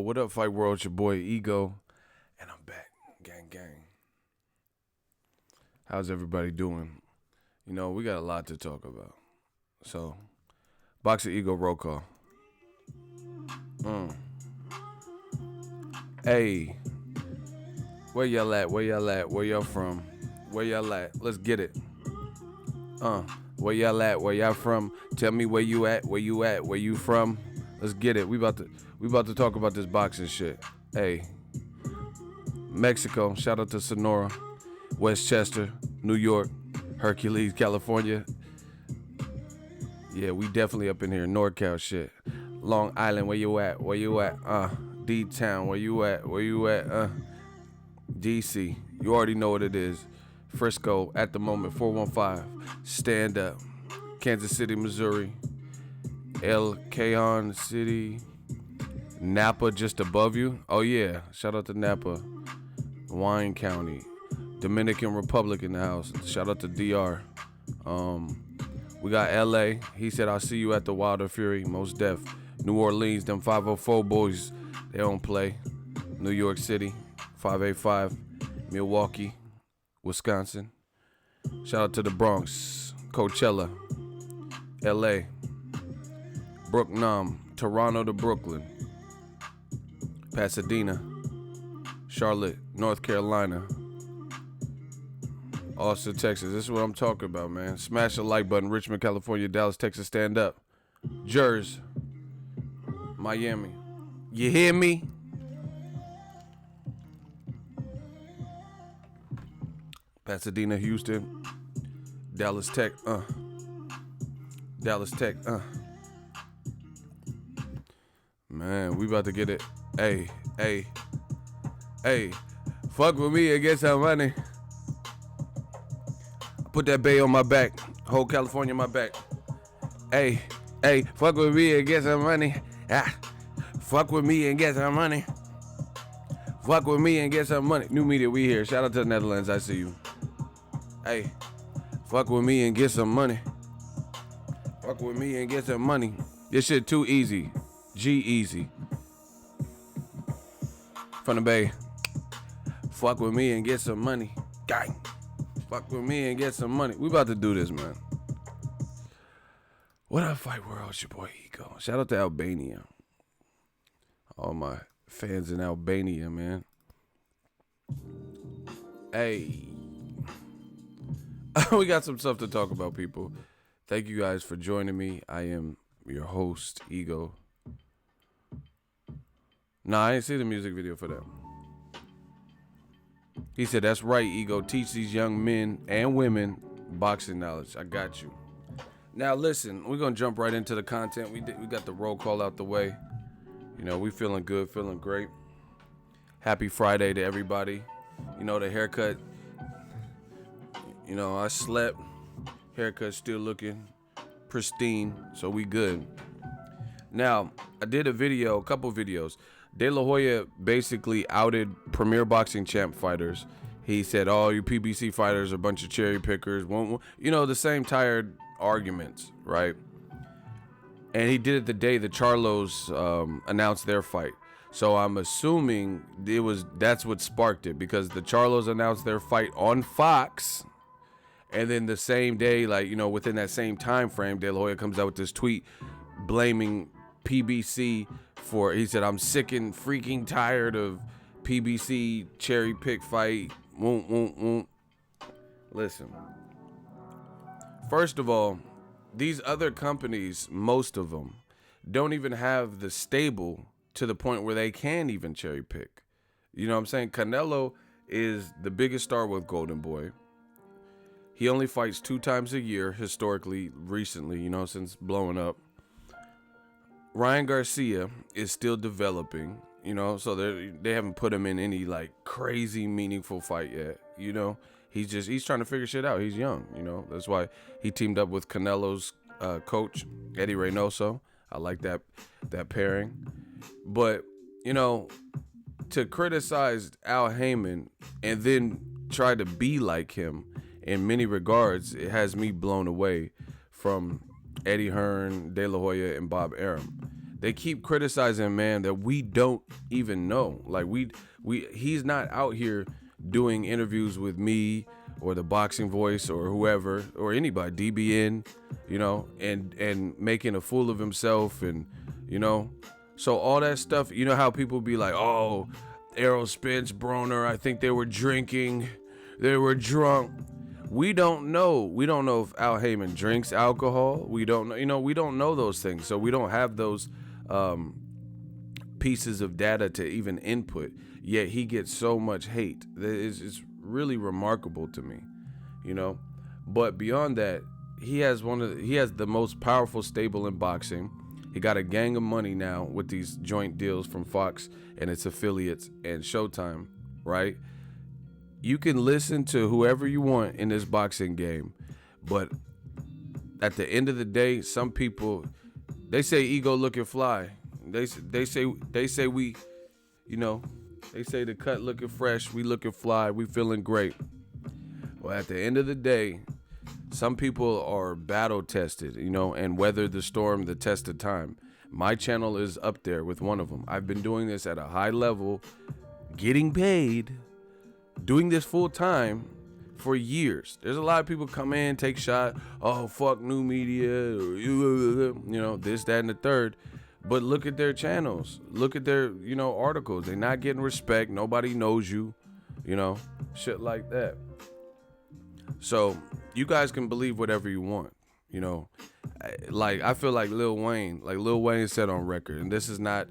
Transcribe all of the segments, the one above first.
What up, Fight World? It's your boy Ego, and I'm back. Gang, gang. How's everybody doing? We got a lot to talk about. So, Boxingego roll call. Hey, where y'all at? Where y'all at? Where y'all from? Where y'all at? Let's get it. Where y'all at? Where y'all from? Tell me where you at? Where you at? Where you from? Let's get it. We about to talk about this boxing shit. Hey, Mexico. Shout out to Sonora, Westchester, New York, Hercules, California. Yeah, we definitely up in here. NorCal shit. Long Island. Where you at? Where you at? D-Town. Where you at? Where you at? DC. You already know what it is. Frisco at the moment. 415. Stand up. Kansas City, Missouri. El Cajon City. Napa just above you. Oh yeah, shout out to Napa. Wine County. Dominican Republic in the house. Shout out to DR. We got LA. He said I'll see you at the Wilder Fury. Most def. New Orleans, them 504 boys, they don't play. New York City, 585. Milwaukee, Wisconsin. Shout out to the Bronx. Coachella. LA. Brooknam, Toronto to Brooklyn. Pasadena, Charlotte, North Carolina, Austin, Texas. This is what I'm talking about, man. Smash the like button. Richmond, California, Dallas, Texas, stand up. Jersey, Miami. You hear me? Pasadena, Houston, Dallas Tech, Dallas Tech, Man, we about to get it. Hey, fuck with me and get some money. Put that bay on my back. Whole California on my back. Hey, fuck with me and get some money. Fuck with me and get some money. Fuck with me and get some money. New media, we here. Shout out to the Netherlands, I see you. Hey, fuck with me and get some money. Fuck with me and get some money. This shit too easy. G-Easy. From the Bay. Fuck with me and get some money. Gang. Fuck with me and get some money. We about to do this, man. What up, Fight World? It's your boy Ego. Shout out to Albania. All my fans in Albania, man. Hey. We got some stuff to talk about, people. Thank you guys for joining me. I am your host, Ego. Nah, I ain't see the music video for that. He said, that's right, Ego. Teach these young men and women boxing knowledge. I got you. Now, listen, we're going to jump right into the content. We got the roll call out the way. We feeling good, feeling great. Happy Friday to everybody. The haircut. I slept. Haircut still looking pristine, so we good. Now, I did a couple videos. De La Hoya basically outed Premier Boxing Champ fighters. He said, oh, you PBC fighters are a bunch of cherry pickers. The same tired arguments, right? And he did it the day the Charlos announced their fight. So I'm assuming that's what sparked it, because the Charlos announced their fight on Fox. And then the same day, within that same time frame, De La Hoya comes out with this tweet blaming PBC for, he said, I'm sick and freaking tired of PBC cherry pick fight. Listen. First of all, these other companies, most of them, don't even have the stable to the point where they can even cherry pick. You know what I'm saying? Canelo is the biggest star with Golden Boy. He only fights 2 times a year, historically, recently, since blowing up. Ryan Garcia is still developing, so they haven't put him in any crazy meaningful fight yet, He's trying to figure shit out. He's young, That's why he teamed up with Canelo's coach, Eddie Reynoso. I like that pairing. But, to criticize Al Heyman and then try to be like him in many regards, it has me blown away from Eddie Hearn, De La Hoya, and Bob Arum. They keep criticizing a man that we don't even know. Like he's not out here doing interviews with me or the Boxing Voice or whoever or anybody, DBN, you know, and making a fool of himself, and you know, so all that stuff. You know how people be like, oh, Errol Spence, Broner, I think they were drinking, they were drunk. We don't know. We don't know if Al Heyman drinks alcohol. We don't know. You know, we don't know those things. So we don't have those pieces of data to even input. Yet he gets so much hate. It's really remarkable to me, you know. But beyond that, he has the most powerful stable in boxing. He got a gang of money now with these joint deals from Fox and its affiliates and Showtime, right? You can listen to whoever you want in this boxing game, but at the end of the day, some people, they say ego looking fly. They say we, you know, they say the cut looking fresh, we looking fly, we feeling great. Well, at the end of the day, some people are battle tested, you know, and weather the storm, the test of time. My channel is up there with one of them. I've been doing this at a high level, getting paid, doing this full time for years. There's a lot of people come in, take shot, oh, fuck new media, or, you know, this, that, and the third. But look at their channels. Look at their, you know, articles. They're not getting respect. Nobody knows you, you know, shit like that. So you guys can believe whatever you want, you know. Like, I feel like Lil Wayne said on record, and this is not,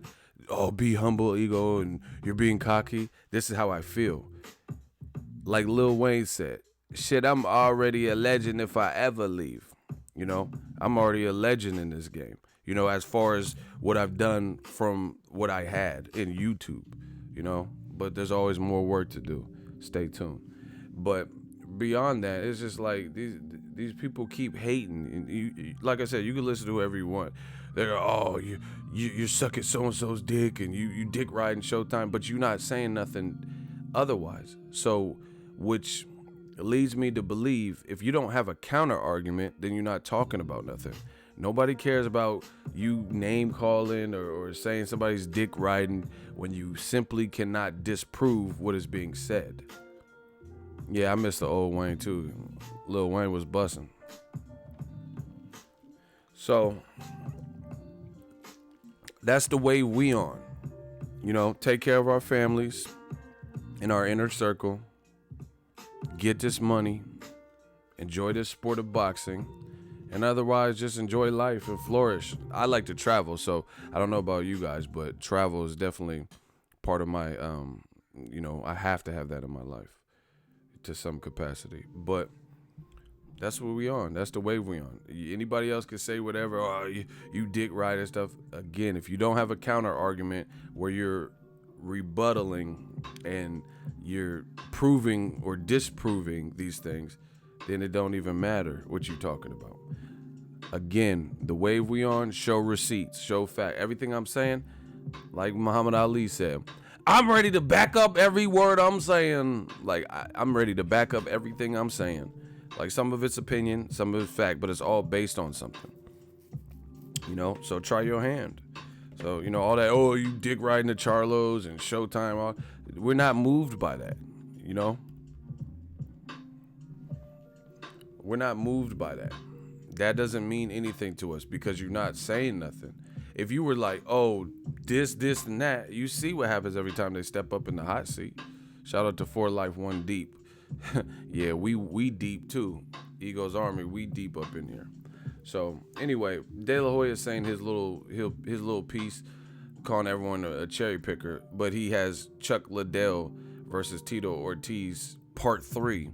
oh, be humble, ego, and you're being cocky. This is how I feel. Like Lil Wayne said, shit, I'm already a legend if I ever leave. You know, I'm already a legend in this game. You know, as far as what I've done from what I had in YouTube, you know, but there's always more work to do. Stay tuned. But beyond that, it's just like these people keep hating. And you, like I said, you can listen to whoever you want. They're, oh, you suck at so-and-so's dick, and you dick riding Showtime, but you're not saying nothing otherwise. So, which leads me to believe if you don't have a counter argument, then you're not talking about nothing. Nobody cares about you name calling or saying somebody's dick riding when you simply cannot disprove what is being said. Yeah, I miss the old Wayne too. Lil Wayne was busting. So that's the way we on. You know, take care of our families in our inner circle. Get this money. Enjoy this sport of boxing. And otherwise, just enjoy life and flourish. I like to travel, so I don't know about you guys, but travel is definitely part of my, you know, I have to have that in my life to some capacity. But that's what we on. That's the wave we on. Anybody else can say whatever, oh, you dick ride and stuff. Again, if you don't have a counter argument where you're rebuttaling and you're proving or disproving these things, then it don't even matter what you're talking about. Again, the wave we on, show receipts, show fact. Everything I'm saying, like Muhammad Ali said, I'm ready to back up every word I'm saying. Like, I'm ready to back up everything I'm saying. Like, some of it's opinion, some of it's fact, but it's all based on something. You know, so try your hand. So, you know, all that, oh, you dick riding the Charlos and Showtime, we're not moved by that, you know? We're not moved by that. That doesn't mean anything to us because you're not saying nothing. If you were like, oh, this, and that, you see what happens every time they step up in the hot seat. Shout out to 4 Life 1 Deep. Yeah, we deep too. Ego's Army, we deep up in here. So anyway, De La Hoya is saying his little piece, calling everyone a cherry picker, but he has Chuck Liddell versus Tito Ortiz Part 3,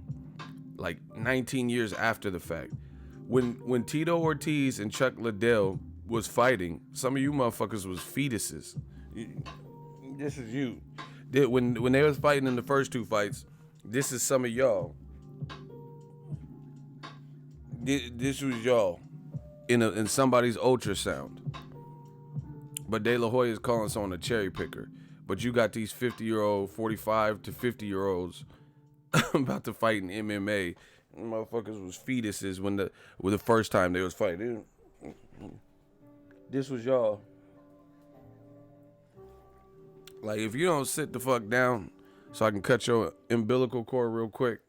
like 19 years after the fact. When Tito Ortiz and Chuck Liddell was fighting, some of you motherfuckers was fetuses. This is you. When they was fighting in the first 2 fights, this is some of y'all. This was y'all in somebody's ultrasound. But De La Hoya is calling someone a cherry picker. But you got these 50-year-old, 45 to 50-year-olds about to fight in MMA. Motherfuckers was fetuses when the first time they was fighting. This was y'all. Like, if you don't sit the fuck down so I can cut your umbilical cord real quick,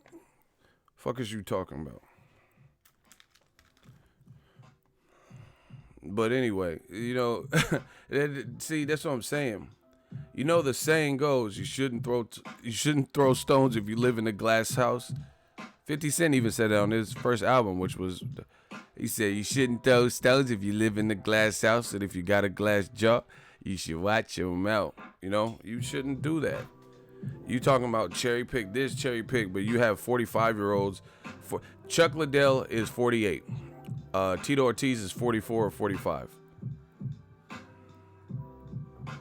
fuck is you talking about? But anyway, you know, see, that's what I'm saying. You know, the saying goes, you shouldn't throw stones if you live in a glass house. 50 Cent even said that on his first album, which was, he said, you shouldn't throw stones if you live in a glass house, and if you got a glass jaw, you should watch your mouth. You know, you shouldn't do that. You talking about cherry pick this, cherry pick, but you have 45-year-olds. Chuck Liddell is 48. Tito Ortiz is 44 or 45.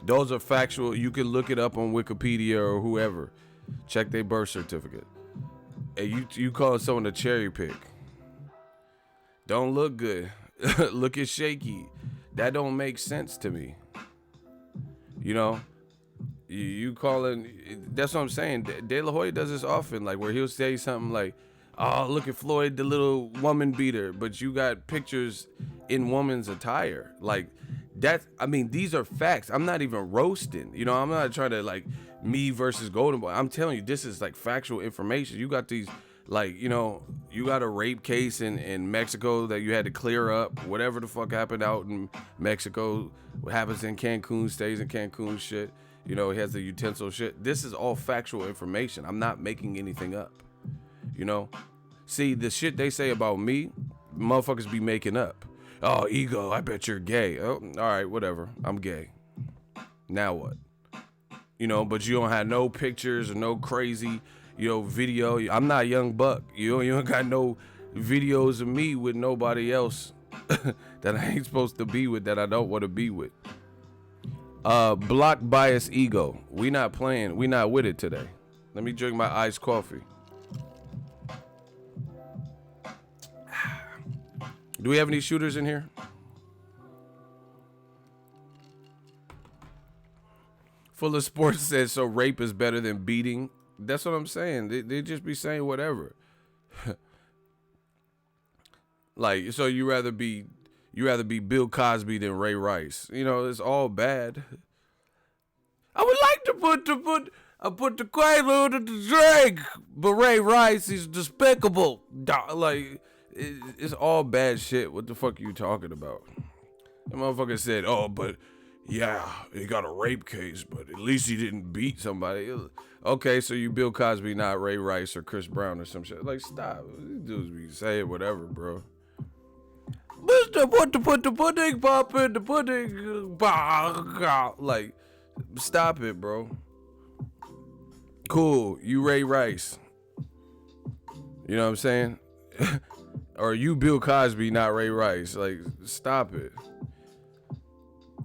Those are factual. You can look it up on Wikipedia or whoever. Check their birth certificate. And you calling someone a cherry pick. Don't look good. Look at shaky. That don't make sense to me. You know? You calling... That's what I'm saying. De La Hoya does this often. Like, where he'll say something like, oh, look at Floyd, the little woman beater. But you got pictures in woman's attire. Like... I mean, these are facts. I'm not even roasting. You know, I'm not trying to, like, me versus Golden Boy. I'm telling you, this is, like, factual information. You got these, like, you know, you got a rape case in Mexico that you had to clear up. Whatever the fuck happened out in Mexico, what happens in Cancun stays in Cancun shit. You know, he has the utensil shit. This is all factual information. I'm not making anything up. You know? See, the shit they say about me, motherfuckers be making up. Oh, ego, I bet you're gay. Oh, all right, whatever. I'm gay. Now what? You know, but you don't have no pictures or no crazy, you know, video. I'm not Young Buck. You don't got no videos of me with nobody else that I ain't supposed to be with, that I don't want to be with. Block bias ego. We not playing. We not with it today. Let me drink my iced coffee. Do we have any shooters in here? Full of Sports says, so rape is better than beating. That's what I'm saying. They just be saying whatever. Like, so you rather be Bill Cosby than Ray Rice. You know, it's all bad. I would like to put the Quaalude in the drink, but Ray Rice is despicable. Like, it's all bad shit. What the fuck are you talking about? The motherfucker said, oh, but yeah, he got a rape case, but at least he didn't beat somebody. Okay, so you Bill Cosby, not Ray Rice or Chris Brown or some shit. Like, stop. These dudes be saying whatever, bro. Mr. Put the pudding pop in the pudding. Like, stop it, bro. Cool, you Ray Rice. You know what I'm saying? Or you Bill Cosby, not Ray Rice. Like, stop it.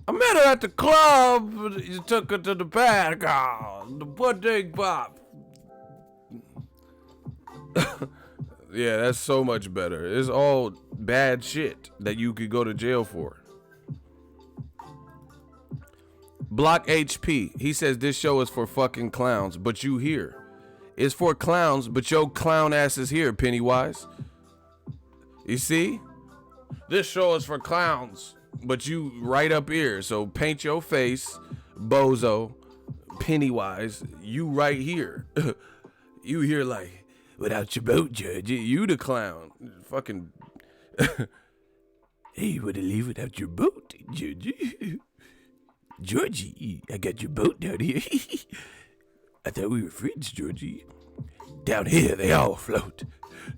I met her at the club. You took her to the back. The pudding pop. Yeah, that's so much better. It's all bad shit that you could go to jail for. Block HP. He says this show is for fucking clowns, but you here. It's for clowns, but your clown ass is here, Pennywise. You see? This show is for clowns, but you right up here. So paint your face, bozo, Pennywise. You right here. You here like, without your boat, Judge. You the clown. Fucking. Hey, you wanna leave without your boat, Judge? Georgie, I got your boat down here. I thought we were friends, Georgie. Down here, they all float.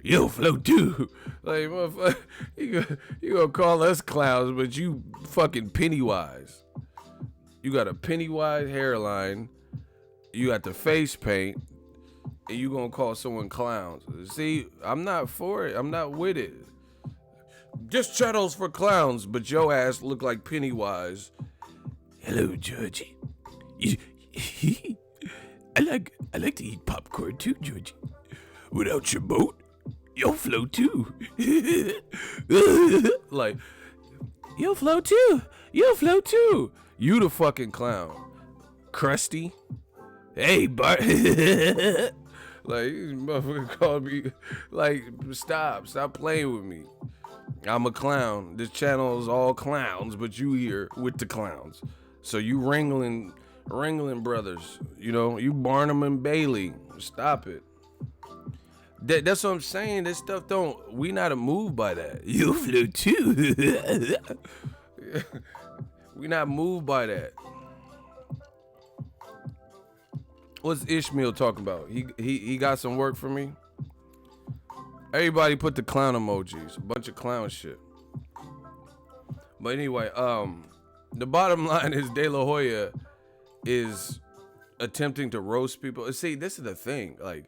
You'll float too. Like, motherfucker, you gonna call us clowns, but you fucking Pennywise. You got a Pennywise hairline. You got the face paint. And you gonna call someone clowns. See, I'm not for it. I'm not with it. This channel's for clowns, but your ass look like Pennywise. Hello, Georgie. I like to eat popcorn too, Georgie. Without your boat, you'll float too. Like, you'll float too. You'll float too. You the fucking clown. Krusty. Hey, Bart. Like, these motherfuckers called me. Like, stop playing with me. I'm a clown. This channel is all clowns, but you here with the clowns. So you wrangling Ringling Brothers. You know, you Barnum and Bailey. Stop it. That's what I'm saying. This stuff don't. We not moved by that. You flew too. We not moved by that. What's Ishmael talking about? He got some work for me. Everybody put the clown emojis. A bunch of clown shit. But anyway, the bottom line is De La Hoya is attempting to roast people. See, this is the thing. Like,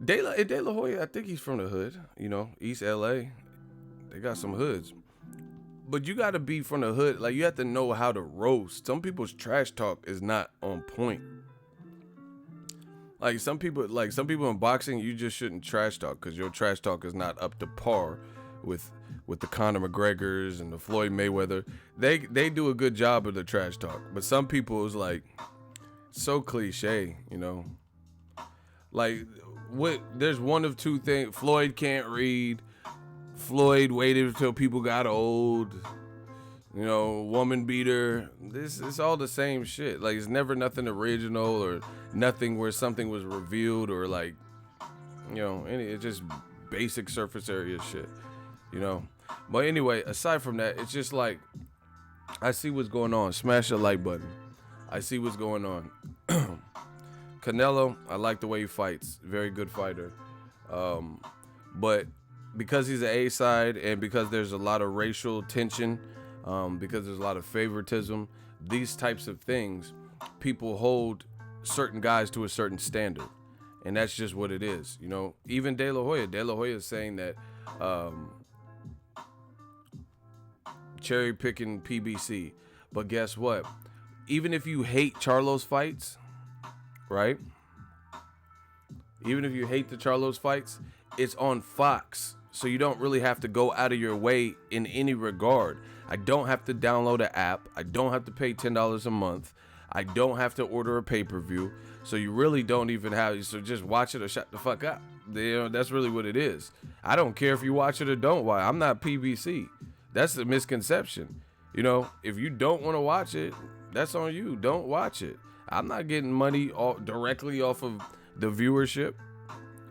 De La Hoya, I think he's from the hood. You know, East LA. They got some hoods. But you got to be from the hood. Like, you have to know how to roast. Some people's trash talk is not on point. Like some people in boxing, you just shouldn't trash talk because your trash talk is not up to par with the Conor McGregors and the Floyd Mayweather. They do a good job of the trash talk, but some people is like so cliche, you know. Like there's one of two things. Floyd can't read. Floyd waited until people got old. You know, woman beater. It's all the same shit. Like, it's never nothing original or nothing where something was revealed or like, you know, it's just basic surface area shit, you know. But anyway, aside from that, it's just like, I see what's going on. Smash the like button. I see what's going on. Canelo, I like the way he fights. Very good fighter. But because he's an A-side and because there's a lot of racial tension, because there's a lot of favoritism, these types of things, people hold certain guys to a certain standard, and that's just what it is, you know. Even De La Hoya is saying that cherry picking PBC, but guess what? Even if you hate Charlo's fights, right? Even if you hate the Charlo's fights, it's on Fox, so you don't really have to go out of your way in any regard. I don't have to download an app. I don't have to pay $10 a month. I don't have to order a pay-per-view. So you really don't even have, so just watch it or shut the fuck up. You know, that's really what it is. I don't care if you watch it or don't watch. I'm not PBC. That's the misconception. You know, if you don't want to watch it, that's on you. Don't watch it. I'm not getting money directly off of the viewership.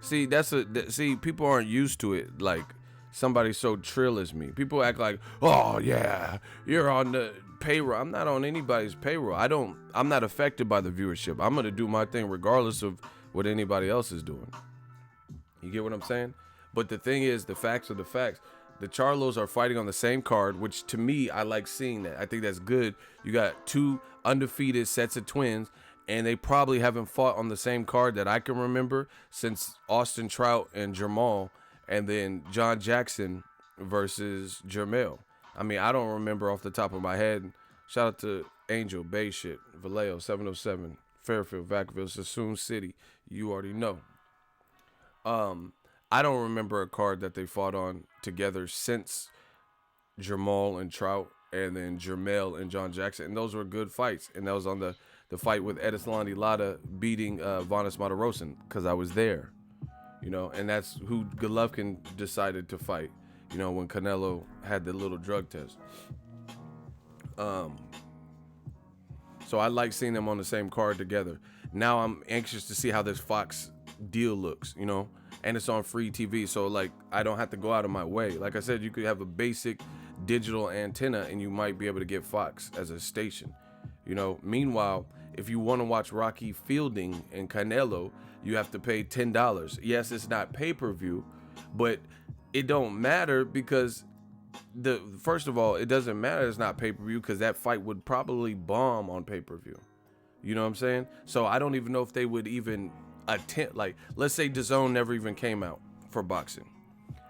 See, see, people aren't used to it. Like, somebody so trill as me. People act like, oh yeah, you're on the payroll. I'm not on anybody's payroll. I'm not affected by the viewership. I'm gonna do my thing regardless of what anybody else is doing. You get what I'm saying? But the thing is, the facts are the facts. The Charlos are fighting on the same card, which to me, I like seeing that. I think that's good. You got two undefeated sets of twins, and they probably haven't fought on the same card that I can remember since Austin Trout and Jamal, and then John Jackson versus Jermell. I mean, I don't remember off the top of my head. Shout out to Angel, Bay Shit, Vallejo, 707, Fairfield, Vacaville, Sassoon City. You already know. I don't remember a card that they fought on together since Jamal and Trout, and then Jermell and John Jackson. And those were good fights. And that was on the fight with Edislandi Lara beating Vanes Matarosan, because I was there. You know, and that's who Golovkin decided to fight, you know, when Canelo had the little drug test. So I like seeing them on the same card together. Now I'm anxious to see how this Fox deal looks, you know, and it's on free TV. So, like, I don't have to go out of my way. Like I said, you could have a basic digital antenna and you might be able to get Fox as a station, you know. Meanwhile, if you want to watch Rocky Fielding and Canelo, you have to pay $10. Yes, it's not pay-per-view, but it don't matter because first of all, it doesn't matter it's not pay-per-view because that fight would probably bomb on pay-per-view. You know what I'm saying? So I don't even know if they would even attempt, like, let's say DAZN never even came out for boxing.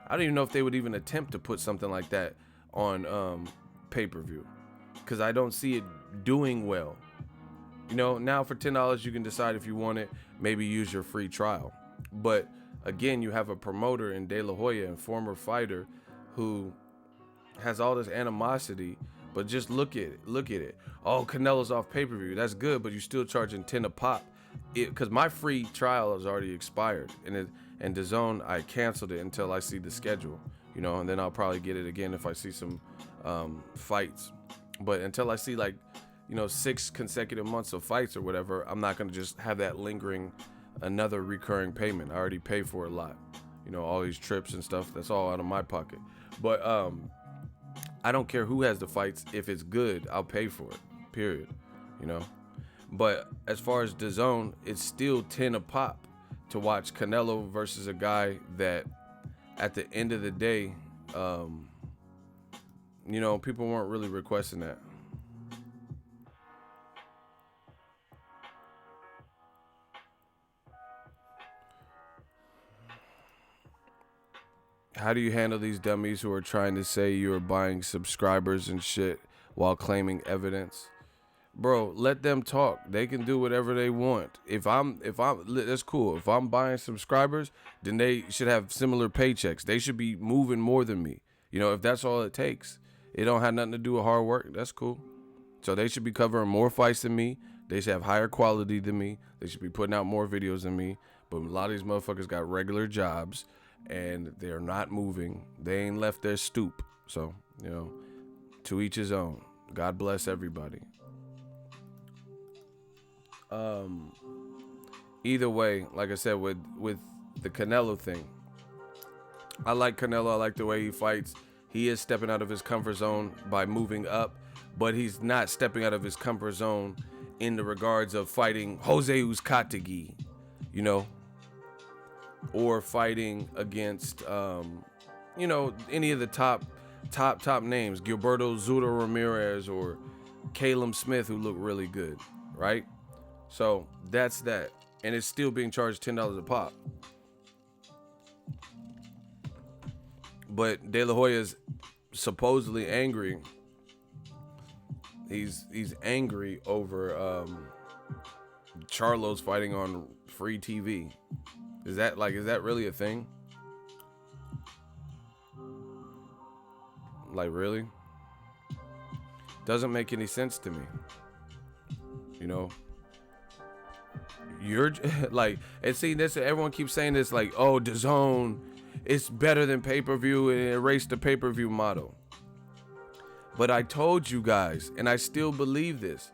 I don't even know if they would even attempt to put something like that on pay-per-view because I don't see it doing well. You know, now for $10 you can decide if you want it, maybe use your free trial. But again, you have a promoter in De La Hoya, and former fighter, who has all this animosity, but just look at it. Oh, Canelo's off pay-per-view. That's good, but you're still charging 10 a pop. Because my free trial has already expired, and DAZN, I canceled it until I see the schedule, you know, and then I'll probably get it again if I see some fights. But until I see, like, 6 consecutive months of fights or whatever, I'm not gonna just have that lingering, another recurring payment. I already pay for a lot, all these trips and stuff. That's all out of my pocket. But I don't care who has the fights. If it's good, I'll pay for it. Period. But as far as DAZN, it's still 10 a pop to watch Canelo versus a guy that, at the end of the day, people weren't really requesting that. How do you handle these dummies who are trying to say you are buying subscribers and shit while claiming evidence? Bro, let them talk. They can do whatever they want. If I'm that's cool. If I'm buying subscribers, then they should have similar paychecks. They should be moving more than me. If that's all it takes. It don't have nothing to do with hard work. That's cool. So they should be covering more fights than me. They should have higher quality than me. They should be putting out more videos than me. But a lot of these motherfuckers got regular jobs and they're not moving. They ain't left their stoop. So, to each his own. God bless everybody. Either way, like I said, with the Canelo thing, I like Canelo. I like the way he fights. He is stepping out of his comfort zone by moving up, but he's not stepping out of his comfort zone in the regards of fighting Jose Uzcategui, or fighting against, any of the top names, Gilberto Zudo Ramirez or Caleb Smith, who look really good, right? So that's that. And it's still being charged $10 a pop. But De La Hoya's supposedly angry. He's angry over CHARLO's fighting on free TV. Is that really a thing? Like, really? Doesn't make any sense to me. You're like, and see this, everyone keeps saying this, like, oh, DAZN, it's better than pay-per-view and erase the pay-per-view model. But I told you guys, and I still believe this,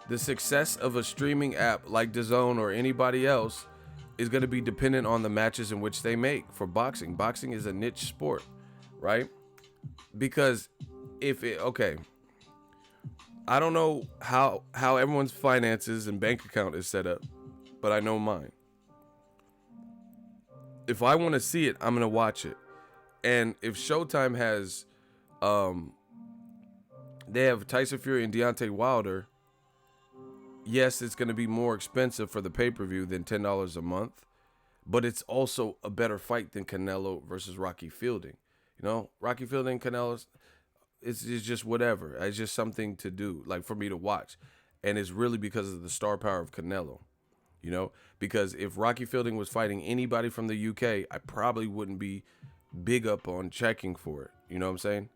the success of a streaming app like DAZN or anybody else is going to be dependent on the matches in which they make. For boxing, boxing is a niche sport, right? Because I don't know how everyone's finances and bank account is set up, but I know mine. If I want to see it, I'm going to watch it. And if Showtime has, they have Tyson Fury and Deontay Wilder, yes, it's going to be more expensive for the pay-per-view than $10 a month, but it's also a better fight than Canelo versus Rocky Fielding. Rocky Fielding, Canelo's, it's just whatever. It's just something to do, like, for me to watch. And it's really because of the star power of Canelo. Because if Rocky Fielding was fighting anybody from the UK, I probably wouldn't be big up on checking for it. You know what I'm saying?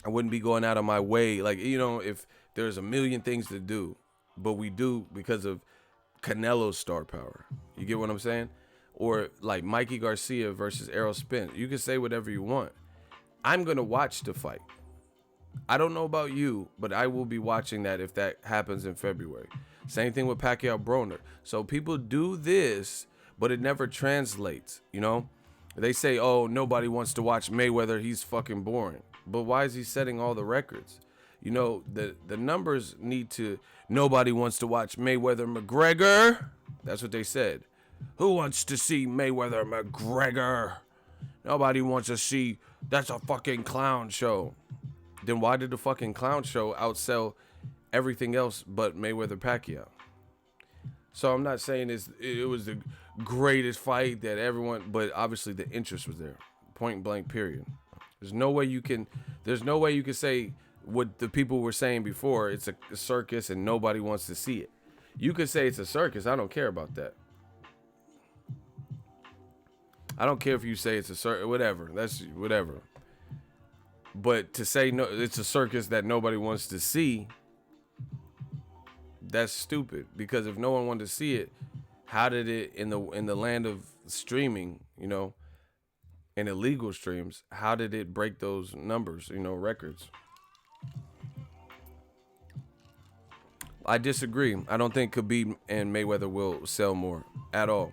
I wouldn't be going out of my way. Like, if there's a million things to do, but we do because of Canelo's star power. You get what I'm saying? Or like Mikey Garcia versus Errol Spence. You can say whatever you want. I'm going to watch the fight. I don't know about you, but I will be watching that if that happens in February. Same thing with Pacquiao Broner. So people do this, but it never translates, They say, oh, nobody wants to watch Mayweather. He's fucking boring. But why is he setting all the records? The numbers need to... Nobody wants to watch Mayweather McGregor. That's what they said. Who wants to see Mayweather McGregor? Nobody wants to see... That's a fucking clown show. Then why did the fucking clown show outsell everything else but Mayweather Pacquiao? So I'm not saying it was the greatest fight that everyone, but obviously the interest was there. Point blank, period. There's no way you can say what the people were saying before. It's a circus and nobody wants to see it. You could say it's a circus. I don't care about that. I don't care if you say it's a circus, whatever. That's whatever. But to say no, it's a circus that nobody wants to see, that's stupid. Because if no one wanted to see it, how did it in the land of streaming, and illegal streams, how did it break those numbers, records? I disagree. I don't think Khabib and Mayweather will sell more at all.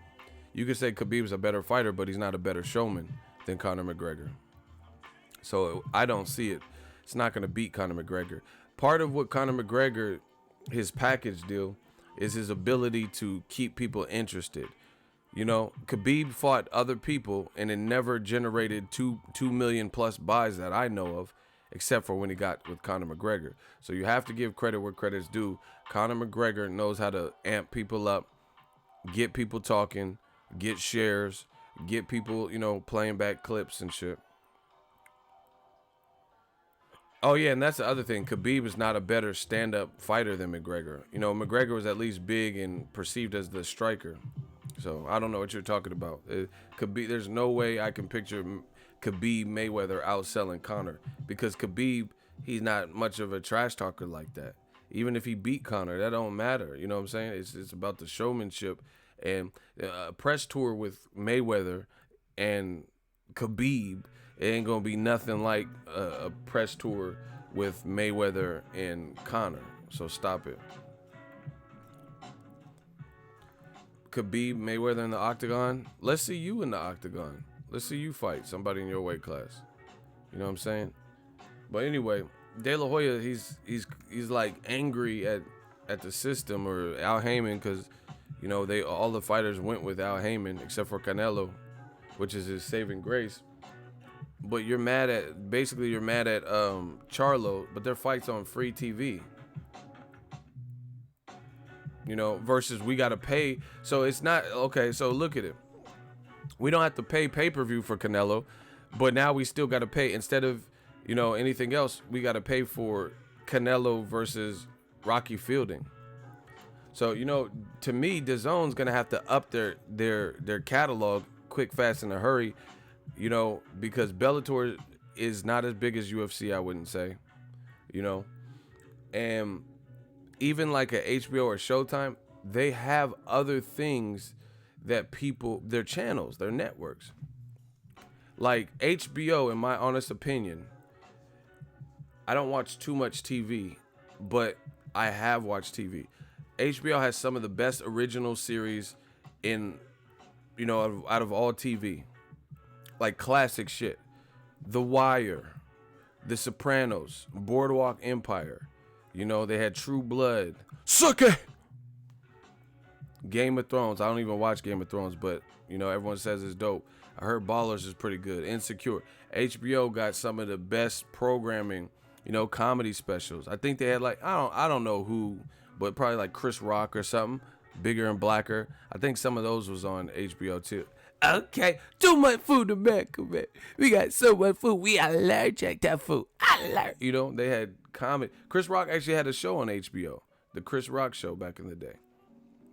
You could say Khabib's a better fighter, but he's not a better showman than Conor McGregor. So I don't see it. It's not going to beat Conor McGregor. Part of what Conor McGregor, his package deal, is his ability to keep people interested. You know, Khabib fought other people and it never generated 2 million plus buys that I know of, except for when he got with Conor McGregor. So you have to give credit where credit's due. Conor McGregor knows how to amp people up, get people talking, get shares, get people, you know, playing back clips and shit. Oh, yeah, and that's the other thing. Khabib is not a better stand-up fighter than McGregor. You know, McGregor was at least big and perceived as the striker. So I don't know what you're talking about. Khabib, there's no way I can picture Khabib Mayweather outselling Conor, because Khabib, he's not much of a trash talker like that. Even if he beat Conor, that don't matter. You know what I'm saying? It's about the showmanship. And a press tour with Mayweather and Khabib, it ain't gonna be nothing like a press tour with Mayweather and Conor. So stop it. Khabib Mayweather in the octagon. Let's see you in the octagon. Let's see you fight somebody in your weight class. You know what I'm saying? But anyway, De La Hoya, he's like angry at the system or Al Heyman, because you know all the fighters went with Al Heyman except for Canelo, which is his saving grace. But you're mad at CHARLO, but their fights on free TV. You know, versus we gotta pay. So it's not okay. So look at it. We don't have to pay pay-per-view for Canelo, but now we still gotta pay, instead of, you know, anything else, we gotta pay for Canelo versus Rocky Fielding. So, you know, to me, DAZN's gonna have to up their catalog quick, fast, in a hurry. You know, because Bellator is not as big as UFC, I wouldn't say. You know, and even like a HBO or Showtime, they have other things that people, their channels, their networks. Like HBO, in my honest opinion, I don't watch too much TV, but I have watched TV. HBO has some of the best original series in, you know, out of all TV. Like classic shit. The Wire, The Sopranos, Boardwalk Empire. You know, they had True Blood. Suck it! Game of Thrones. I don't even watch Game of Thrones, but, you know, everyone says it's dope. I heard Ballers is pretty good. Insecure. HBO got some of the best programming, you know, comedy specials. I think they had like, I don't know who, but probably like Chris Rock or something. Bigger and Blacker. I think some of those was on HBO too. Okay, too much food in America, man. We got so much food. We allergic to food. You know, they had comedy. Chris Rock actually had a show on HBO, the Chris Rock Show, back in the day.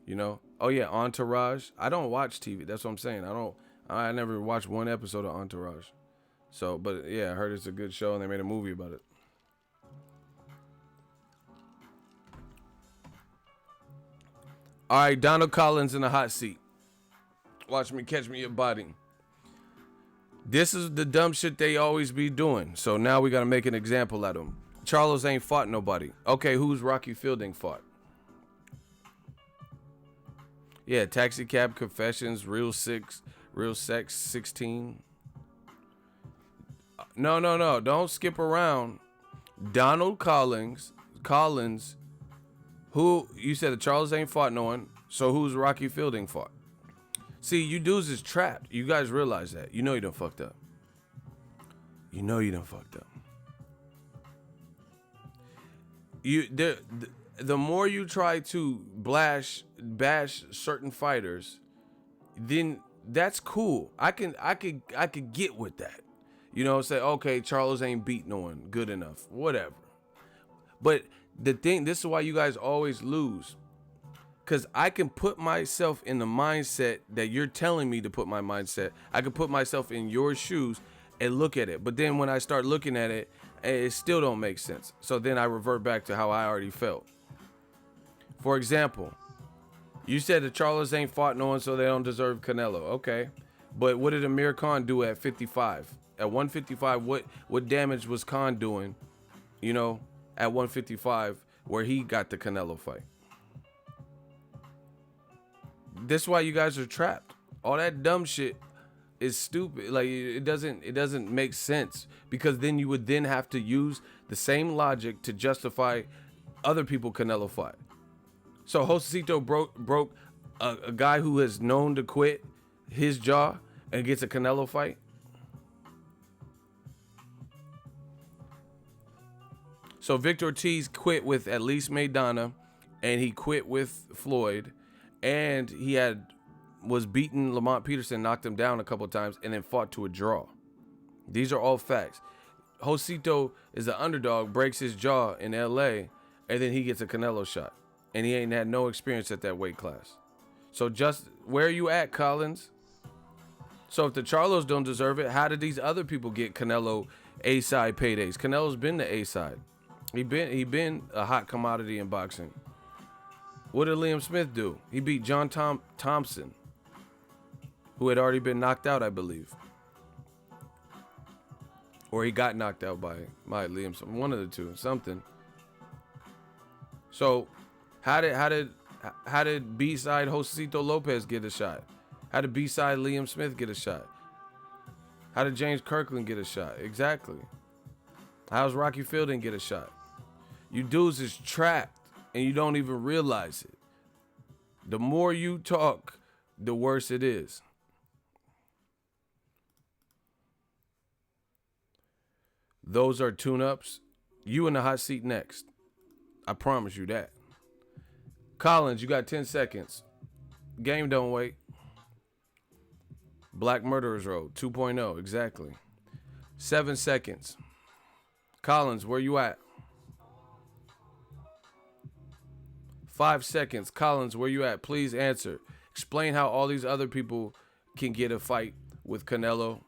You know? Oh yeah, Entourage. I don't watch TV. That's what I'm saying. I never watched one episode of Entourage. So, but yeah, I heard it's a good show and they made a movie about it. All right, Donald Collins in the hot seat. Watch me, catch me, your body. This is the dumb shit they always be doing. So now we got to make an example out of them. Charles ain't fought nobody. Okay, who's Rocky Fielding fought? Yeah, Taxi Cab Confessions, Real Sex 16. No. Don't skip around. Donald Collins. Who, you said that Charles ain't fought no one. So who's Rocky Fielding fought? See, you dudes is trapped. You guys realize that. You know you done fucked up. The more you try to bash certain fighters, then that's cool. I could get with that. You know, say, okay, Charles ain't beat no one good enough. Whatever. But the thing, this is why you guys always lose. Because I can put myself in the mindset that you're telling me to put my mindset. I can put myself in your shoes and look at it. But then when I start looking at it, it still don't make sense. So then I revert back to how I already felt. For example, you said that Charles ain't fought no one, so they don't deserve Canelo. Okay. But what did Amir Khan do at 55? At 155, what damage was Khan doing, you know, at 155 where he got the Canelo fight? This is why you guys are trapped. All that dumb shit is stupid. Like it doesn't make sense, because then you would then have to use the same logic to justify other people Canelo fight. So Josecito broke a guy who is known to quit his jaw and gets a Canelo fight. So Victor Ortiz quit with at least Maidana, and he quit with Floyd, and he was beaten. Lamont Peterson knocked him down a couple of times and then fought to a draw. These are all facts. Josecito is the underdog, breaks his jaw in LA, and then he gets a Canelo shot. And he ain't had no experience at that weight class. So just where are you at, Collins? So if the Charlos don't deserve it, how did these other people get Canelo A-side paydays? Canelo's been the A-side. He been a hot commodity in boxing. What did Liam Smith do? He beat John Thompson, who had already been knocked out, I believe. Or he got knocked out by Liam Smith. One of the two, something. So how did B-side Josecito Lopez get a shot? How did B-side Liam Smith get a shot? How did James Kirkland get a shot? Exactly. How's Rocky Fielding get a shot? You dudes is trapped and you don't even realize it. The more you talk, the worse it is. Those are tune-ups. You in the hot seat next. I promise you that. Collins, you got 10 seconds. Game don't wait. Black Murderers Road 2.0, exactly. 7 seconds. Collins, where you at? 5 seconds. Collins, where you at? Please answer. Explain how all these other people can get a fight with Canelo,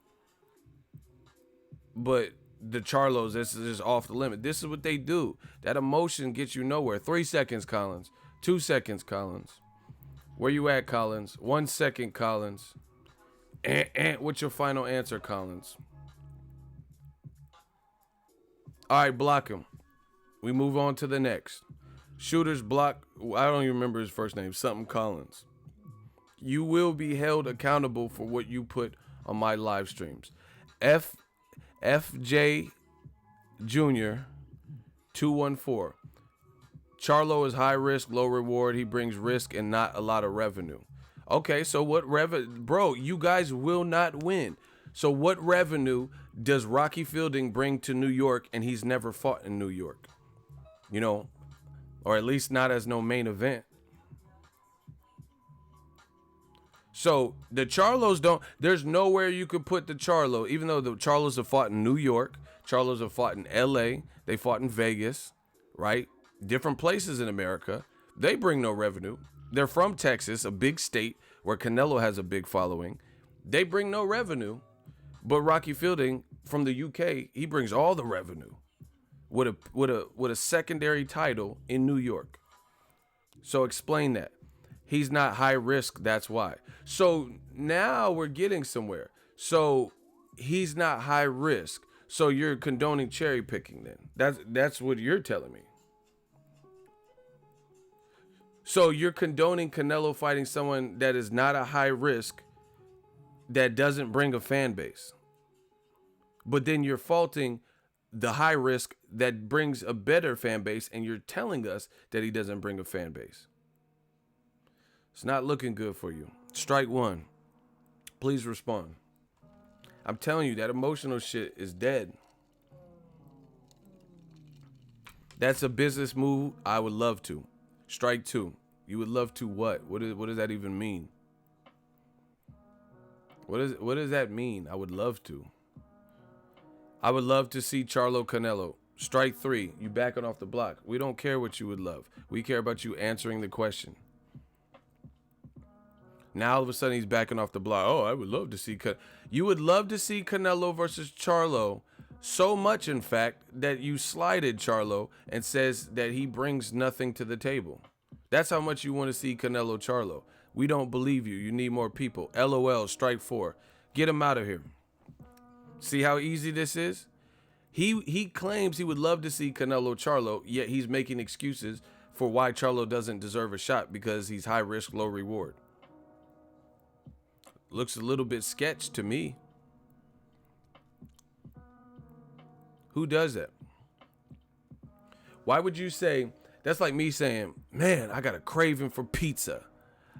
but the Charlos, this is just off the limit. This is what they do. That emotion gets you nowhere. 3 seconds, Collins. 2 seconds, Collins. Where you at, Collins? 1 second, Collins. What's your final answer, Collins? All right, block him. We move on to the next. Shooters block. I don't even remember his first name. Something Collins. You will be held accountable for what you put on my live streams. FJ Jr. 214. Charlo is high risk, low reward. He brings risk and not a lot of revenue. Okay, so what bro, you guys will not win. So what revenue does Rocky Fielding bring to New York, and he's never fought in New York? You know, or at least not as no main event. So the Charlos don't, there's nowhere you could put the Charlo, even though the Charlos have fought in New York, Charlos have fought in LA, they fought in Vegas, right? Different places in America. They bring no revenue. They're from Texas, a big state where Canelo has a big following. They bring no revenue. But Rocky Fielding from the UK, he brings all the revenue with a secondary title in New York. So explain that. He's not high risk, that's why. So now we're getting somewhere. So he's not high risk. So you're condoning cherry picking then. That's what you're telling me. So you're condoning Canelo fighting someone that is not a high risk, that doesn't bring a fan base. But then you're faulting the high risk that brings a better fan base, and you're telling us that he doesn't bring a fan base. It's not looking good for you. Strike one. Please respond. I'm telling you, that emotional shit is dead. That's a business move. I would love to. Strike two. You would love to what? What does that even mean? What does that mean? I would love to. I would love to see Charlo Canelo. Strike three. You backing off the block. We don't care what you would love. We care about you answering the question. Now all of a sudden he's backing off the block. Oh, I would love to see you would love to see Canelo versus Charlo, so much in fact that you slided Charlo and says that he brings nothing to the table. That's how much you want to see Canelo Charlo. We don't believe you. You need more people. LOL, strike four. Get him out of here. See how easy this is? He claims he would love to see Canelo Charlo, yet he's making excuses for why Charlo doesn't deserve a shot because he's high risk, low reward. Looks a little bit sketch to me. Who does that? Why would you say, that's like me saying, man, I got a craving for pizza.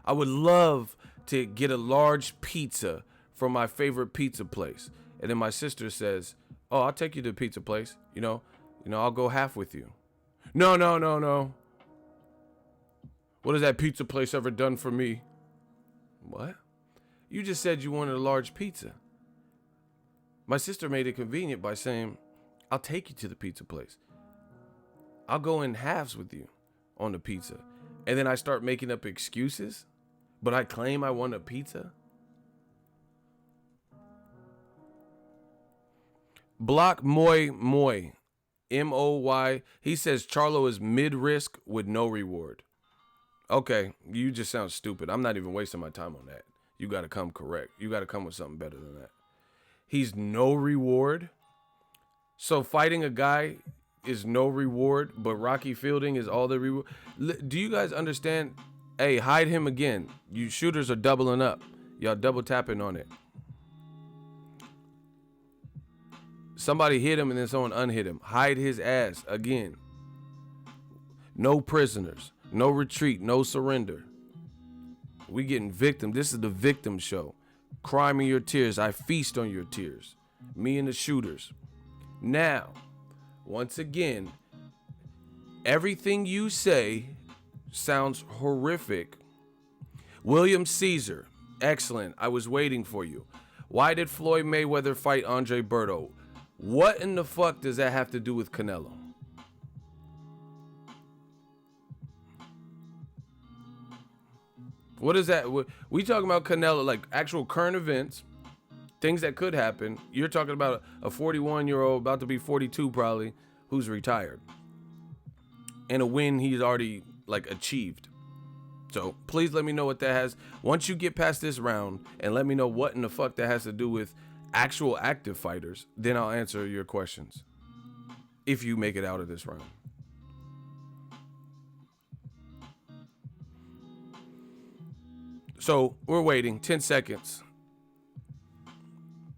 I would love to get a large pizza from my favorite pizza place. And then my sister says, oh, I'll take you to the pizza place. You know, I'll go half with you. No, no, no, no. What has that pizza place ever done for me? What? You just said you wanted a large pizza. My sister made it convenient by saying, I'll take you to the pizza place. I'll go in halves with you on the pizza. And then I start making up excuses, but I claim I want a pizza. Block Moy, M-O-Y. He says Charlo is mid-risk with no reward. Okay, you just sound stupid. I'm not even wasting my time on that. You got to come correct. You got to come with something better than that. He's no reward. So fighting a guy is no reward, but Rocky Fielding is all the reward. Do you guys understand? Hey, hide him again. You shooters are doubling up. Y'all double tapping on it. Somebody hit him and then someone unhit him. Hide his ass again. No prisoners. No retreat. No surrender. We getting victim. This is the victim show. Cry me your tears. I feast on your tears. Me and the shooters. Now, once again, everything you say sounds horrific. William Caesar. Excellent. I was waiting for you. Why did Floyd Mayweather fight Andre Berto? What in the fuck does that have to do with Canelo? What is that? We talking about Canelo, like actual current events, things that could happen. You're talking about a 41-year-old, about to be 42 probably, who's retired. And a win he's already like achieved. So please let me know what that has. Once you get past this round and let me know what in the fuck that has to do with actual active fighters, then I'll answer your questions. If you make it out of this round. So we're waiting 10 seconds.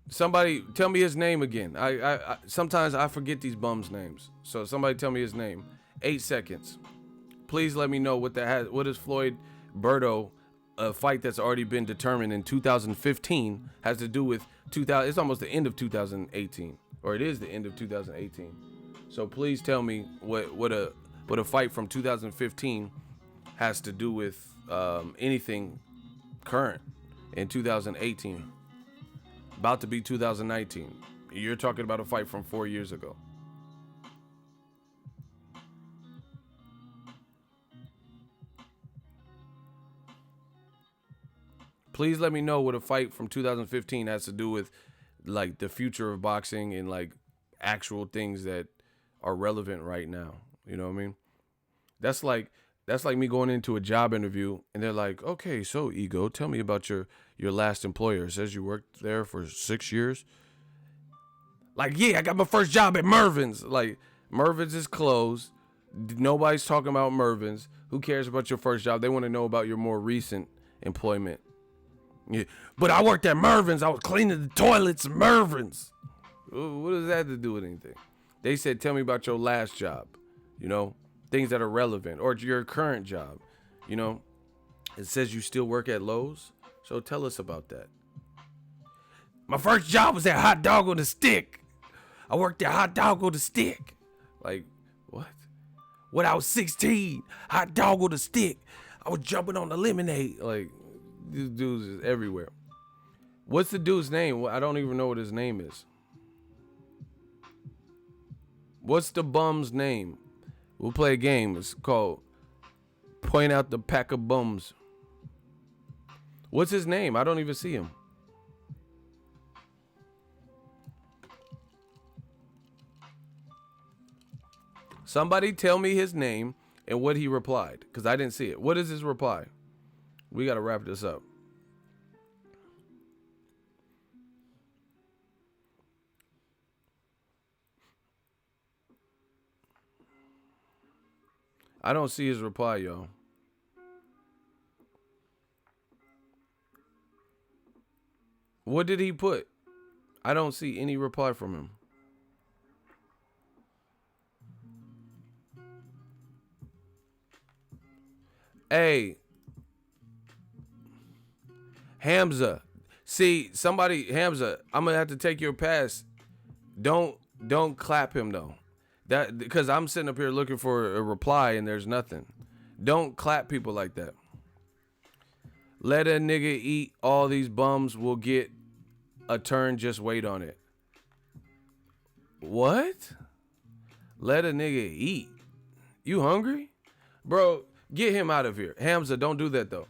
Somebody tell me his name again. I sometimes I forget these bums' names. So somebody tell me his name. 8 seconds. Please let me know what that has. What is Floyd Berto, a fight that's already been determined in 2015, has to do with 2000? It's almost the end of 2018, or it is the end of 2018. So please tell me what a fight from 2015 has to do with anything current in 2018. About to be 2019. You're talking about a fight from 4 years ago. Please let me know what a fight from 2015 has to do with like the future of boxing and like actual things that are relevant right now. You know what I mean? That's like me going into a job interview and they're like, okay, so Ego, tell me about your last employer. It says you worked there for 6 years. Like, yeah, I got my first job at Mervin's. Like, Mervin's is closed. Nobody's talking about Mervin's. Who cares about your first job? They want to know about your more recent employment. Yeah, but I worked at Mervin's. I was cleaning the toilets at Mervin's. What does that have to do with anything? They said, tell me about your last job. You know, things that are relevant, or your current job. You know, it says you still work at Lowe's. So tell us about that. My first job was at Hot Dog on the Stick. I worked at Hot Dog on the Stick. Like, what? When I was 16, Hot Dog on the Stick. I was jumping on the lemonade. Like, these dudes is everywhere. What's the dude's name? I don't even know what his name is. What's the bum's name? We'll play a game. It's called Point Out the Pack of Bums. What's his name? I don't even see him. Somebody tell me his name and what he replied, because I didn't see it. What is his reply? We got to wrap this up. I don't see his reply, y'all. What did he put? I don't see any reply from him. Hey, Hamza. See, Hamza, I'm gonna have to take your pass. Don't clap him though. That because I'm sitting up here looking for a reply and there's nothing. Don't clap people like that. Let a nigga eat. All these bums will get a turn. Just wait on it. What? Let a nigga eat. You hungry? Bro, get him out of here. Hamza, don't do that though.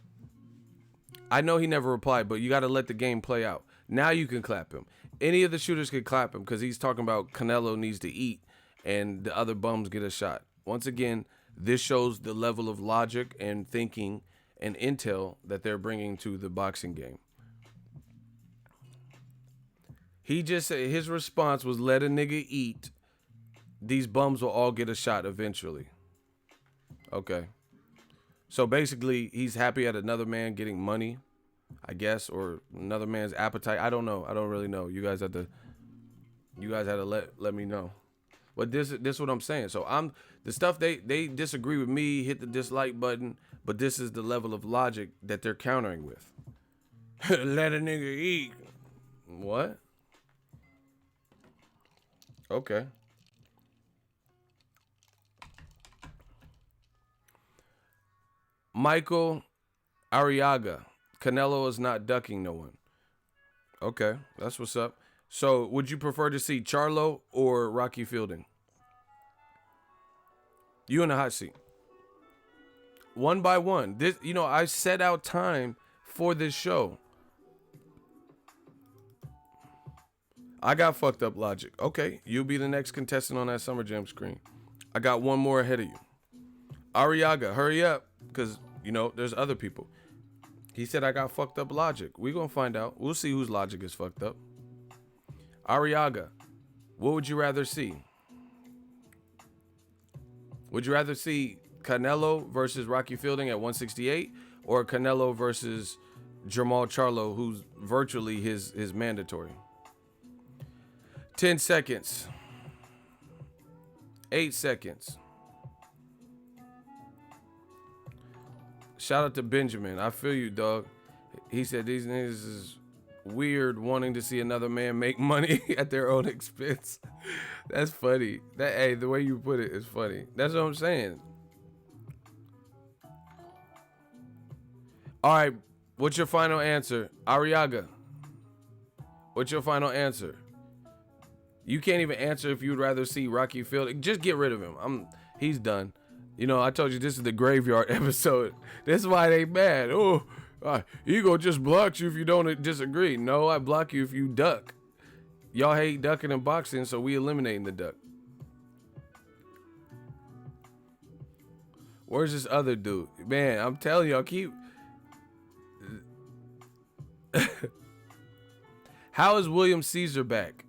I know he never replied, but you got to let the game play out. Now you can clap him. Any of the shooters can clap him because he's talking about Canelo needs to eat and the other bums get a shot. Once again, this shows the level of logic and thinking and intel that they're bringing to the boxing game. He just said his response was, let a nigga eat. These bums will all get a shot eventually. Okay. So basically, he's happy at another man getting money, I guess, or another man's appetite. I don't know. I don't really know. You guys had to let me know. But this is what I'm saying. So the stuff they disagree with me, hit the dislike button, but this is the level of logic that they're countering with. Let a nigga eat. What? Okay. Michael Arriaga. Canelo is not ducking no one. Okay, that's what's up. So, would you prefer to see Charlo or Rocky Fielding? You in the hot seat. One by one. This, I set out time for this show. I got fucked up logic. Okay, you'll be the next contestant on that Summer Jam screen. I got one more ahead of you. Arriaga, hurry up, because, there's other people. He said I got fucked up logic. We're going to find out. We'll see whose logic is fucked up. Arriaga, what would you rather see? Would you rather see Canelo versus Rocky Fielding at 168 or Canelo versus Jermall Charlo, who's virtually his mandatory? 10 seconds. 8 seconds. Shout out to Benjamin. I feel you, dog. He said these niggas is weird wanting to see another man make money at their own expense. That's funny. The way you put it is funny. That's what I'm saying. All right, what's your final answer? Arriaga, what's your final answer? You can't even answer if you'd rather see Rocky Fielding. Just get rid of him. He's done. I told you this is the graveyard episode. This is why they mad. Oh, ego just blocks you if you don't disagree. No, I block you if you duck. Y'all hate ducking and boxing, so we eliminating the duck. Where's this other dude? Man, I'm telling y'all, How is William Caesar back?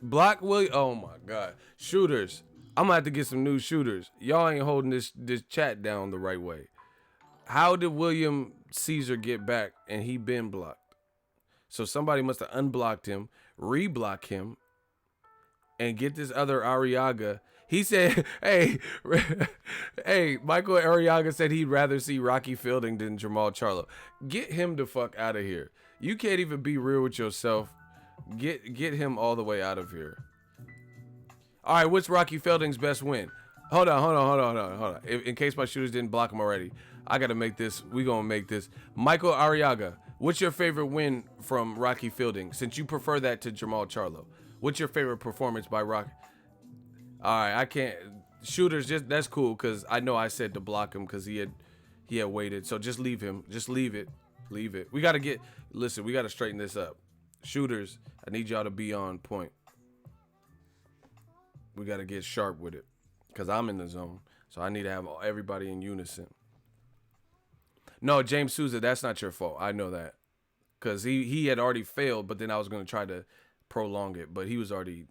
Block William. Oh my God. Shooters. I'm gonna have to get some new shooters. Y'all ain't holding this chat down the right way. How did William Caesar get back and he been blocked? So somebody must have unblocked him, reblock him, and get this other Arriaga. He said, hey, Michael Arriaga said he'd rather see Rocky Fielding than Jermall Charlo. Get him the fuck out of here. You can't even be real with yourself. Get him all the way out of here. All right, what's Rocky Fielding's best win? Hold on. In case my shooters didn't block him already, I got to make this. We going to make this. Michael Arriaga, what's your favorite win from Rocky Fielding? Since you prefer that to Jermall Charlo. What's your favorite performance by Rocky? All right, I can't. Shooters, that's cool because I know I said to block him because he had waited. So just leave him. Just leave it. Leave it. We got to listen, we got to straighten this up. Shooters, I need y'all to be on point. We got to get sharp with it because I'm in the zone. So I need to have everybody in unison. No, James Souza, that's not your fault. I know that because he had already failed, but then I was going to try to prolong it, but he was already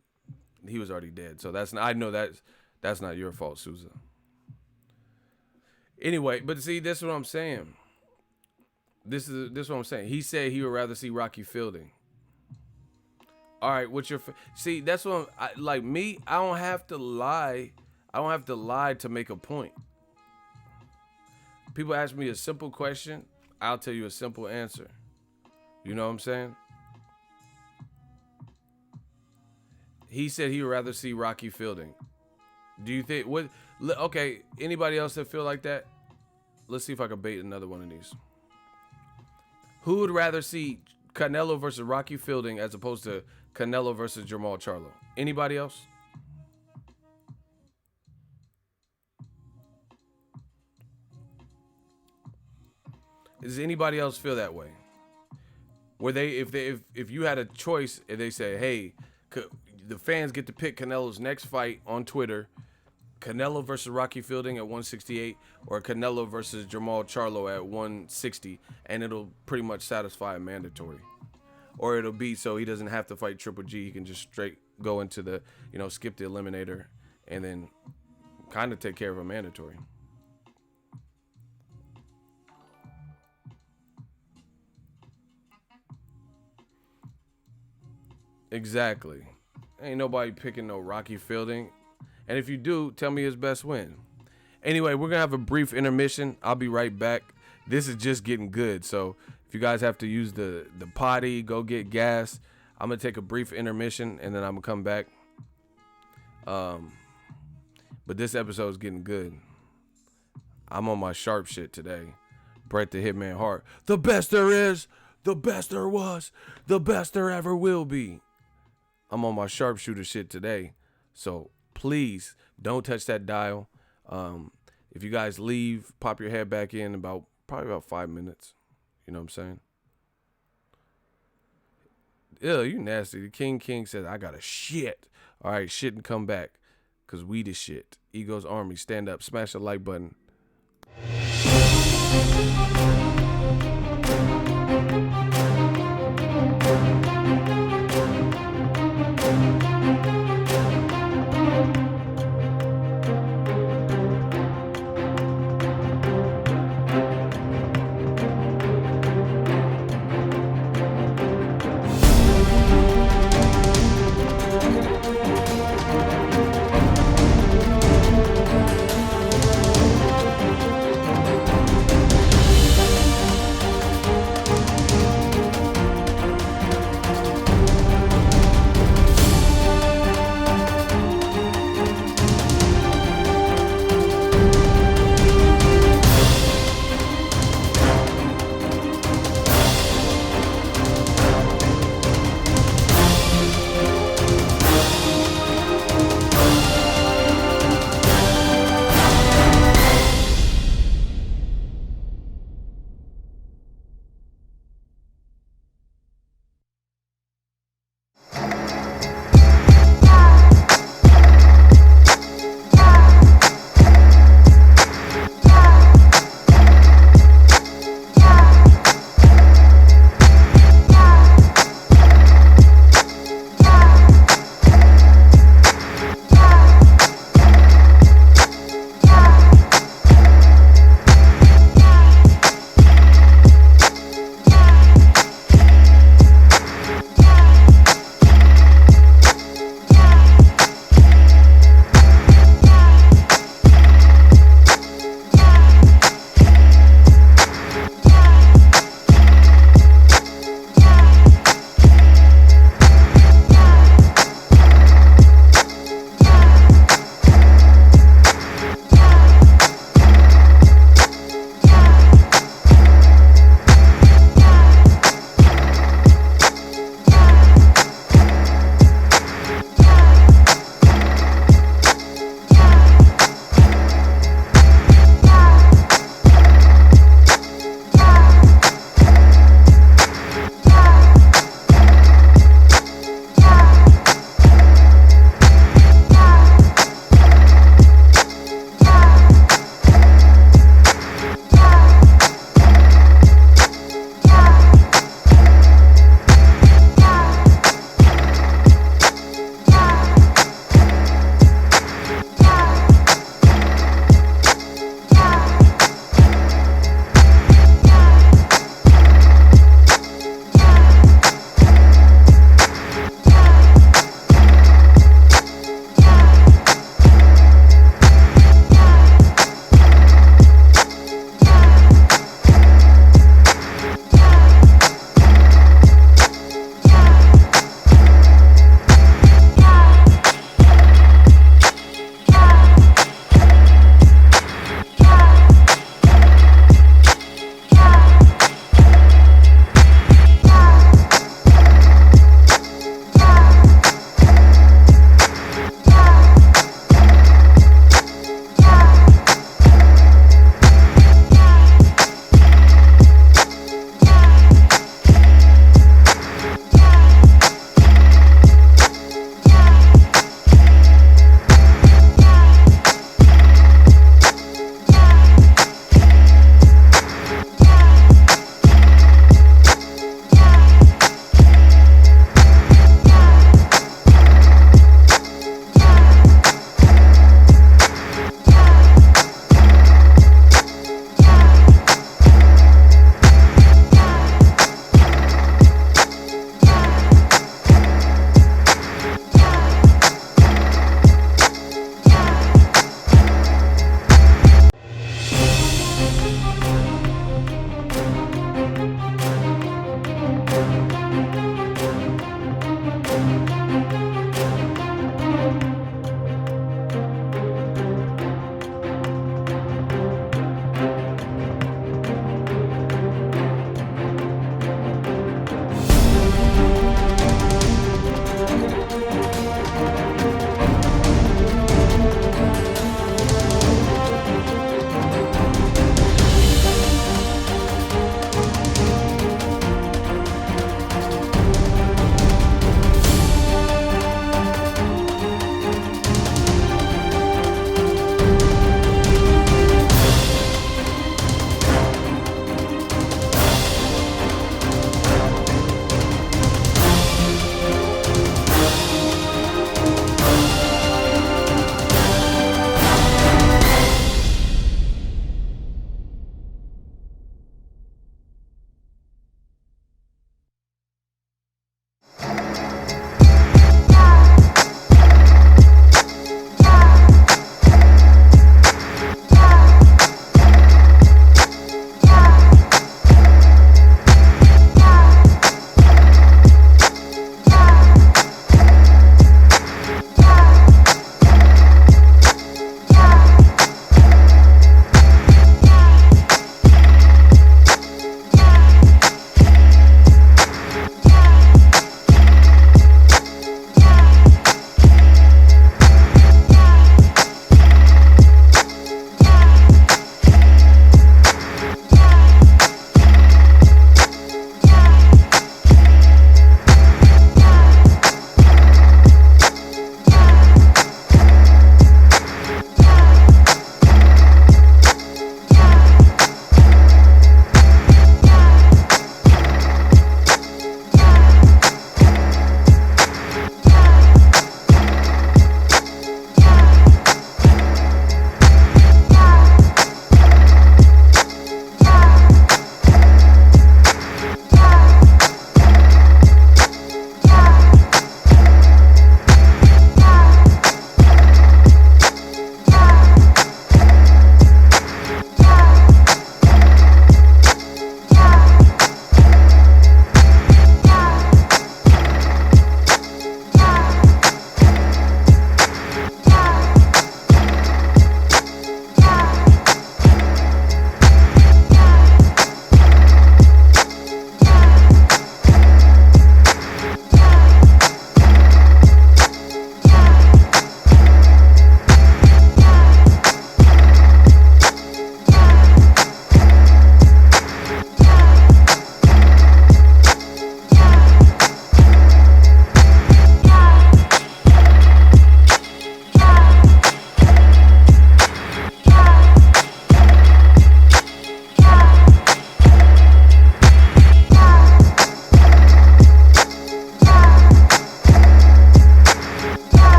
dead. So I know that's not your fault, Souza. Anyway, but see, this is what I'm saying. This is what I'm saying. He said he would rather see Rocky Fielding. All right, what's your see? That's what like me. I don't have to lie. I don't have to lie to make a point. People ask me a simple question, I'll tell you a simple answer. You know what I'm saying? He said he would rather see Rocky Fielding. Do you think what? Okay, anybody else that feel like that? Let's see if I can bait another one of these. Who would rather see Canelo versus Rocky Fielding as opposed to Canelo versus Jamal Charlo? Anybody else? Does anybody else feel that way? Where if you had a choice and they say, hey, the fans get to pick Canelo's next fight on Twitter, Canelo versus Rocky Fielding at 168 or Canelo versus Jamal Charlo at 160, and it'll pretty much satisfy a mandatory. Or it'll be so he doesn't have to fight Triple G. He can just straight go into the, skip the eliminator and then kind of take care of a mandatory. Exactly. Ain't nobody picking no Rocky Fielding. And if you do, tell me his best win. Anyway, we're going to have a brief intermission. I'll be right back. This is just getting good. So if you guys have to use the potty, go get gas. I'm going to take a brief intermission and then I'm going to come back. But this episode is getting good. I'm on my sharp shit today. Bret the Hitman Hart. The best there is, the best there was, the best there ever will be. I'm on my sharpshooter shit today. So please don't touch that dial. If you guys leave, pop your head back in probably about 5 minutes. You know what I'm saying? Ew, you nasty. The King says, I got a shit. All right, shit and come back. Because we the shit. Ego's Army, stand up, smash the like button.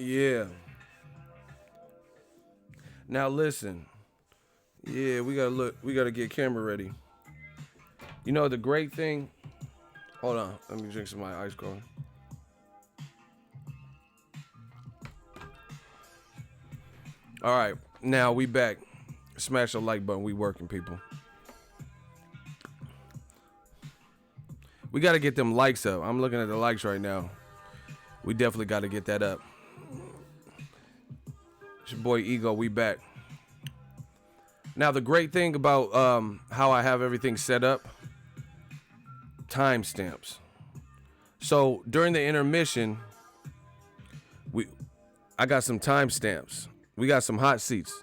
Yeah. Now listen. Yeah, we gotta look. We gotta get camera ready. You know the great thing. Hold on. Let me drink some of my ice cold. All right. Now we back. Smash the like button. We working, people. We got to get them likes up. I'm looking at the likes right now. We definitely got to get that up. It's your boy Ego. We back. Now, the great thing about how I have everything set up, timestamps. So during the intermission, I got some timestamps. We got some hot seats.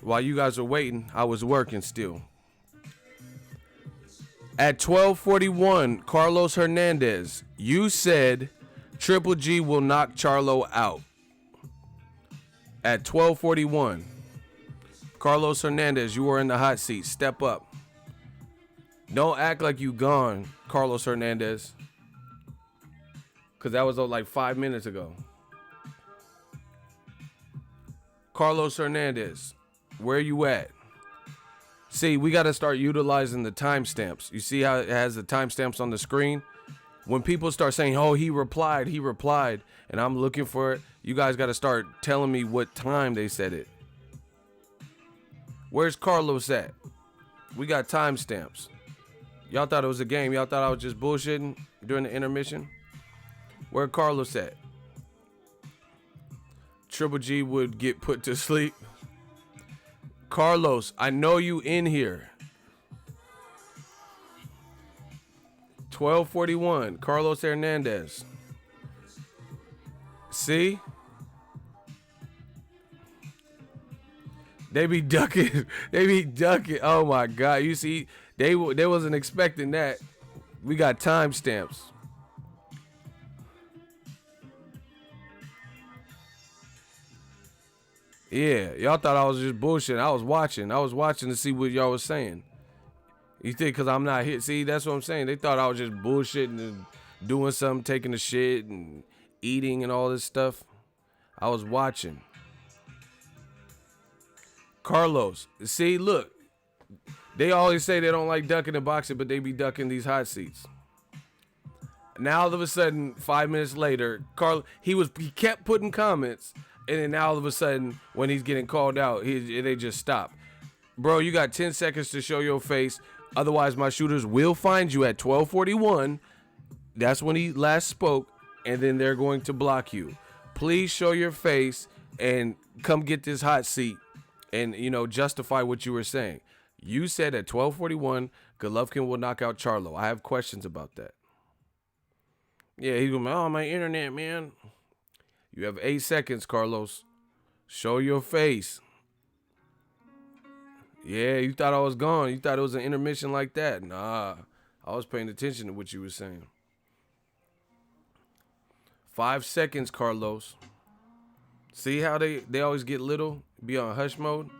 While you guys are waiting, I was working still. At 12:41, Carlos Hernandez, you said Triple G will knock Charlo out. At 12:41, Carlos Hernandez, you are in the hot seat. Step up. Don't act like you gone, Carlos Hernandez. Because that was like 5 minutes ago. Carlos Hernandez, where you at? See, we got to start utilizing the timestamps. You see how it has the timestamps on the screen? When people start saying, oh, he replied, and I'm looking for it, you guys got to start telling me what time they said it. Where's Carlos at? We got timestamps. Y'all thought it was a game. Y'all thought I was just bullshitting during the intermission? Where Carlos at? Triple G would get put to sleep. Carlos, I know you in here. 12:41, Carlos Hernandez. See? They be ducking. They be ducking. Oh my God. You see, they wasn't expecting that. We got timestamps. Yeah, y'all thought I was just bullshitting. I was watching to see what y'all was saying. You think because I'm not here? See, that's what I'm saying. They thought I was just bullshitting and doing something, taking a shit and eating and all this stuff. I was watching. Carlos, see, look. They always say they don't like ducking and boxing, but they be ducking these hot seats. Now all of a sudden, 5 minutes later, he kept putting comments. And then now all of a sudden, when he's getting called out, they just stop. Bro, you got 10 seconds to show your face. Otherwise, my shooters will find you at 12:41. That's when he last spoke. And then they're going to block you. Please show your face and come get this hot seat and, justify what you were saying. You said at 12:41, Golovkin will knock out Charlo. I have questions about that. Yeah, he's going, oh, my internet, man. You have 8 seconds, Carlos. Show your face. Yeah, you thought I was gone. You thought it was an intermission like that. Nah, I was paying attention to what you were saying. 5 seconds, Carlos. See how they always get little? Be on hush mode?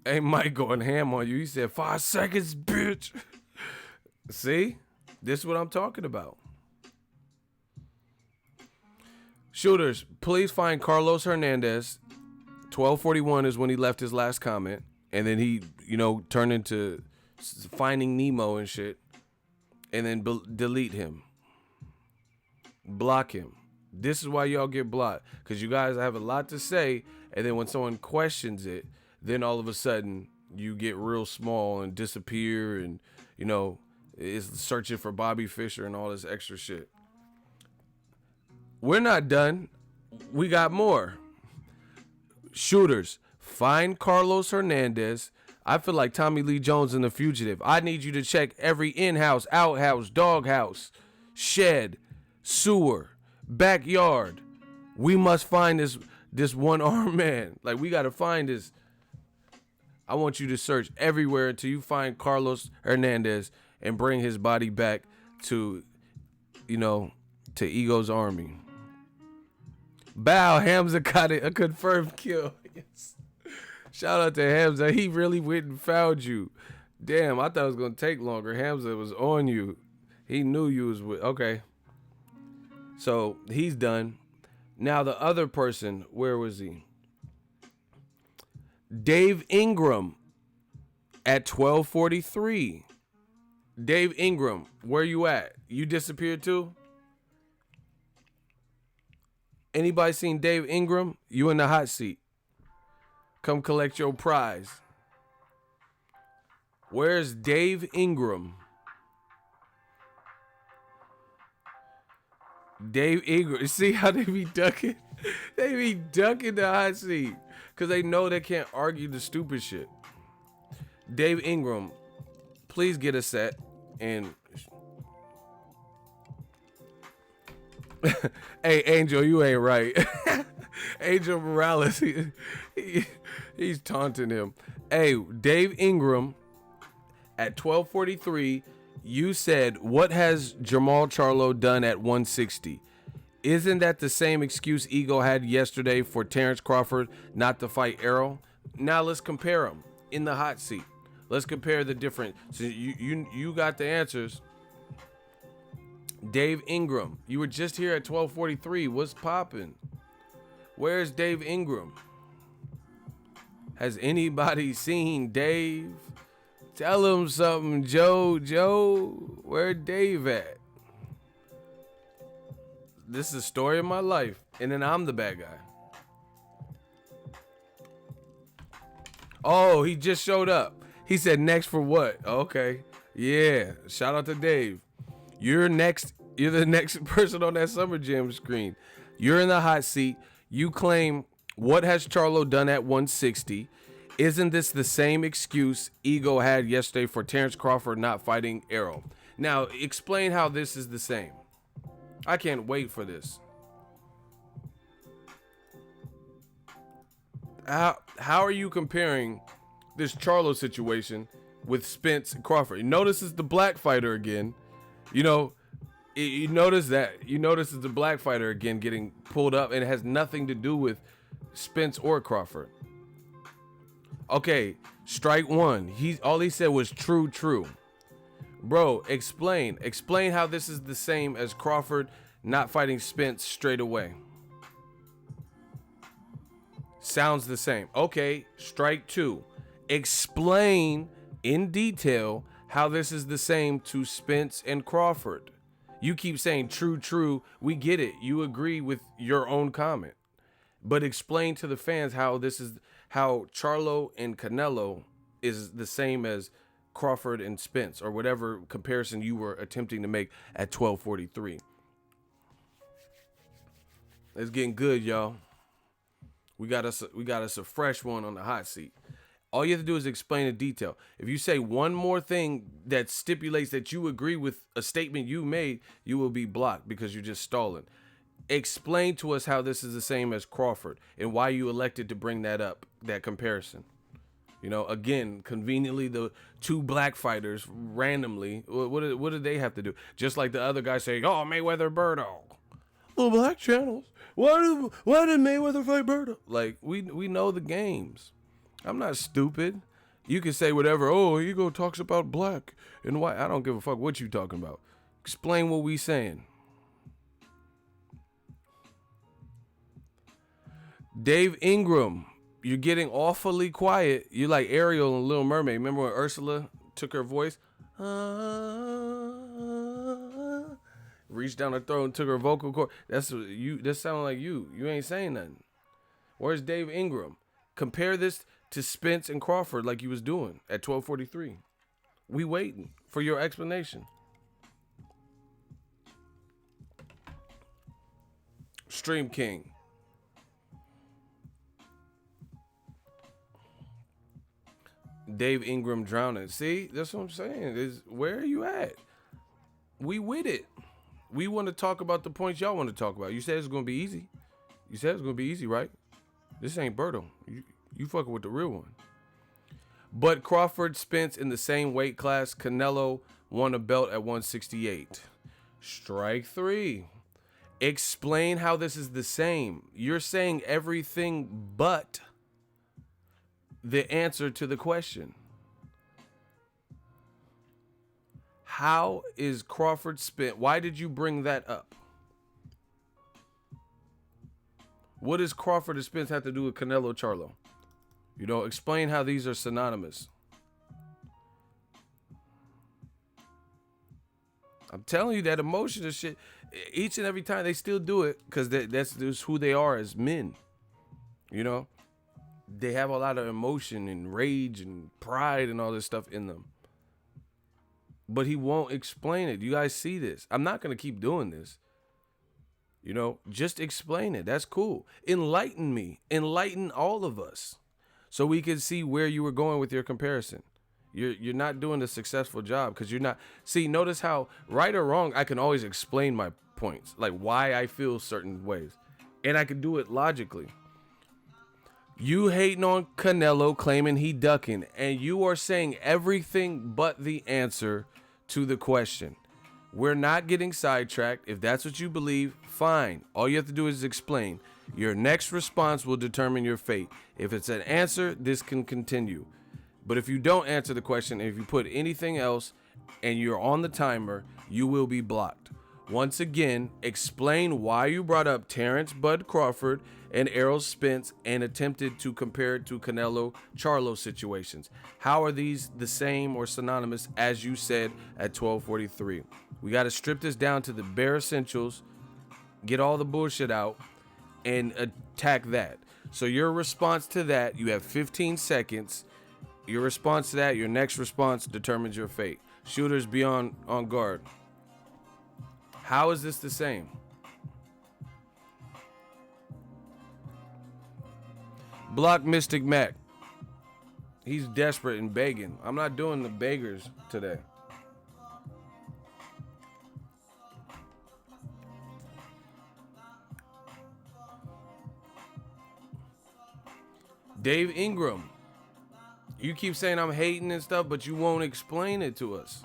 Hey, Mike going ham on you. He said, 5 seconds, bitch. See? This is what I'm talking about. Shooters, please find Carlos Hernandez. 12:41 is when he left his last comment. And then he, turned into Finding Nemo and shit. And then delete him. Block him. This is why y'all get blocked. Because you guys have a lot to say. And then when someone questions it, then all of a sudden you get real small and disappear. And, is searching for Bobby Fischer and all this extra shit. We're not done. We got more. Shooters, find Carlos Hernandez. I feel like Tommy Lee Jones in The Fugitive. I need you to check every in-house, outhouse, doghouse, shed, sewer, backyard. We must find this one-armed man. Like, we got to find this. I want you to search everywhere until you find Carlos Hernandez and bring his body back to, to Ego's army. Bow, Hamza got it. A confirmed kill. Yes. Shout out to Hamza. He really went and found you. Damn, I thought it was going to take longer. Hamza was on you. He knew you was with. Okay. So, he's done. Now the other person, where was he? Dave Ingram at 12:43. Dave Ingram, where you at? You disappeared too? Anybody seen Dave Ingram? You in the hot seat. Come collect your prize. Where's Dave Ingram? Dave Ingram. See how they be ducking? They be ducking the hot seat because they know they can't argue the stupid shit. Dave Ingram, please get a set. And hey, Angel, you ain't right. Angel Morales, he's taunting him. Hey, Dave Ingram, at 12:43, you said, what has Jermall Charlo done at 160? Isn't that the same excuse Ego had yesterday for Terrence Crawford not to fight Errol? Now let's compare them in the hot seat. Let's compare the different. So you got the answers. Dave Ingram, you were just here at 12:43. What's popping? Where's Dave Ingram? Has anybody seen Dave? Tell him something, Joe. Joe, where Dave at? This is the story of my life, and then I'm the bad guy. Oh, he just showed up. He said next for what? Okay. Yeah. Shout out to Dave. You're next. You're the next person on that Summer Jam screen. You're in the hot seat. You claim, what has Charlo done at 160? Isn't this the same excuse Ego had yesterday for Terrence Crawford not fighting Errol? Now, explain how this is the same. I can't wait for this. How are you comparing this Charlo situation with Spence and Crawford? You notice it's the black fighter again. You know, you notice that. You notice it's the black fighter again getting pulled up, and it has nothing to do with Spence or Crawford. Okay, strike one. All he said was true. Bro, explain how this is the same as Crawford not fighting Spence straight away. Sounds the same. Okay, strike two. Explain in detail how this is the same to Spence and Crawford. You keep saying true. We get it. You agree with your own comment. But explain to the fans how Charlo and Canelo is the same as Crawford and Spence, or whatever comparison you were attempting to make at 12:43. It's getting good, y'all. We got us a fresh one on the hot seat. All you have to do is explain in detail. If you say one more thing that stipulates that you agree with a statement you made, you will be blocked because you're just stalling. Explain to us how this is the same as Crawford and why you elected to bring that up, that comparison. You know, again, conveniently, the two black fighters randomly, what did they have to do? Just like the other guy saying, oh, Mayweather Birdo. The black channels. Why did Mayweather fight Birdo? Like, we know the games. I'm not stupid. You can say whatever. Oh, Ego talks about black and white. I don't give a fuck what you talking about. Explain what we saying. Dave Ingram, you're getting awfully quiet. You're like Ariel in Little Mermaid. Remember when Ursula took her voice? Reached down her throat and took her vocal cord. That sounded like you. You ain't saying nothing. Where's Dave Ingram? Compare this to Spence and Crawford like you was doing at 12:43. We waiting for your explanation. Stream King. Dave Ingram drowning. See, that's what I'm saying. Is where are you at? We with it. We want to talk about the points y'all want to talk about. You said it's gonna be easy. You said it's gonna be easy, right? This ain't Berto. You fucking with the real one. But Crawford, Spence in the same weight class. Canelo won a belt at 168. Strike three. Explain how this is the same. You're saying everything but the answer to the question. How is Crawford Spence? Why did you bring that up? What does Crawford and Spence have to do with Canelo Charlo? You know, explain how these are synonymous. I'm telling you that emotion and shit, each and every time they still do it because that's just who they are as men. You know, they have a lot of emotion and rage and pride and all this stuff in them. But he won't explain it. You guys see this. I'm not going to keep doing this. You know, just explain it. That's cool. Enlighten me. Enlighten all of us so we can see where you were going with your comparison. You're not doing a successful job because you're not. See, notice how right or wrong, I can always explain my points, like why I feel certain ways. And I can do it logically. You hating on Canelo, claiming he ducking, and you are saying everything but the answer to the question. We're not getting sidetracked. If that's what you believe, fine. All you have to do is explain. Your next response will determine your fate. If it's an answer, this can continue. But if you don't answer the question, if you put anything else and you're on the timer, you will be blocked. Once again, explain why you brought up Terrence Bud Crawford and Errol Spence and attempted to compare it to Canelo Charlo situations. How are these the same or synonymous as you said at 12:43? We got to strip this down to the bare essentials, get all the bullshit out, and attack that. So your response to that, you have 15 seconds. Your response to that, your next response determines your fate. Shooters, be on guard. How is this the same? Block Mystic Mac. He's desperate and begging. I'm not doing the beggars today. Dave Ingram. You keep saying I'm hating and stuff, but you won't explain it to us.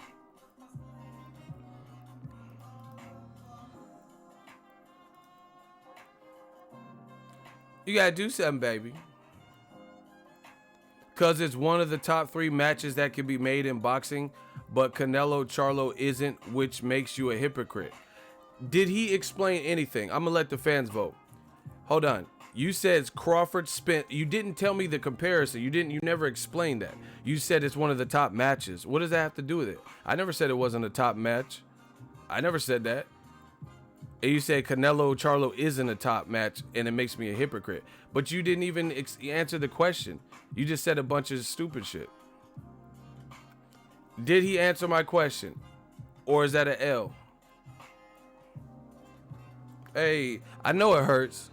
You gotta do something, baby. Because it's one of the top 3 matches that can be made in boxing, but Canelo Charlo isn't, which makes you a hypocrite. Did he explain anything? I'm gonna let the fans vote. Hold on. You said Crawford Spence. You didn't tell me the comparison. You never explained that. You said it's one of the top matches. What does that have to do with it? I never said it wasn't a top match. I never said that. And you said Canelo Charlo isn't a top match and it makes me a hypocrite. But you didn't even answer the question. You just said a bunch of stupid shit. Did he answer my question? Or is that an L? Hey, I know it hurts.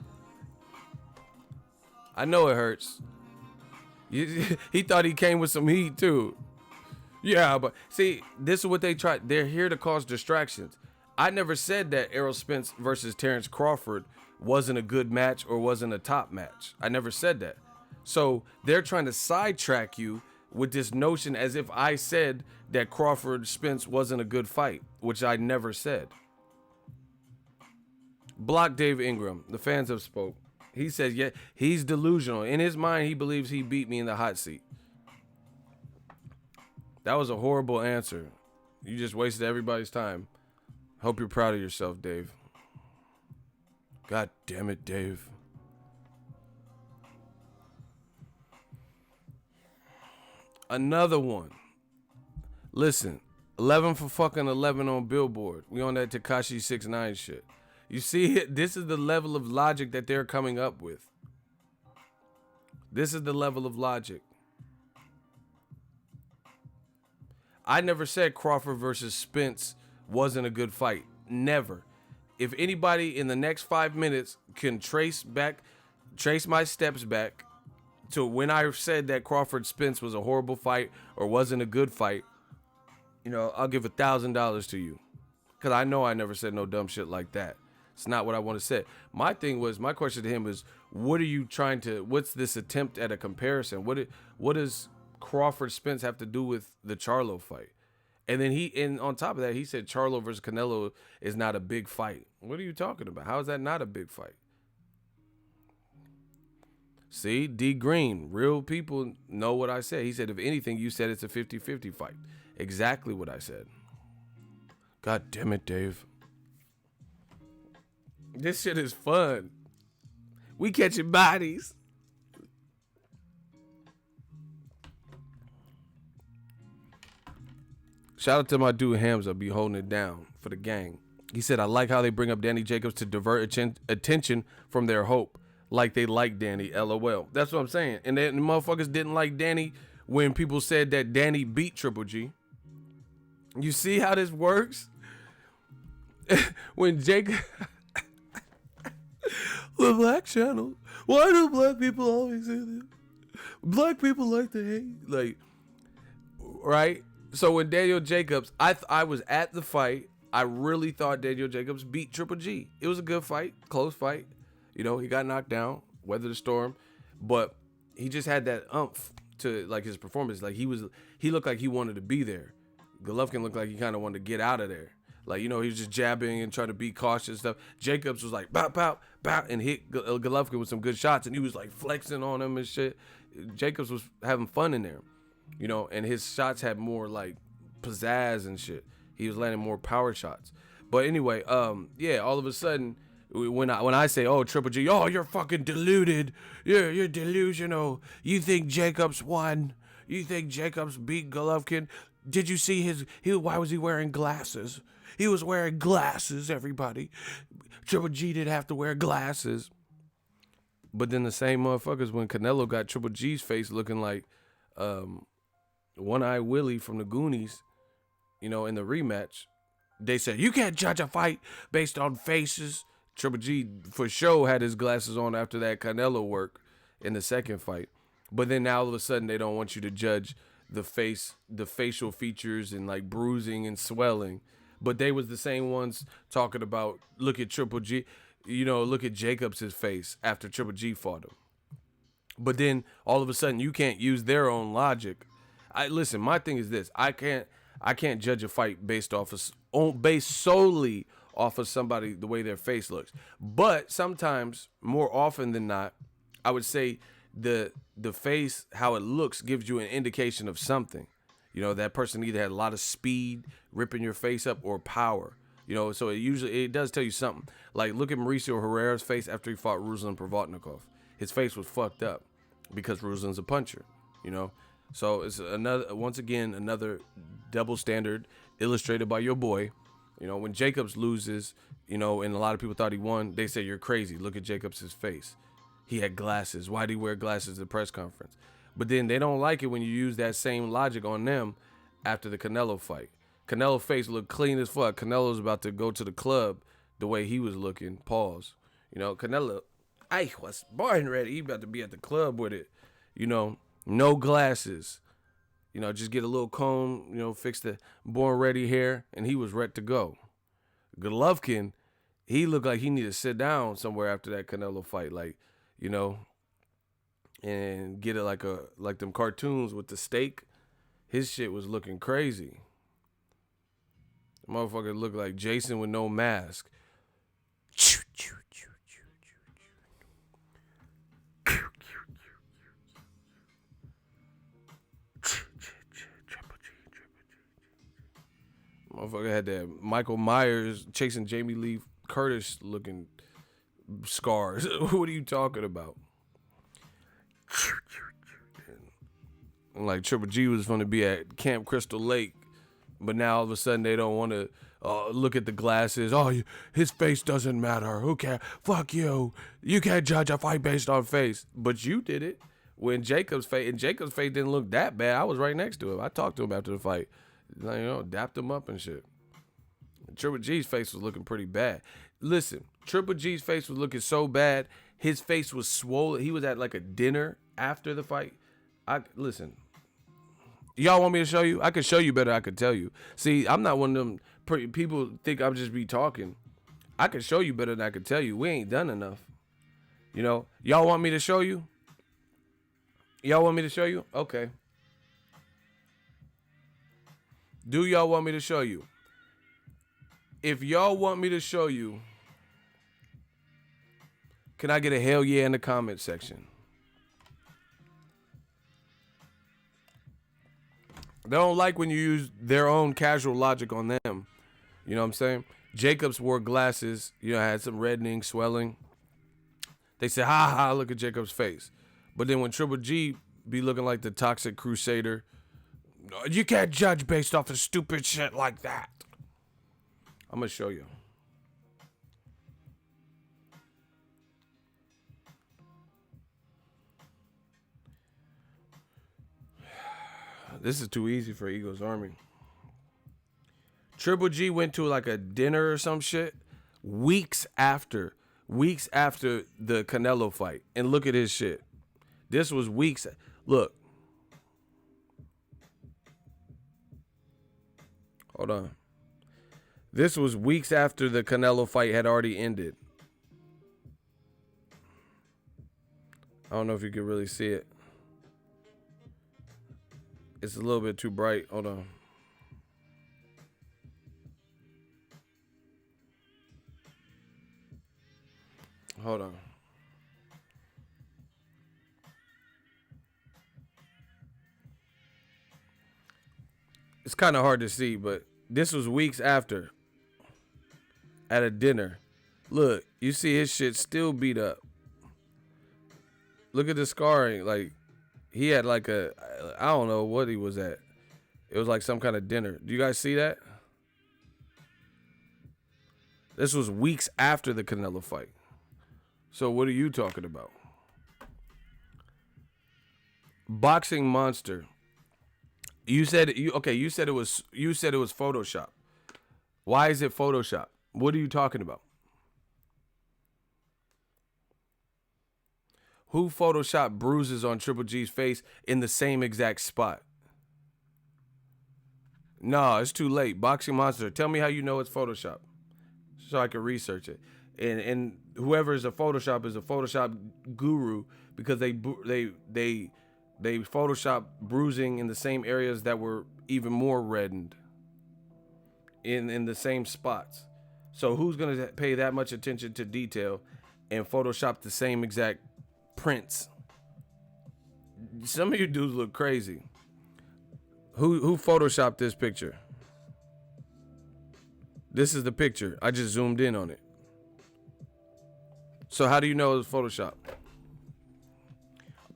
I know it hurts. He thought he came with some heat too. Yeah, but see, this is what they try. They're here to cause distractions. I never said that Errol Spence versus Terrence Crawford wasn't a good match or wasn't a top match. I never said that. So they're trying to sidetrack you with this notion as if I said that Crawford Spence wasn't a good fight, which I never said. Block Dave Ingram. The fans have spoke. He says, yeah, he's delusional. In his mind, he believes he beat me in the hot seat. That was a horrible answer. You just wasted everybody's time. Hope you're proud of yourself, Dave. God damn it, Dave. Another one. Listen, 11 for fucking 11 on Billboard. We on that Tekashi 6ix9ine shit. You see, this is the level of logic that they're coming up with. This is the level of logic. I never said Crawford versus Spence wasn't a good fight. Never. If anybody in the next 5 minutes can trace my steps back to when I said that Crawford Spence was a horrible fight or wasn't a good fight, you know, I'll give $1,000 to you. Because I know I never said no dumb shit like that. It's not what I want to say. My question to him is, what's this attempt at a comparison? What does Crawford Spence have to do with the Charlo fight? And then on top of that, he said Charlo versus Canelo is not a big fight. What are you talking about? How is that not a big fight? See, D Green, real people know what I said. He said, if anything, you said it's a 50-50 fight. Exactly what I said. God damn it, Dave. This shit is fun. We catching bodies. Shout out to my dude Hamza, be holding it down for the gang. He said, I like how they bring up Danny Jacobs to divert attention from their hope. Like they like Danny, LOL. That's what I'm saying. And the motherfuckers didn't like Danny when people said that Danny beat Triple G. You see how this works? When Jacob... The black channel. Why do black people always say this? Black people like to hate. Like, right? So when Daniel Jacobs, I was at the fight. I really thought Daniel Jacobs beat Triple G. It was a good fight, close fight. You know, he got knocked down, weathered the storm, but he just had that umph to like his performance. Like he looked like he wanted to be there. Golovkin looked like he kind of wanted to get out of there. Like, you know, he was just jabbing and trying to be cautious and stuff. Jacobs was like, bow, bow, bow, and hit Golovkin with some good shots, and he was like flexing on him and shit. Jacobs was having fun in there, you know, and his shots had more like pizzazz and shit. He was landing more power shots. But anyway, yeah, all of a sudden, when I say, oh, Triple G, oh, you're fucking deluded. You're delusional. You think Jacobs won? You think Jacobs beat Golovkin? Did you see why was he wearing glasses? He was wearing glasses, everybody. Triple G didn't have to wear glasses. But then the same motherfuckers, when Canelo got Triple G's face looking like One-Eye Willie from the Goonies, you know, in the rematch, they said, you can't judge a fight based on faces. Triple G, for sure, had his glasses on after that Canelo work in the second fight. But then now all of a sudden they don't want you to judge the facial features and like bruising and swelling. But they was the same ones talking about, look at Triple G, you know, look at Jacobs' face after Triple G fought him. But then all of a sudden you can't use their own logic. Listen, my thing is this. I can't judge a fight based solely off of somebody, the way their face looks. But sometimes, more often than not, I would say the face, how it looks, gives you an indication of something. You know, that person either had a lot of speed, ripping your face up, or power. You know, so it does tell you something. Like, look at Mauricio Herrera's face after he fought Ruslan Provodnikov. His face was fucked up because Ruslan's a puncher, you know. So it's once again, another double standard illustrated by your boy. You know, when Jacobs loses, you know, and a lot of people thought he won, they say you're crazy. Look at Jacobs' face. He had glasses. Why did he wear glasses at the press conference? But then they don't like it when you use that same logic on them after the Canelo fight. Canelo's face looked clean as fuck. Canelo's about to go to the club the way he was looking. Pause. You know, Canelo, I was born ready. He about to be at the club with it. You know, no glasses. You know, just get a little comb, you know, fix the born ready hair, and he was ready to go. Golovkin, he looked like he needed to sit down somewhere after that Canelo fight, like, you know, and get it like them cartoons with the steak. His shit was looking crazy. The motherfucker looked like Jason with no mask. Motherfucker had that Michael Myers chasing Jamie Lee Curtis looking scars. What are you talking about? And like Triple G was going to be at Camp Crystal Lake, but now all of a sudden they don't want to look at the glasses. Oh, his face doesn't matter. Who cares? Fuck you. You can't judge a fight based on face. But you did it when Jacobs' face didn't look that bad. I was right next to him. I talked to him after the fight. You know, dapped him up and shit. Triple G's face was looking pretty bad. Listen, Triple G's face was looking so bad. His face was swollen. He was at like a dinner after the fight. Listen, y'all want me to show you? I could show you better. I could tell you. See, I'm not one of them people think I'm just be talking. I could show you better than I could tell you. We ain't done enough. You know, y'all want me to show you? Y'all want me to show you? Okay. Do y'all want me to show you? If y'all want me to show you, can I get a hell yeah in the comment section? They don't like when you use their own casual logic on them. You know what I'm saying? Jacobs wore glasses, you know, had some reddening, swelling. They say, ha ha, look at Jacob's face. But then when Triple G be looking like the toxic crusader, you can't judge based off of stupid shit like that. I'm going to show you. This is too easy for Eagles Army. Triple G went to like a dinner or some shit weeks after the Canelo fight. And look at his shit. This was weeks. Look. Hold on. This was weeks after the Canelo fight had already ended. I don't know if you can really see it. It's a little bit too bright. Hold on. Hold on. It's kind of hard to see, but this was weeks after at a dinner. Look, you see his shit still beat up. Look at the scarring. Like, he had like I don't know what he was at. It was like some kind of dinner. Do you guys see that? This was weeks after the Canelo fight. So what are you talking about? Boxing Monster. You said it was Photoshop. Why is it Photoshop? What are you talking about? Who photoshopped bruises on Triple G's face in the same exact spot? No, it's too late. Boxing Monster, tell me how you know it's Photoshop so I can research it. And whoever is a Photoshop guru because they Photoshop bruising in the same areas that were even more reddened in the same spots. So who's going to pay that much attention to detail and Photoshop the same exact prints? Some of you dudes look crazy. Who Photoshopped this picture? This is the picture. I just zoomed in on it. So how do you know it was Photoshop?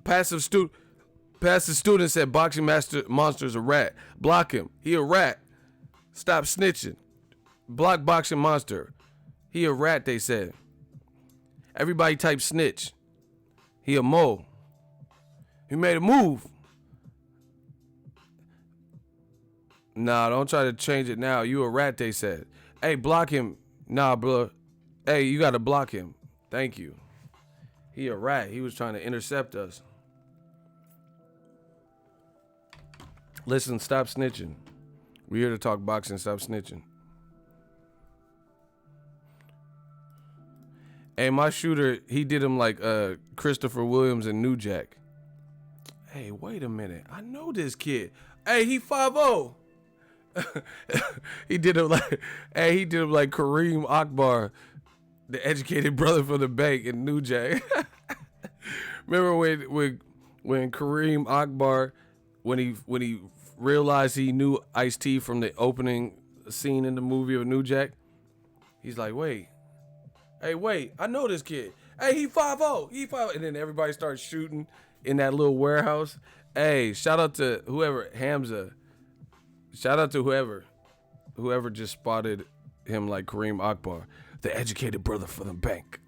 Passive student said Boxing Monster's a rat. Block him. He a rat. Stop snitching. Block Boxing Monster. He a rat, they said. Everybody type snitch. He a mole. He made a move. Nah, don't try to change it now. You a rat, they said. Hey, block him. Nah, bro. Hey, you got to block him. Thank you. He a rat. He was trying to intercept us. Listen, stop snitching. We're here to talk boxing. Stop snitching. Hey, my shooter, he did him like Christopher Williams and New Jack. Hey, wait a minute. I know this kid. Hey, he 5'0". He did him like Kareem Akbar, the educated brother from the bank in New Jack. Remember when Kareem Akbar, when he realized he knew Ice-T from the opening scene in the movie of New Jack? He's like, wait, I know this kid. Hey, he 5'0", he 5'0", and then everybody starts shooting in that little warehouse. Hey, shout out to whoever, Hamza. Shout out to whoever just spotted him like Kareem Akbar, the educated brother from the bank.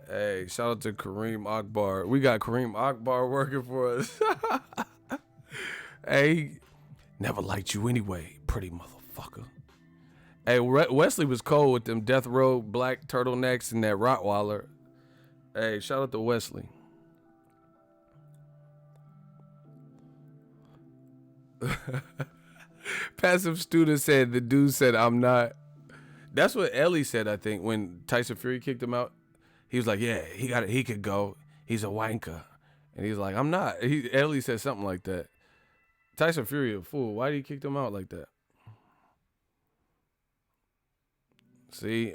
Hey, shout out to Kareem Akbar. We got Kareem Akbar working for us. Hey, he never liked you anyway, pretty motherfucker. Hey, Wesley was cold with them death row black turtlenecks and that Rottweiler. Hey, shout out to Wesley. Passive student said the dude said I'm not. That's what Ellie said, I think, when Tyson Fury kicked him out. He was like, yeah, he could go. He's a wanker. And he's like, I'm not. Ellie said something like that. Tyson Fury a fool. Why did he kick him out like that? See?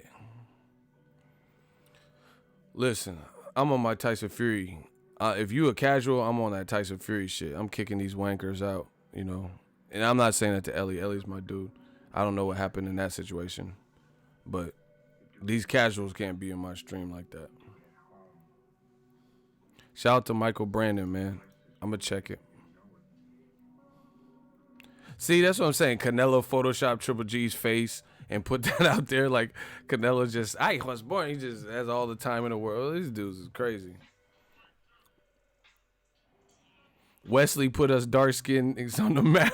Listen, I'm on my Tyson Fury. If you a casual, I'm on that Tyson Fury shit. I'm kicking these wankers out, you know. And I'm not saying that to Ellie. Ellie's my dude. I don't know what happened in that situation. But These casuals can't be in my stream like that. Shout out to Michael Brandon, man. I'm going to check it. See, that's what I'm saying. Canelo photoshopped Triple G's face and put that out there. Like, Canelo just, I was born. He just has all the time in the world. These dudes is crazy. Wesley put us dark-skinned niggas on the map.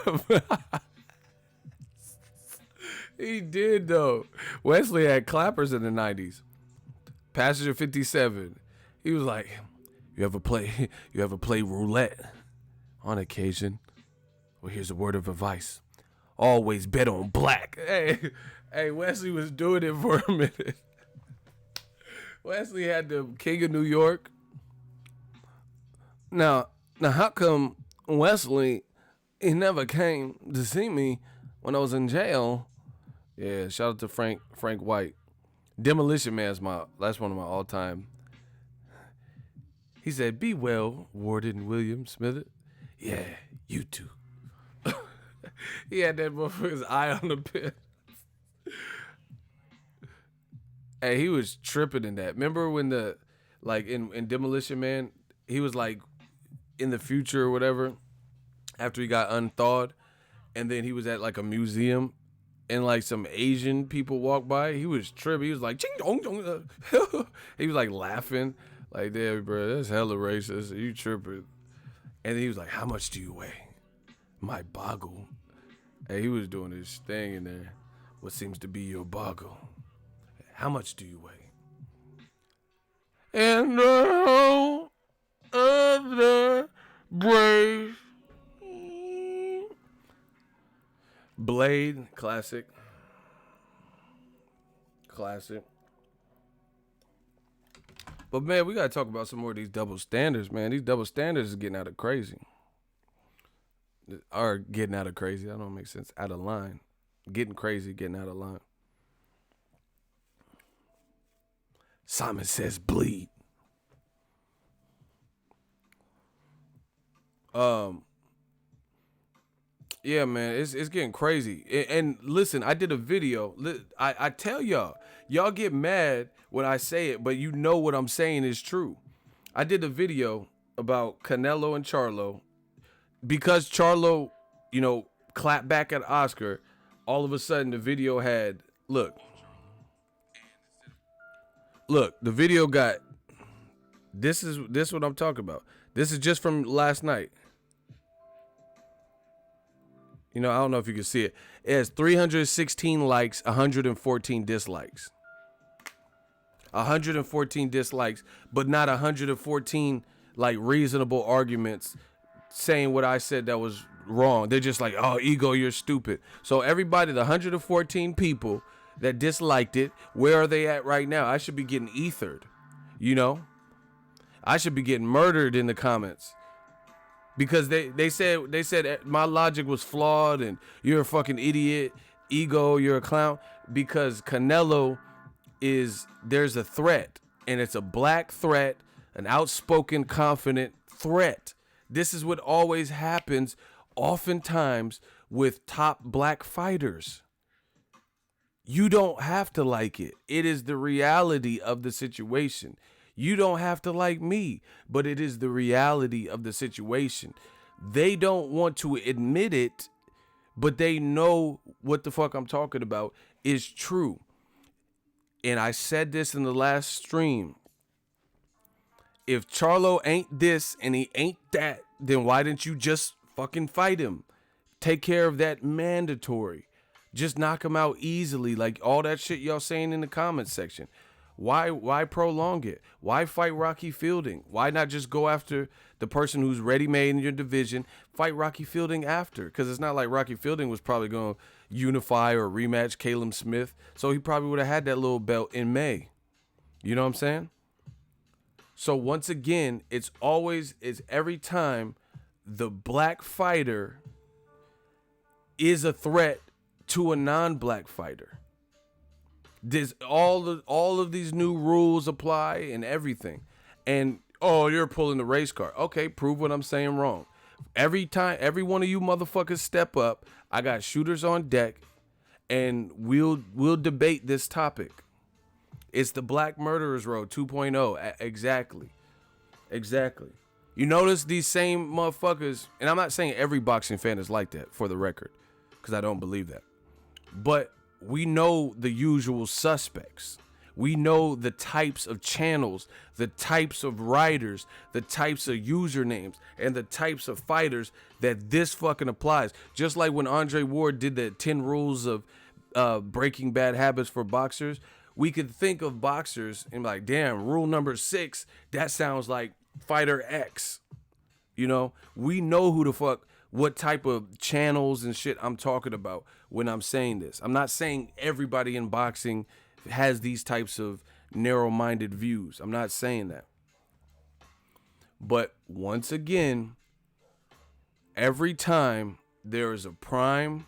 He did, though. Wesley had clappers in the 90s. Passenger 57. He was like, you ever play roulette on occasion? Well, here's a word of advice. Always bet on black. Hey, Wesley was doing it for a minute. Wesley had the King of New York. Now, how come Wesley, he never came to see me when I was in jail? Yeah, shout out to Frank White. Demolition Man that's one of my all-time. He said, be well, Warden William Smith. Yeah, you too. He had that motherfucker's eye on the pin. Hey, he was tripping in that. Remember when in Demolition Man, he was like in the future or whatever, after he got unthawed, and then he was at like a museum, and like some Asian people walked by. He was tripping. He was like, ching dong dong. He was like laughing, like, damn, bro, that's hella racist. You tripping? And then he was like, how much do you weigh? My boggle. Hey, he was doing his thing in there. What seems to be your boggle? How much do you weigh? And all of the brave. Blade, classic. But man, we gotta talk about some more of these double standards, man. These double standards is getting out of crazy. Or getting out of crazy. That don't make sense. Out of line. Getting crazy, getting out of line. Simon Says bleed. Yeah, man, it's getting crazy. And listen, I did a video. I tell y'all get mad when I say it, but you know what I'm saying is true. I did a video about Canelo and CHARLO. Because CHARLO, clapped back at Oscar, all of a sudden the video had, look, the video got, this is what I'm talking about. This is just from last night. I don't know if you can see it. It has 316 likes, 114 dislikes. 114 dislikes, but not 114 like reasonable arguments saying what I said that was wrong. They're just like, oh, ego, you're stupid. So everybody, the 114 people that disliked it, where are they at right now? I should be getting ethered, I should be getting murdered in the comments. Because they said my logic was flawed and you're a fucking idiot, ego, you're a clown. Because Canelo there's a threat, and it's a black threat, an outspoken, confident threat. This is what always happens oftentimes with top black fighters. You don't have to like it. It is the reality of the situation. You don't have to like me, but it is the reality of the situation. They don't want to admit it, but they know what the fuck I'm talking about is true. And I said this in the last stream. If CHARLO ain't this and he ain't that, then why didn't you just fucking fight him? Take care of that mandatory. Just knock him out easily, like all that shit y'all saying in the comments section. Why prolong it? Why fight Rocky Fielding? Why not just go after the person who's ready-made in your division? Fight Rocky Fielding after, because it's not like Rocky Fielding was probably going to unify or rematch Caleb Smith, so he probably would have had that little belt in May. You know what I'm saying? So once again, it's every time the black fighter is a threat to a non-black fighter. There's all of these new rules apply and everything. And you're pulling the race card. Okay, prove what I'm saying wrong. Every time, every one of you motherfuckers step up. I got shooters on deck, and we'll debate this topic. It's the Black Murderers Road 2.0. Exactly. You notice these same motherfuckers, and I'm not saying every boxing fan is like that, for the record, because I don't believe that. But we know the usual suspects. We know the types of channels, the types of writers, the types of usernames, and the types of fighters that this fucking applies. Just like when Andre Ward did the 10 rules of breaking bad habits for boxers, we could think of boxers and be like, damn, rule number 6, that sounds like fighter X. You know, we know who the fuck, what type of channels and shit I'm talking about when I'm saying this. I'm not saying everybody in boxing has these types of narrow-minded views. I'm not saying that. But once again, every time there is a prime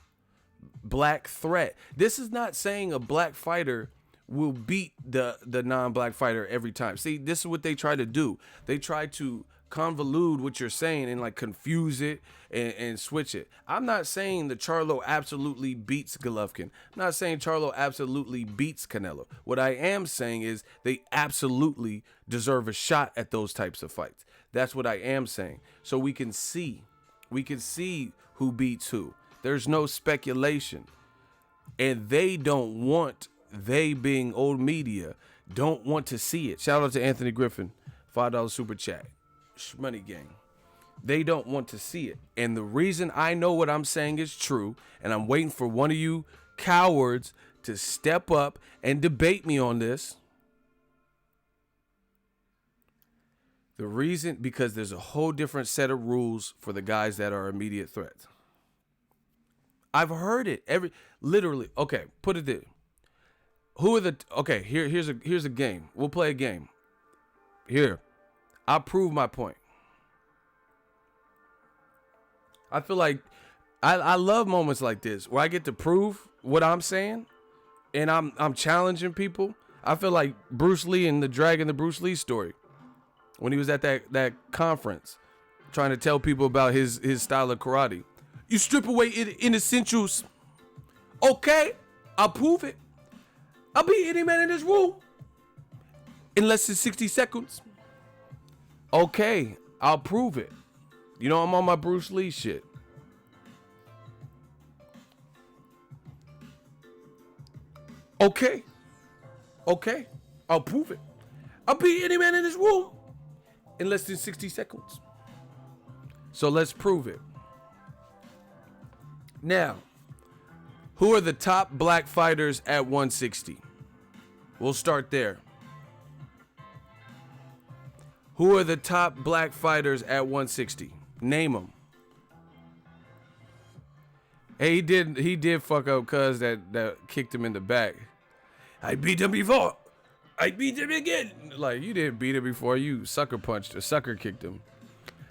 black threat, this is not saying a black fighter will beat the non-black fighter every time. See, this is what they try to do. They try to convolute what you're saying and like confuse it and switch it. I'm not saying that CHARLO absolutely beats Golovkin. I'm not saying CHARLO absolutely beats Canelo. What I am saying is they absolutely deserve a shot at those types of fights. That's what I am saying. So we can see who beats who. There's no speculation. And they don't want, they being old media, don't want to see it. Shout out to Anthony Griffin, $5 super chat. Money gang. They don't want to see it. And the reason I know what I'm saying is true, and I'm waiting for one of you cowards to step up and debate me on this. The reason, because there's a whole different set of rules for the guys that are immediate threats. I've heard it literally. Okay, put it there. Who are the, okay, here's a game. We'll play a game. Here. I'll prove my point. I feel like I love moments like this where I get to prove what I'm saying and I'm challenging people. I feel like Bruce Lee in the Dragon, the Bruce Lee story, when he was at that conference trying to tell people about his style of karate. You strip away in essentials. Okay, I'll prove it. I'll beat any man in this room in less than 60 seconds. Okay, I'll prove it. You know, I'm on my Bruce Lee shit. Okay, I'll prove it. I'll beat any man in this room in less than 60 seconds. So let's prove it. Now, who are the top black fighters at 160? We'll start there. Who are the top black fighters at 160? Name them. Hey, he did fuck up cuz that kicked him in the back. I beat him before. I beat him again. Like, you didn't beat him before. You sucker punched or sucker kicked him.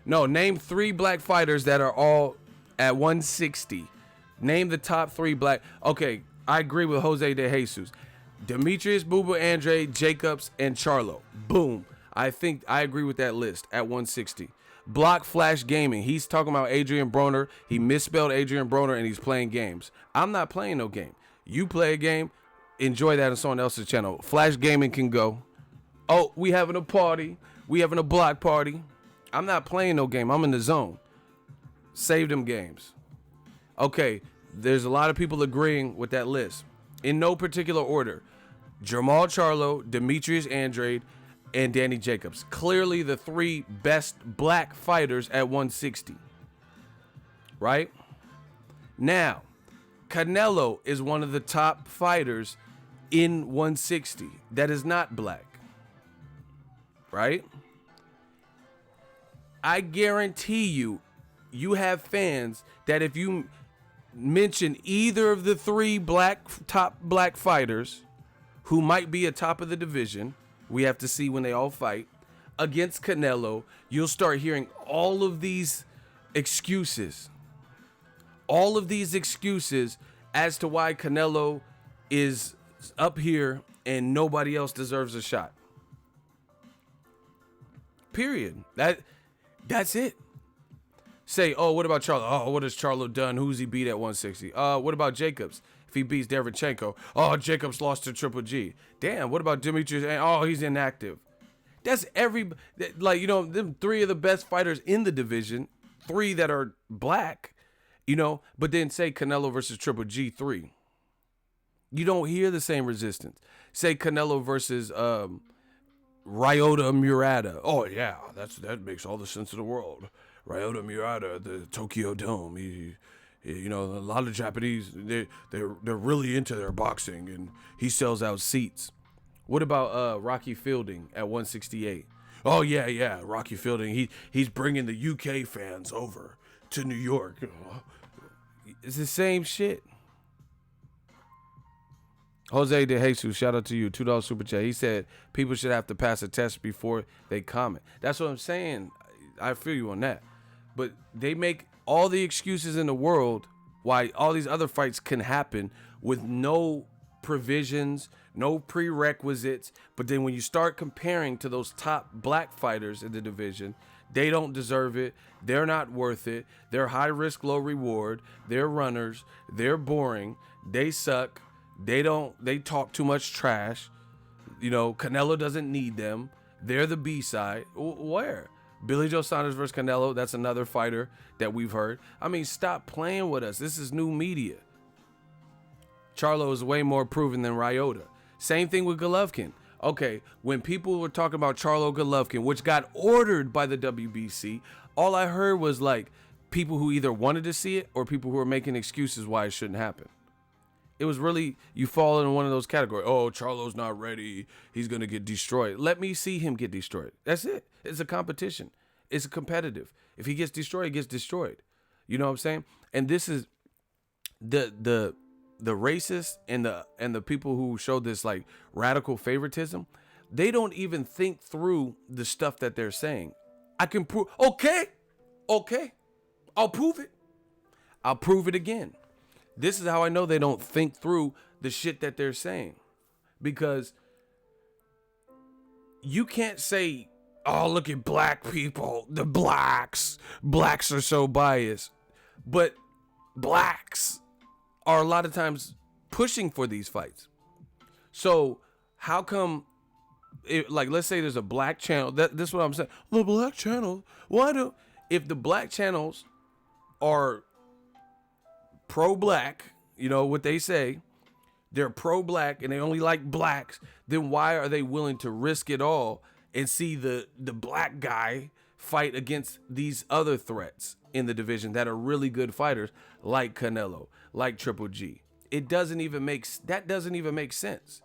No, name 3 black fighters that are all at 160. Name the top 3 black. Okay, I agree with Jose De Jesus. Demetrius Bubba Andrade, Jacobs, and CHARLO. Boom. I think I agree with that list at 160. Block Flash Gaming. He's talking about Adrian Broner. He misspelled Adrian Broner and he's playing games. I'm not playing no game. You play a game, enjoy that on someone else's channel. Flash Gaming can go. Oh, we having a party. We having a block party. I'm not playing no game. I'm in the zone. Save them games. Okay, there's a lot of people agreeing with that list. In no particular order. Jermall Charlo, Demetrius Andrade, and Danny Jacobs. Clearly the 3 best black fighters at 160. Right? Now, Canelo is one of the top fighters in 160 that is not black. Right? I guarantee you have fans that if you mention either of the 3 top black fighters who might be atop of the division, we have to see when they all fight, against Canelo, you'll start hearing all of these excuses. All of these excuses as to why Canelo is up here and nobody else deserves a shot. Period. That's it. Say, oh, what about CHARLO? Oh, what has CHARLO done? Who's he beat at 160? What about Jacobs? if he beats Derevchenko. Oh, Jacobs lost to Triple G. Damn, what about Demetrius? Oh, he's inactive. That's them 3 of the best fighters in the division, 3 that are black, but then say Canelo versus Triple G 3. You don't hear the same resistance. Say Canelo versus Ryota Murata. Oh yeah, that makes all the sense in the world. Ryota Murata, the Tokyo Dome. A lot of Japanese, they're really into their boxing, and he sells out seats. What about Rocky Fielding at 168? Oh yeah, Rocky Fielding. He's bringing the UK fans over to New York. It's the same shit. Jose De Jesus, shout out to you. $2 super chat. He said people should have to pass a test before they comment. That's what I'm saying. I feel you on that. But they make all the excuses in the world why all these other fights can happen with no provisions, no prerequisites. But then when you start comparing to those top black fighters in the division, they don't deserve it. They're not worth it. They're high risk, low reward. They're runners. They're boring. They suck. They talk too much trash. Canelo doesn't need them. They're the B-side. Where? Billy Joe Saunders versus Canelo. That's another fighter that we've heard. I mean, stop playing with us. This is new media. Charlo is way more proven than Ryota. Same thing with Golovkin. Okay, when people were talking about Charlo Golovkin, which got ordered by the WBC, all I heard was like people who either wanted to see it or people who were making excuses why it shouldn't happen. It was really, you fall in one of those categories. Oh, Charlo's not ready. He's going to get destroyed. Let me see him get destroyed. That's it. It's a competition. It's competitive. If he gets destroyed, he gets destroyed. You know what I'm saying? And this is the racists and the people who show this like radical favoritism. They don't even think through the stuff that they're saying. I can prove. Okay. I'll prove it. I'll prove it again. This is how I know they don't think through the shit that they're saying. Because you can't say, oh, look at black people. The blacks. Blacks are so biased. But blacks are a lot of times pushing for these fights. So how come, let's say there's a black channel. This is what I'm saying. The black channel. If the black channels are pro-black, what they say, they're pro-black and they only like blacks, then why are they willing to risk it all and see the black guy fight against these other threats in the division that are really good fighters like Canelo, like Triple G? That doesn't even make sense.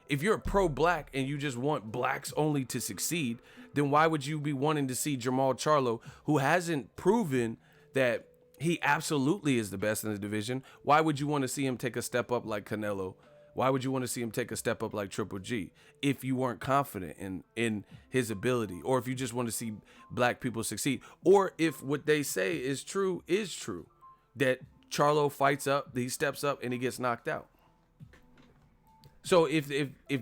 If you're pro-black and you just want blacks only to succeed, then why would you be wanting to see Jermall Charlo, who hasn't proven that he absolutely is the best in the division? Why would you want to see him take a step up like Canelo? Why would you want to see him take a step up like Triple G if you weren't confident in his ability, or if you just want to see black people succeed, or if what they say is true, that Charlo fights up, he steps up and he gets knocked out? So if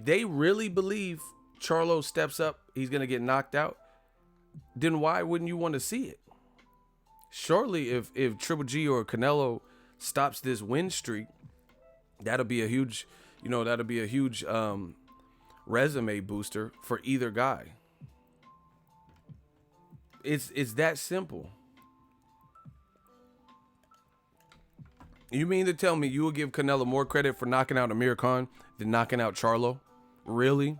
they really believe Charlo steps up, he's going to get knocked out, then why wouldn't you want to see it? Surely if Triple G or Canelo stops this win streak, that'll be a huge resume booster for either guy. It's that simple. You mean to tell me you will give Canelo more credit for knocking out Amir Khan than knocking out Charlo? Really?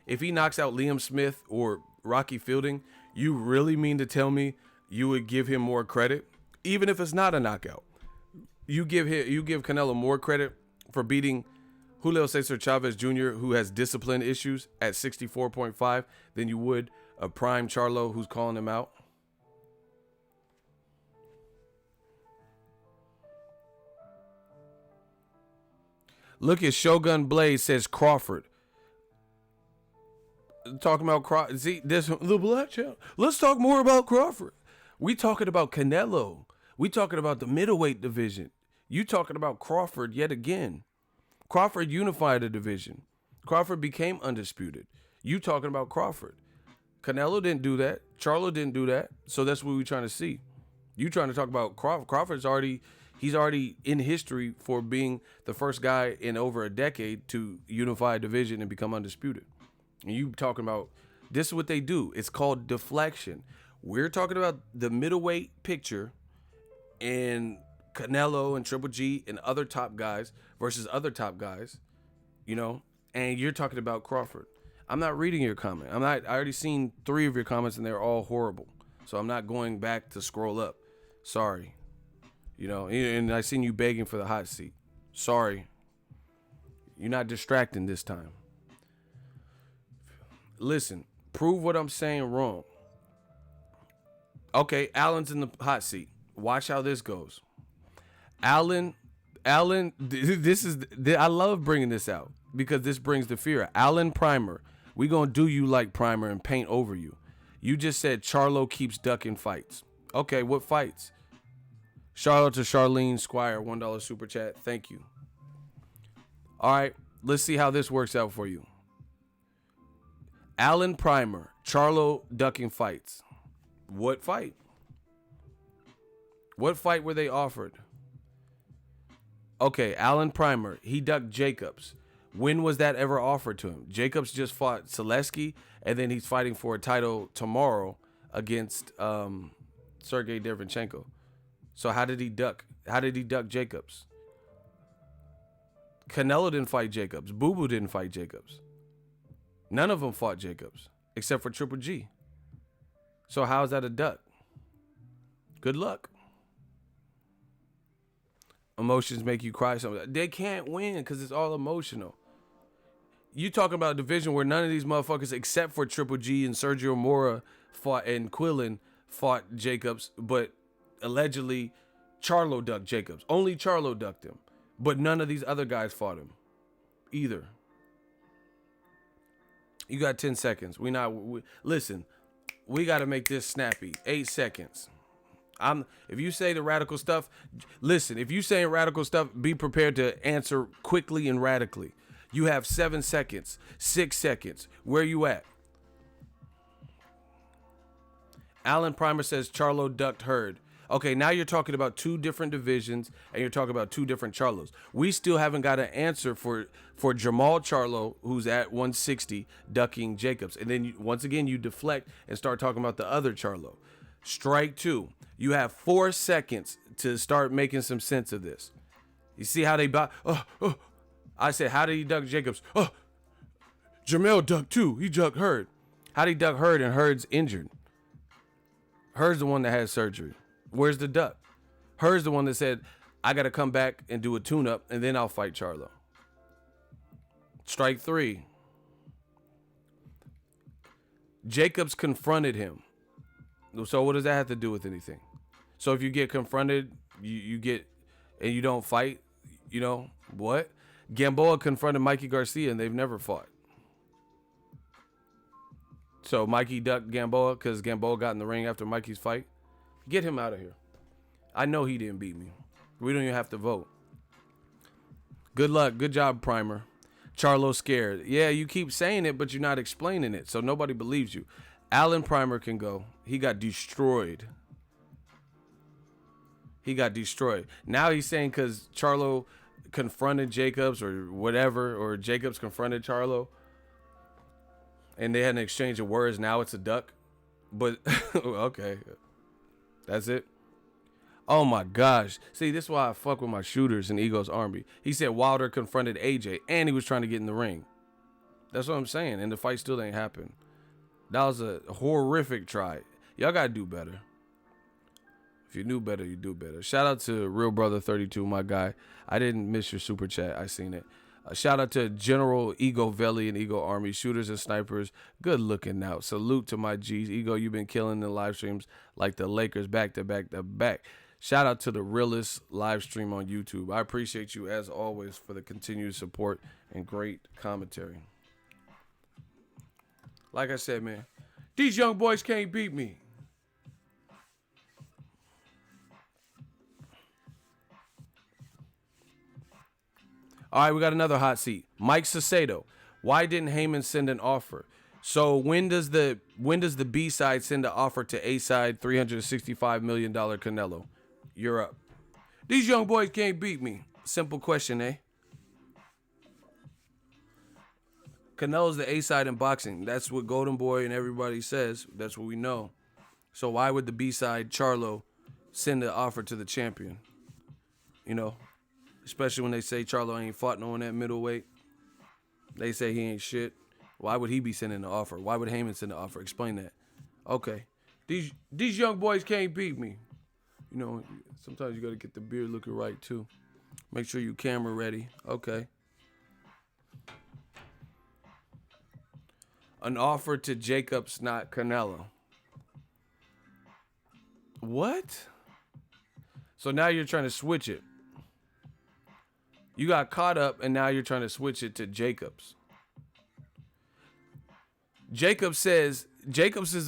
If he knocks out Liam Smith or Rocky Fielding, you really mean to tell me you would give him more credit, even if it's not a knockout? You give Canelo more credit for beating Julio Cesar Chavez Jr., who has discipline issues, at 64.5 than you would a prime Charlo who's calling him out? Look at Shogun Blade says Crawford. Talking about Crawford. See, this the black channel. Let's talk more about Crawford. We talking about Canelo. We talking about the middleweight division. You talking about Crawford yet again. Crawford unified the division. Crawford became undisputed. You talking about Crawford. Canelo didn't do that. Charlo didn't do that. So that's what we're trying to see. You trying to talk about Crawford. Crawford's already, He's already in history for being the first guy in over a decade to unify a division and become undisputed. And you talking about, this is what they do. It's called deflection. We're talking about the middleweight picture and Canelo and Triple G and other top guys versus other top guys, you know, and you're talking about Crawford. I'm not reading your comment. I already seen 3 of your comments and they're all horrible. So I'm not going back to scroll up. Sorry. You know, and I seen you begging for the hot seat. Sorry. You're not distracting this time. Listen, prove what I'm saying wrong. Okay, Allen's in the hot seat. Watch how this goes. Allen, this is, I love bringing this out because this brings the fear. Allen Primer, we gonna do you like Primer and paint over you. You just said Charlo keeps ducking fights. Okay, what fights? Shout out to Charlene Squire, $1 super chat. Thank you. All right, let's see how this works out for you. Allen Primer, Charlo ducking fights. What fight? What fight were they offered? Okay, Allen Primer, he ducked Jacobs. When was that ever offered to him? Jacobs just fought Selesky, and then he's fighting for a title tomorrow against Sergey Derevyanchenko. So how did he duck? How did he duck Jacobs? Canelo didn't fight Jacobs. Boo Boo didn't fight Jacobs. None of them fought Jacobs except for Triple G. So how is that a duck? Good luck. Emotions make you cry. Something they can't win because it's all emotional. You talking about a division where none of these motherfuckers except for Triple G and Sergio Mora fought and Quillen fought Jacobs, but allegedly Charlo ducked Jacobs. Only Charlo ducked him, but none of these other guys fought him either. You got 10 seconds. Listen, we got to make this snappy. 8 seconds. If you say the radical stuff, listen, if you say radical stuff, be prepared to answer quickly and radically. You have 7 seconds, 6 seconds. Where you at? Allen Primer says Charlo ducked Hurd. Okay, now you're talking about 2 different divisions and you're talking about 2 different Charlos. We still haven't got an answer for Jamal Charlo, who's at 160, ducking Jacobs. And then once again, you deflect and start talking about the other Charlo. Strike 2. You have 4 seconds to start making some sense of this. You see how they I said, how did he duck Jacobs? Jamel ducked too. He ducked Hurd. How did he duck Hurd and Hurd's injured? Hurd's the one that had surgery. Where's the duck? Hurd's the one that said, I got to come back and do a tune-up and then I'll fight Charlo. Strike 3. Jacobs confronted him. So what does that have to do with anything? So if you get confronted, you get, and you don't fight, you know, what? Gamboa confronted Mikey Garcia and they've never fought. So Mikey ducked Gamboa because Gamboa got in the ring after Mikey's fight. Get him out of here. I know he didn't beat me. We don't even have to vote. Good luck. Good job, Primer. Charlo scared. Yeah, you keep saying it, but you're not explaining it, so nobody believes you. Allen Primer can go. He got destroyed. He got destroyed. Now he's saying because Charlo confronted Jacobs or whatever, or Jacobs confronted Charlo, and they had an exchange of words. Now it's a duck. But, okay. That's it. Oh, my gosh. See, this is why I fuck with my shooters in Ego's Army. He said Wilder confronted AJ, and he was trying to get in the ring. That's what I'm saying, and the fight still ain't happened. That was a horrific try. Y'all got to do better. If you knew better, you do better. Shout out to Real Brother 32, my guy. I didn't miss your super chat. I seen it. Shout out to General Ego Valley and Ego Army, shooters and snipers. Good looking out. Salute to my G's. Ego, you've been killing the live streams like the Lakers back to back to back. Shout out to the realest live stream on YouTube. I appreciate you, as always, for the continued support and great commentary. Like I said, man, these young boys can't beat me. All right, we got another hot seat. Mike Sacedo. Why didn't Heyman send an offer? So when does the B side send an offer to A side $365 million Canelo? You're up. These young boys can't beat me. Simple question, eh? Canelo's the A side in boxing. That's what Golden Boy and everybody says. That's what we know. So why would the B side, Charlo, send the offer to the champion? You know, especially when they say Charlo ain't fought no one at middleweight. They say he ain't shit. Why would he be sending the offer? Why would Heyman send the offer? Explain that. Okay. These young boys can't beat me. You know, sometimes you got to get the beard looking right, too. Make sure you camera ready. Okay. An offer to Jacobs, not Canelo. What? So now you're trying to switch it. You got caught up, and now you're trying to switch it to Jacobs. Jacobs is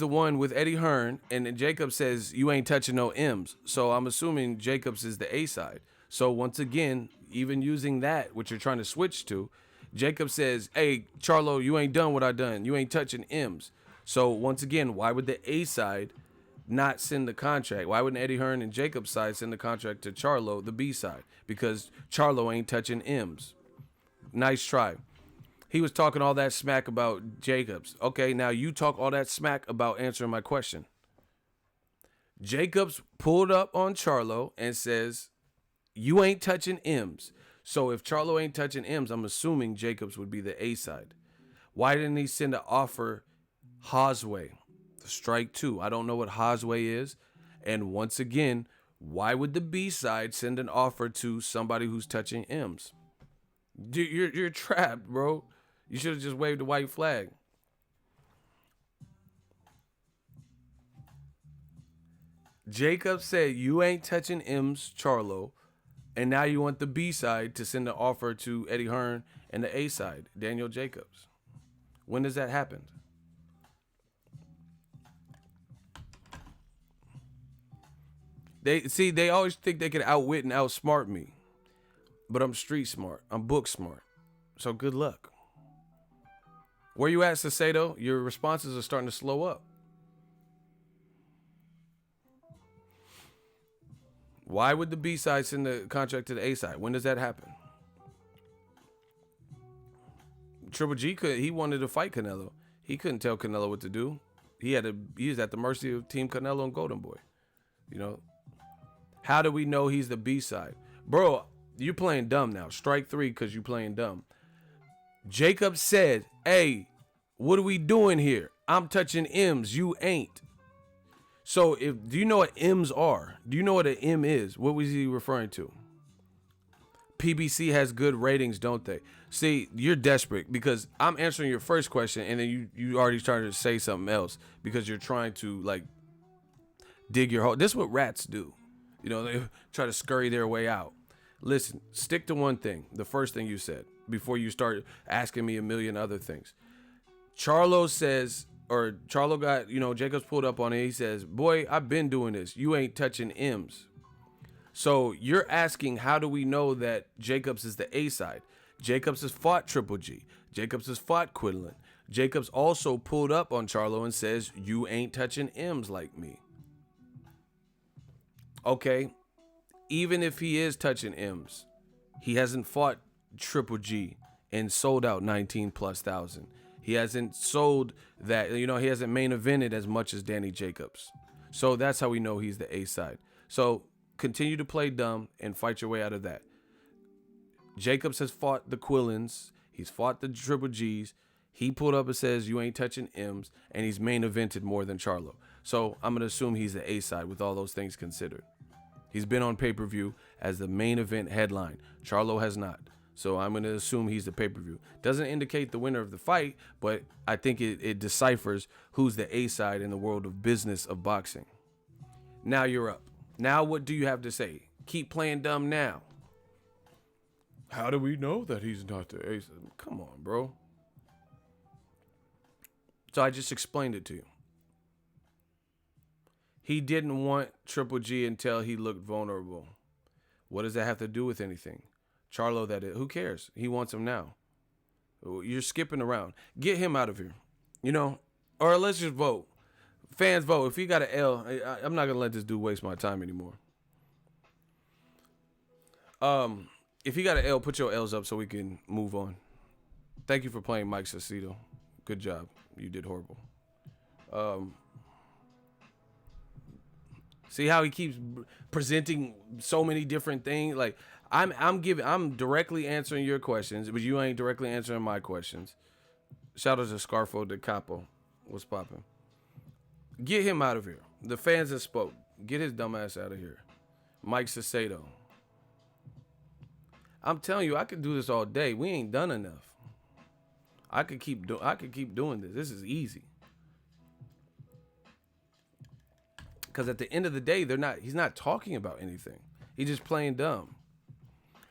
the one with Eddie Hearn, and then Jacobs says, you ain't touching no M's. So I'm assuming Jacobs is the A side. So once again, even using that, which you're trying to switch to, Jacob says, hey, Charlo, you ain't done what I done. You ain't touching M's. So once again, why would the A side not send the contract? Why wouldn't Eddie Hearn and Jacob's side send the contract to Charlo, the B side? Because Charlo ain't touching M's. Nice try. He was talking all that smack about Jacobs. Okay, now you talk all that smack about answering my question. Jacobs pulled up on Charlo and says, you ain't touching M's. So if Charlo ain't touching M's, I'm assuming Jacobs would be the A side. Why didn't he send an offer Hosway? Strike two. I don't know what Hosway is. And once again, why would the B side send an offer to somebody who's touching M's? Dude, you're trapped, bro. You should have just waved the white flag. Jacob said, you ain't touching M's, Charlo. And now you want the B side to send an offer to Eddie Hearn and the A side, Daniel Jacobs. When does that happen? They always think they can outwit and outsmart me. But I'm street smart. I'm book smart. So good luck. Where you at, Sacedo? Your responses are starting to slow up. Why would the B side send the contract to the A side? When does that happen? Triple G he wanted to fight Canelo. He couldn't tell Canelo what to do. He was at the mercy of Team Canelo and Golden Boy. You know, how do we know he's the B side, bro? You playing dumb now. Strike three because you playing dumb. Jacob said, hey, what are we doing here? I'm touching M's. You ain't. So do you know what M's are? Do you know what an M is? What was he referring to? PBC has good ratings, don't they? See, you're desperate because I'm answering your first question and then you already started to say something else because you're trying to like dig your hole. This is what rats do. You know, they try to scurry their way out. Listen, stick to one thing. The first thing you said before you start asking me a million other things. Charlo got, Jacobs pulled up on it. He says, boy, I've been doing this. You ain't touching M's. So you're asking, how do we know that Jacobs is the A side? Jacobs has fought Triple G. Jacobs has fought Quinlan. Jacobs also pulled up on Charlo and says, you ain't touching M's like me. Okay, even if he is touching M's, he hasn't fought Triple G and sold out 19,000+. He hasn't sold that, he hasn't main evented as much as Danny Jacobs. So that's how we know he's the A side. So continue to play dumb and fight your way out of that. Jacobs has fought the Quillins. He's fought the Triple G's. He pulled up and says, you ain't touching M's, and he's main evented more than Charlo. So I'm going to assume he's the A side with all those things considered. He's been on pay-per-view as the main event headline. Charlo has not. So I'm going to assume he's the pay-per-view. Doesn't indicate the winner of the fight, but I think it deciphers who's the A side in the world of business of boxing. Now you're up. Now what do you have to say? Keep playing dumb now. How do we know that he's not the A side? Come on, bro. So I just explained it to you. He didn't want Triple G until he looked vulnerable. What does that have to do with anything? Charlo, that is. Who cares? He wants him now. You're skipping around. Get him out of here. Or let's just vote. Fans vote. If he got an L, I'm not going to let this dude waste my time anymore. If you got an L, put your L's up so we can move on. Thank you for playing Mike Cicito. Good job. You did horrible. See how he keeps presenting so many different things. Like I'm directly answering your questions, but you ain't directly answering my questions. Shout out to Scarfo de Capo. What's popping? Get him out of here. The fans have spoke. Get his dumb ass out of here. Mike Cicado. I'm telling you, I could do this all day. We ain't done enough. I could keep doing this. This is easy. Because at the end of the day, he's not talking about anything. He's just playing dumb.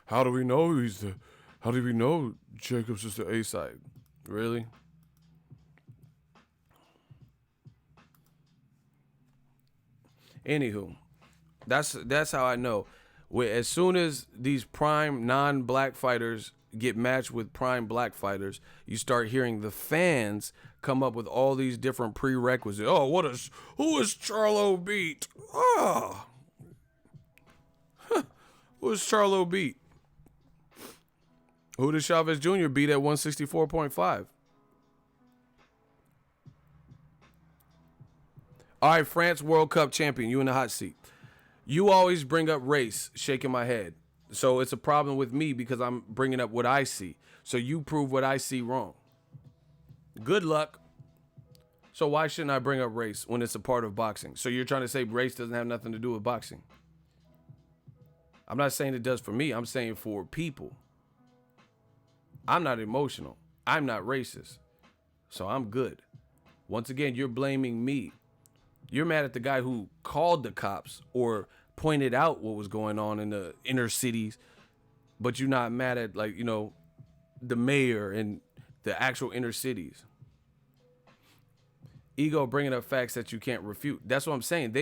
How do we know Jacobs is the A side? Really? Anywho, that's how I know. As soon as these prime non-black fighters get matched with prime black fighters, you start hearing the fans come up with all these different prerequisites. Oh, who is Charlo beat? Oh, who is Charlo beat? Who did Chavez Jr. beat at 164.5? All right, France World Cup champion, you in the hot seat. You always bring up race, shaking my head. So it's a problem with me because I'm bringing up what I see. So you prove what I see wrong. Good luck. So why shouldn't I bring up race when it's a part of boxing? So you're trying to say race doesn't have nothing to do with boxing? I'm not saying it does for me. I'm saying for people. I'm not emotional. I'm not racist. So I'm good. Once again, you're blaming me. You're mad at the guy who called the cops or pointed out what was going on in the inner cities, but you're not mad at, like, you know, the mayor and the actual inner cities. Ego bringing up facts that you can't refute. That's what I'm saying.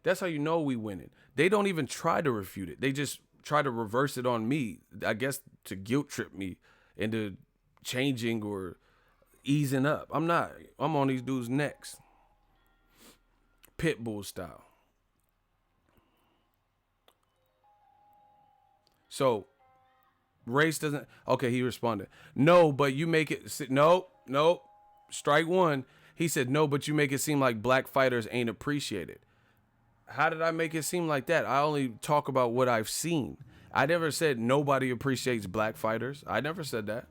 That's how you know we winning. They don't even try to refute it. They just try to reverse it on me, I guess, to guilt trip me into changing or easing up. I'm not. I'm on these dudes' necks. Pitbull style. So, race doesn't... Okay, he responded. No, but you make it... No. Strike one. He said, no, but you make it seem like black fighters ain't appreciated. How did I make it seem like that? I only talk about what I've seen. I never said nobody appreciates black fighters. I never said that.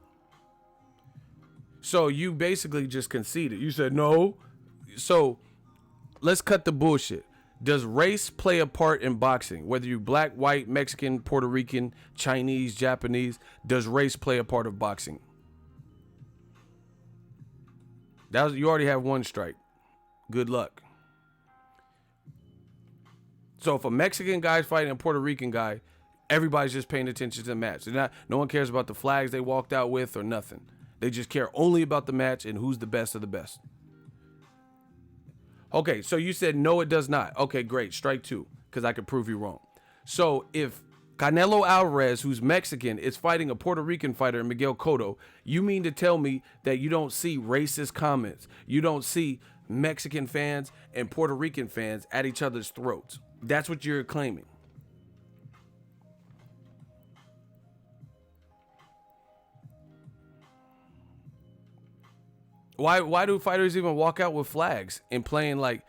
So you basically just conceded. You said no. So let's cut the bullshit. Does race play a part in boxing? Whether you're black, white, Mexican, Puerto Rican, Chinese, Japanese, does race play a part of boxing? You already have one strike. Good luck. So if a Mexican guy's fighting a Puerto Rican guy, everybody's just paying attention to the match. No one cares about the flags they walked out with or nothing. They just care only about the match and who's the best of the best. Okay, so you said no, it does not. Okay, great. Strike two, because I could prove you wrong. So if Canelo Alvarez, who's Mexican, is fighting a Puerto Rican fighter, Miguel Cotto, you mean to tell me that you don't see racist comments? You don't see Mexican fans and Puerto Rican fans at each other's throats? That's what you're claiming. Why do fighters even walk out with flags and playing like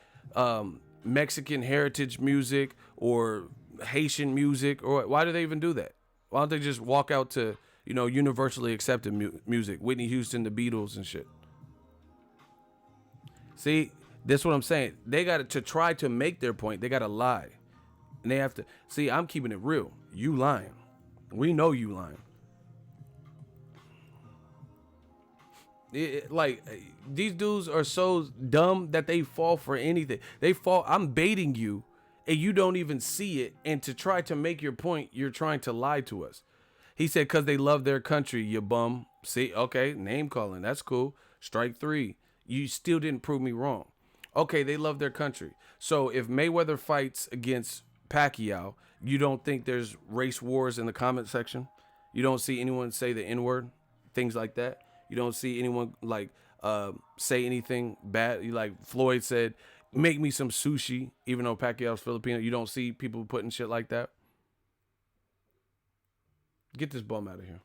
Mexican heritage music or Haitian music? Or why do they even do that? Why don't they just walk out to, universally accepted music, Whitney Houston, the Beatles and shit? See, that's what I'm saying. They got to try to make their point. They got to lie, and they have to see. I'm keeping it real. You lying. We know you lying. These dudes are so dumb that they fall for anything. I'm baiting you and you don't even see it. And to try to make your point, you're trying to lie to us. He said, because they love their country, you bum. See, okay, name calling. That's cool. Strike three. You still didn't prove me wrong. Okay, they love their country. So if Mayweather fights against Pacquiao, you don't think there's race wars in the comment section? You don't see anyone say the N-word? Things like that? You don't see anyone say anything bad. Like Floyd said, make me some sushi, even though Pacquiao's Filipino. You don't see people putting shit like that. Get this bum out of here.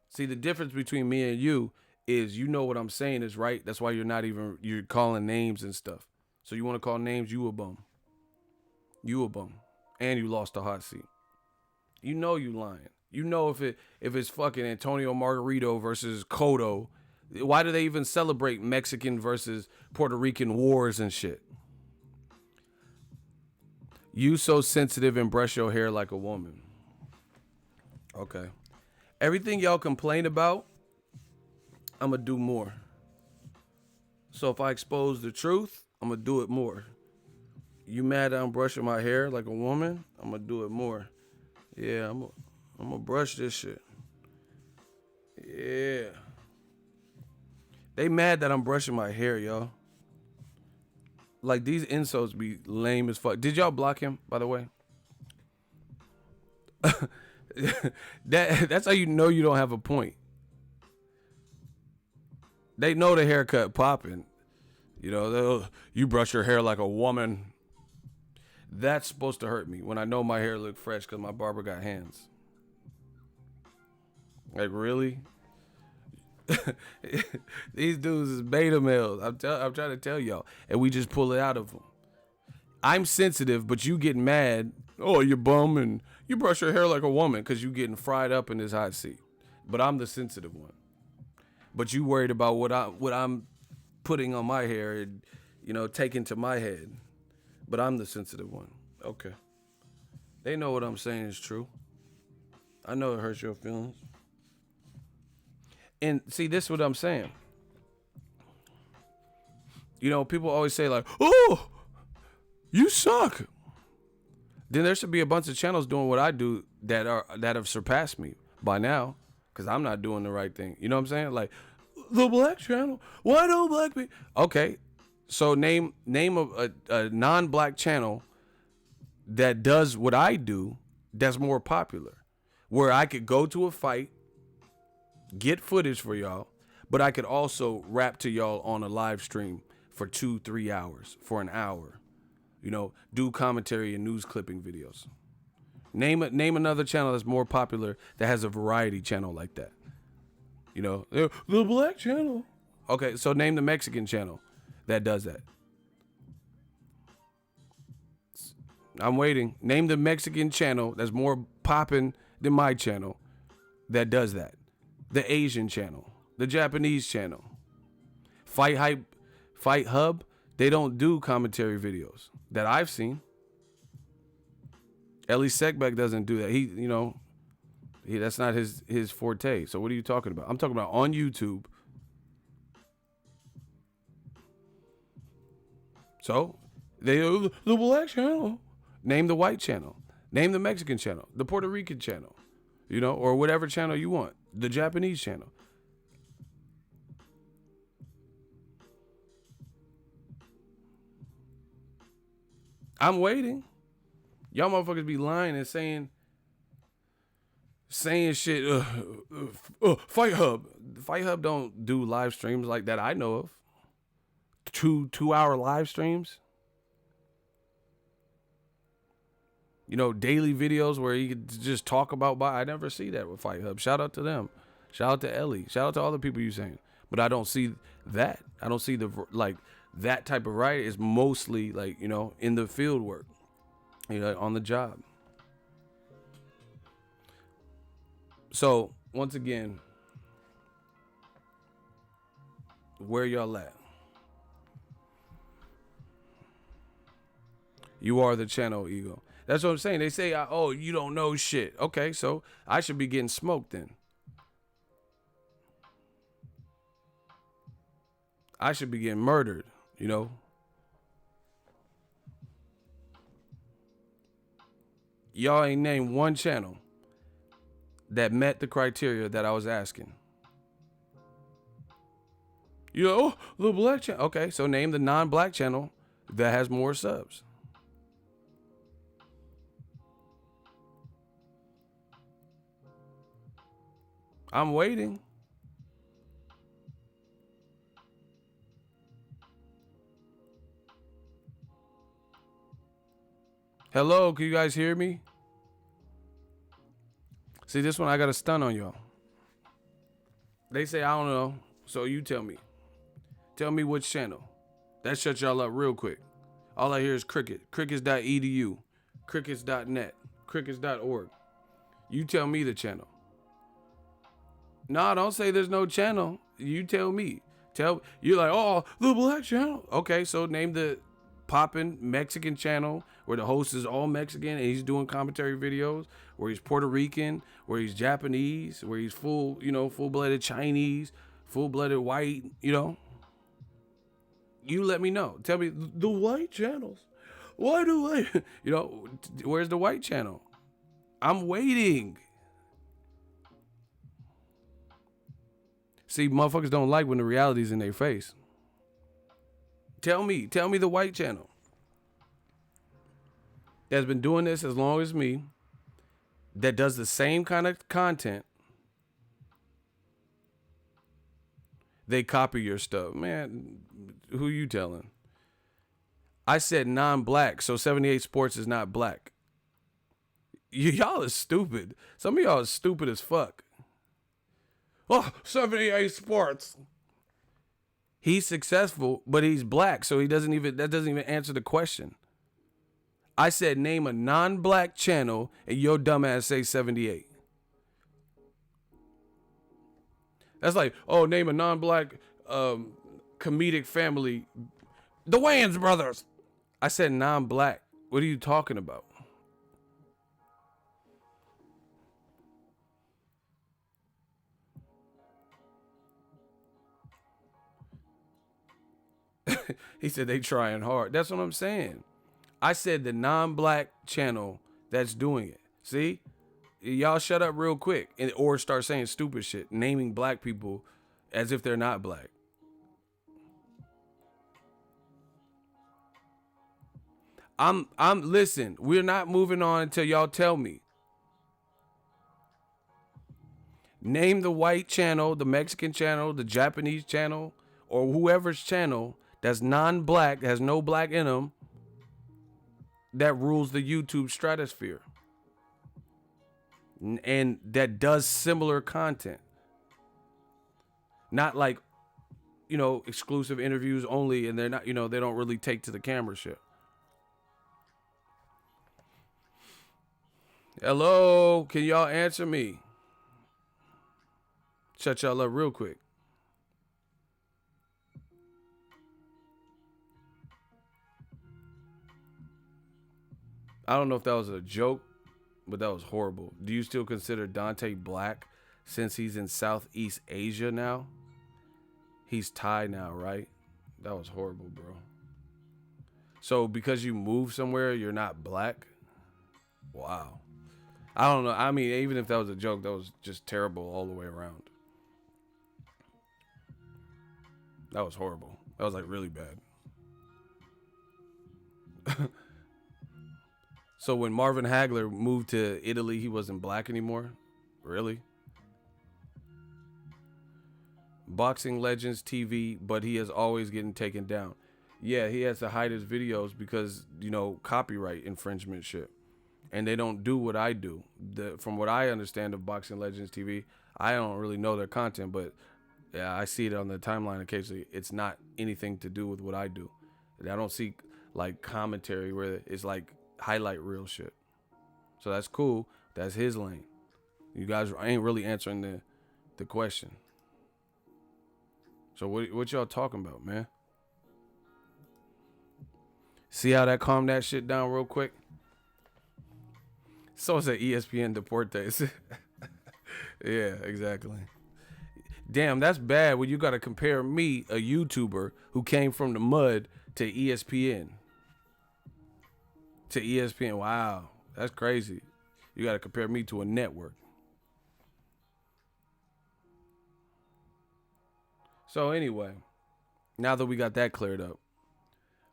See, the difference between me and you is you know what I'm saying is right. That's why you're calling names and stuff. So you want to call names, you a bum. You a bum. And you lost the hot seat. You know you lying. You know if it's fucking Antonio Margarito versus Cotto, why do they even celebrate Mexican versus Puerto Rican wars and shit? You so sensitive and brush your hair like a woman. Okay. Everything y'all complain about, I'm going to do more. So if I expose the truth, I'm going to do it more. You mad that I'm brushing my hair like a woman? I'm going to do it more. Yeah, I'm going to brush this shit. Yeah. They mad that I'm brushing my hair, y'all. Like, these insults be lame as fuck. Did y'all block him, by the way? That's how you know you don't have a point. They know the haircut popping. You know, you brush your hair like a woman. That's supposed to hurt me when I know my hair look fresh because my barber got hands. Like, really? These dudes is beta males. I'm trying to tell y'all. And we just pull it out of them. I'm sensitive, but you get mad. Oh, you bum and you brush your hair like a woman because you getting fried up in this hot seat. But I'm the sensitive one. But you worried about what I'm putting on my hair and, you know, taking to my head. But I'm the sensitive one. Okay. They know what I'm saying is true. I know it hurts your feelings. And see, this is what I'm saying. You know, people always say like, oh, you suck. Then there should be a bunch of channels doing what I do that have surpassed me by now because I'm not doing the right thing. You know what I'm saying? Like, the black channel. Why don't black people? Okay. So name a non-black channel that does what I do that's more popular, where I could go to a fight, get footage for y'all, but I could also rap to y'all on a live stream for 2-3 hours, for an hour. You know, do commentary and news clipping videos. Name another channel that's more popular that has a variety channel like that. You know, the black channel. Okay, so name the Mexican channel that does that. I'm waiting. Name the Mexican channel that's more popping than my channel that does that. The Asian channel, the Japanese channel, Fight Hub. They don't do commentary videos that I've seen. Ellie Sekbeck doesn't do that. That's not his forte. So what are you talking about? I'm talking about on YouTube. So they the black channel. Name the white channel. Name the Mexican channel. The Puerto Rican channel. You know, or whatever channel you want. The Japanese channel. I'm waiting. Y'all motherfuckers be lying and saying shit. Fight Hub. Fight Hub don't do live streams like that I know of. 2-hour live streams. You know, daily videos where you could just talk about. I never see that with Fight Hub. Shout out to them. Shout out to Ellie. Shout out to all the people you saying. But I don't see that. I don't see that type of variety. Is mostly like, you know, in the field work. You know, on the job. So, once again, where y'all at? You are the channel ego. That's what I'm saying. They say, oh, you don't know shit. Okay, so I should be getting smoked then. I should be getting murdered, you know. Y'all ain't named one channel that met the criteria that I was asking. You know, oh, the black channel. Okay, so name the non-black channel that has more subs. I'm waiting. Hello, can you guys hear me? See, this one I got a stun on y'all. They say I don't know, so you tell me. Tell me which channel. That shut y'all up real quick. All I hear is cricket. Crickets.edu, crickets.net, crickets.org. You tell me the channel. No, don't say there's no channel. You tell me. You're like, oh, the black channel. Okay, so name the poppin' Mexican channel where the host is all Mexican and he's doing commentary videos, where he's Puerto Rican, where he's Japanese, where he's full-blooded Chinese, full-blooded white, You let me know. Tell me the white channels. Why do I, where's the white channel? I'm waiting. See, motherfuckers don't like when the reality's in their face. Tell me the white channel that's been doing this as long as me, that does the same kind of content. They copy your stuff. Man, who you telling? I said non-black, so 78 Sports is not black. Y'all are stupid. Some of y'all are stupid as fuck. Oh, 78 Sports. He's successful, but he's black, so that doesn't even answer the question. I said name a non-black channel, and your dumbass say 78. That's like, oh, name a non-black comedic family. The Wayans brothers. I said non-black. What are you talking about? He said they trying hard. That's what I'm saying. I said the non-black channel that's doing it. See? Y'all shut up real quick or start saying stupid shit, naming black people as if they're not black. Listen, we're not moving on until y'all tell me. Name the white channel, the Mexican channel, the Japanese channel, or whoever's channel that's non-black, has no black in them, that rules the YouTube stratosphere. And that does similar content. Not like, exclusive interviews only, and they're not, they don't really take to the camera shit. Hello, can y'all answer me? Shut y'all up real quick. I don't know if that was a joke, but that was horrible. Do you still consider Dante black since he's in Southeast Asia now? He's Thai now, right? That was horrible, bro. So because you move somewhere, you're not black? Wow. I don't know. I mean, even if that was a joke, that was just terrible all the way around. That was horrible. That was like really bad. So when Marvin Hagler moved to Italy, he wasn't black anymore? Really? Boxing Legends TV, but he is always getting taken down. Yeah, he has to hide his videos because, copyright infringement shit. And they don't do what I do. From what I understand of Boxing Legends TV, I don't really know their content, but yeah, I see it on the timeline occasionally. It's not anything to do with what I do. I don't see like commentary where it's like highlight real shit. So that's cool. That's his lane. You guys ain't really answering the question. So what y'all talking about, man? See how that calmed that shit down real quick? So it's at ESPN Deportes. Yeah, exactly. Damn, that's bad when you got to compare me, a YouTuber who came from the mud, to ESPN. To ESPN. Wow, that's crazy. You got to compare me to a network. So anyway, now that we got that cleared up,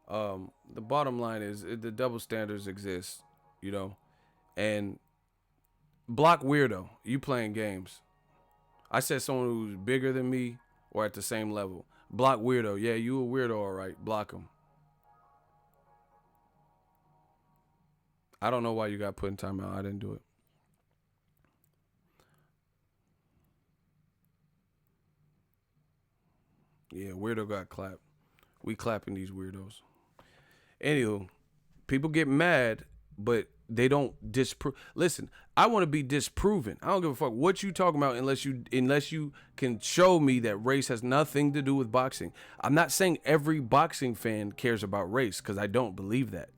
the bottom line is the double standards exist, and block weirdo. You playing games. I said someone who's bigger than me or at the same level. Block weirdo. Yeah, you a weirdo, all right. Block him. I don't know why you got put in timeout. I didn't do it. Yeah, weirdo got clapped. We clapping these weirdos. Anywho, people get mad, but they don't disprove. Listen, I want to be disproven. I don't give a fuck what you talking about unless you can show me that race has nothing to do with boxing. I'm not saying every boxing fan cares about race because I don't believe that.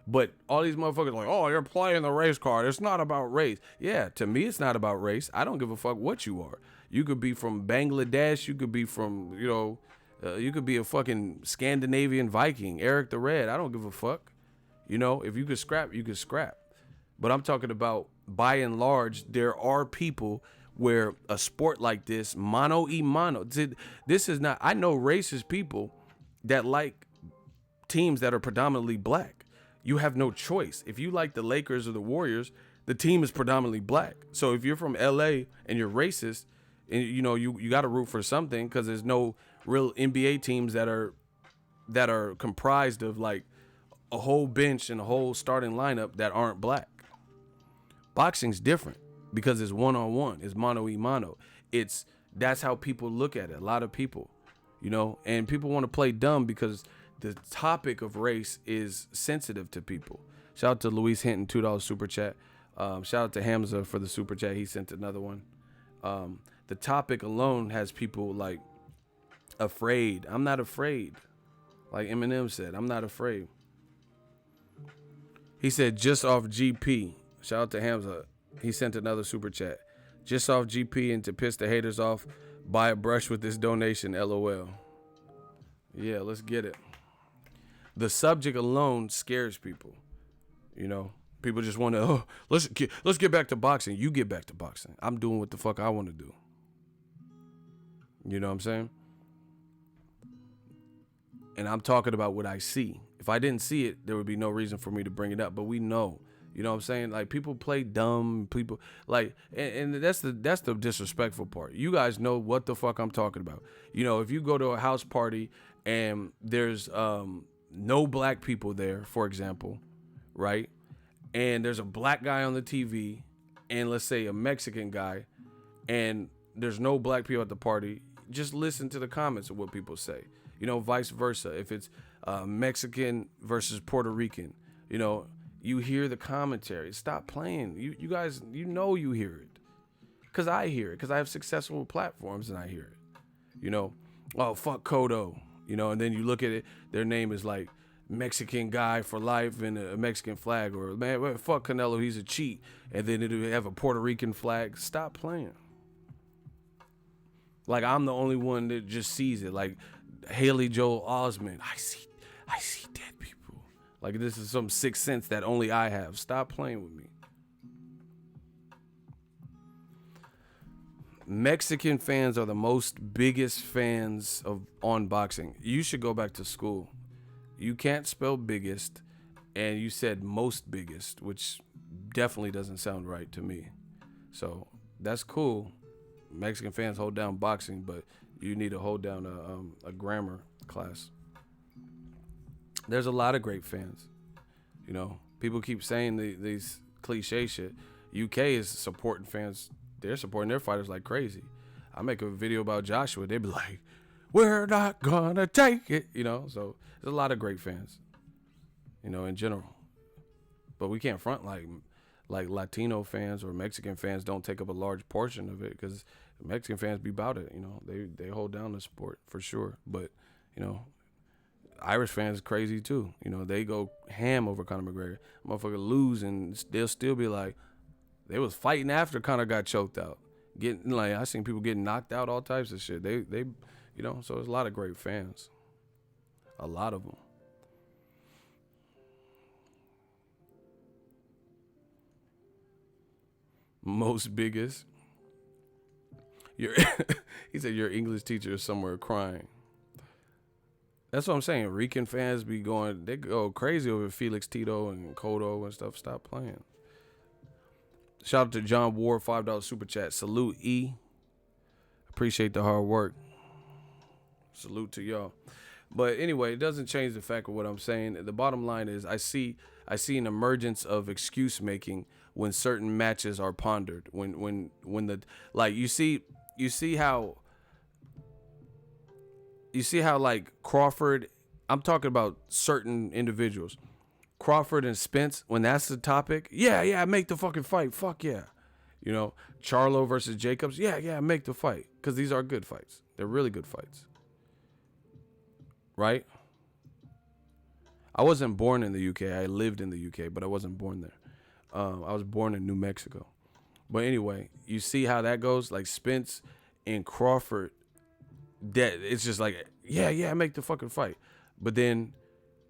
But all these motherfuckers are like, oh, you're playing the race card. It's not about race. Yeah, to me, it's not about race. I don't give a fuck what you are. You could be from Bangladesh. You could be from, you could be a fucking Scandinavian Viking, Eric the Red. I don't give a fuck. If you could scrap, you could scrap. But I'm talking about, by and large, there are people where a sport like this, mano y mano, this is not, I know racist people that like teams that are predominantly black. You have no choice. If you like the Lakers or the Warriors, the team is predominantly black. So if you're from LA and you're racist, and you got to root for something because there's no real NBA teams that are comprised of like a whole bench and a whole starting lineup that aren't black. Boxing's different because it's one-on-one. It's mano y mano. That's how people look at it. A lot of people, and people want to play dumb because the topic of race is sensitive to people. Shout out to Luis Hinton, $2 super chat. Shout out to Hamza for the super chat. He sent another one. The topic alone has people like afraid. I'm not afraid. Like Eminem said, I'm not afraid. He said just off GP. Shout out to Hamza. He sent another super chat. Just off GP and to piss the haters off, buy a brush with this donation, LOL. Yeah, let's get it. The subject alone scares people. People just want to, let's get back to boxing. You get back to boxing. I'm doing what the fuck I want to do. You know what I'm saying? And I'm talking about what I see. If I didn't see it, there would be no reason for me to bring it up. But we know. You know what I'm saying? Like, people play dumb. People like, and that's the disrespectful part. You guys know what the fuck I'm talking about. If you go to a house party and there's no black people there, for example, right? And there's a black guy on the TV and let's say a Mexican guy, and there's no black people at the party, just listen to the comments of what people say. Vice versa. If it's Mexican versus Puerto Rican, you hear the commentary. Stop playing. You guys, you hear it. Because I hear it. Because I have successful platforms and I hear it. Oh, fuck Cotto. And then you look at it, their name is like Mexican guy for life and a Mexican flag. Or, man, fuck Canelo, he's a cheat. And then it'll have a Puerto Rican flag. Stop playing. Like, I'm the only one that just sees it. Like, Haley Joel Osment. I see dead people. Like, this is some sixth sense that only I have. Stop playing with me. Mexican fans are the biggest fans on boxing. You should go back to school. You can't spell biggest, and you said most biggest, which definitely doesn't sound right to me. So that's cool. Mexican fans hold down boxing, but you need to hold down a grammar class. There's a lot of great fans. People keep saying these cliche shit. UK is supporting fans. They're supporting their fighters like crazy. I make a video about Joshua. They be like, we're not gonna take it. So there's a lot of great fans, in general. But we can't front like Latino fans or Mexican fans don't take up a large portion of it, because Mexican fans be about it. They hold down the sport for sure. But Irish fans crazy too. They go ham over Conor McGregor. Motherfucker lose and they'll still be like, they was fighting after Conor got choked out. I seen people getting knocked out, all types of shit. They so there's a lot of great fans. A lot of them. Most biggest. He said your English teacher is somewhere crying. That's what I'm saying. Rican fans they go crazy over Felix Tito and Cotto and stuff. Stop playing. Shout out to John Ward, $5 super chat. Salute E. Appreciate the hard work. Salute to y'all. But anyway, it doesn't change the fact of what I'm saying. The bottom line is I see an emergence of excuse making when certain matches are pondered. When the, like, you see how you see how like Crawford, I'm talking about certain individuals, Crawford and Spence, when that's the topic, yeah, make the fucking fight. Fuck yeah. You know, Charlo versus Jacobs, yeah, make the fight. Because these are good fights. They're really good fights. Right? I wasn't born in the UK. I lived in the UK, but I wasn't born there. I was born in New Mexico. But anyway, you see how that goes? Like Spence and Crawford, that it's just like, yeah, make the fucking fight. But then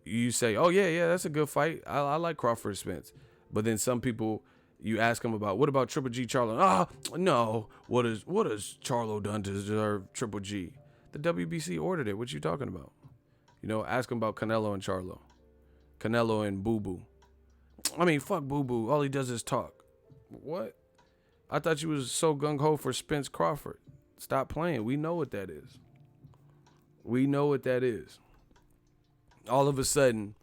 you say, oh, yeah, that's a good fight. I like Crawford and Spence. But then some people, you ask them about, what about Triple G Charlo? No. What has Charlo done to deserve Triple G? The WBC ordered it. What you talking about? You know, ask them about Canelo and Charlo. Canelo and Boo Boo. I mean, fuck Boo Boo. All he does is talk. What? I thought you was so gung-ho for Spence Crawford. Stop playing. We know what that is. We know what that is. All of a sudden,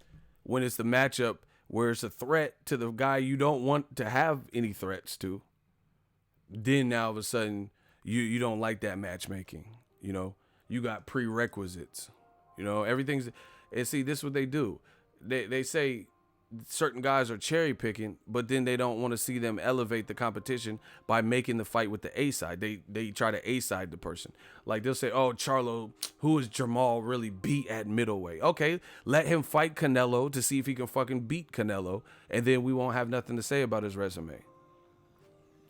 when it's the matchup where it's a threat to the guy you don't want to have any threats to, then now all of a sudden you don't like that matchmaking. You know, you got prerequisites. You know, everything's, and see, this is what they do. They say certain guys are cherry picking, but then they don't want to see them elevate the competition by making the fight with the A side. They try to A side the person. Like they'll say, oh, Charlo, who is Jamal really beat at middleweight? Okay, let him fight Canelo to see if he can fucking beat Canelo, and then we won't have nothing to say about his resume.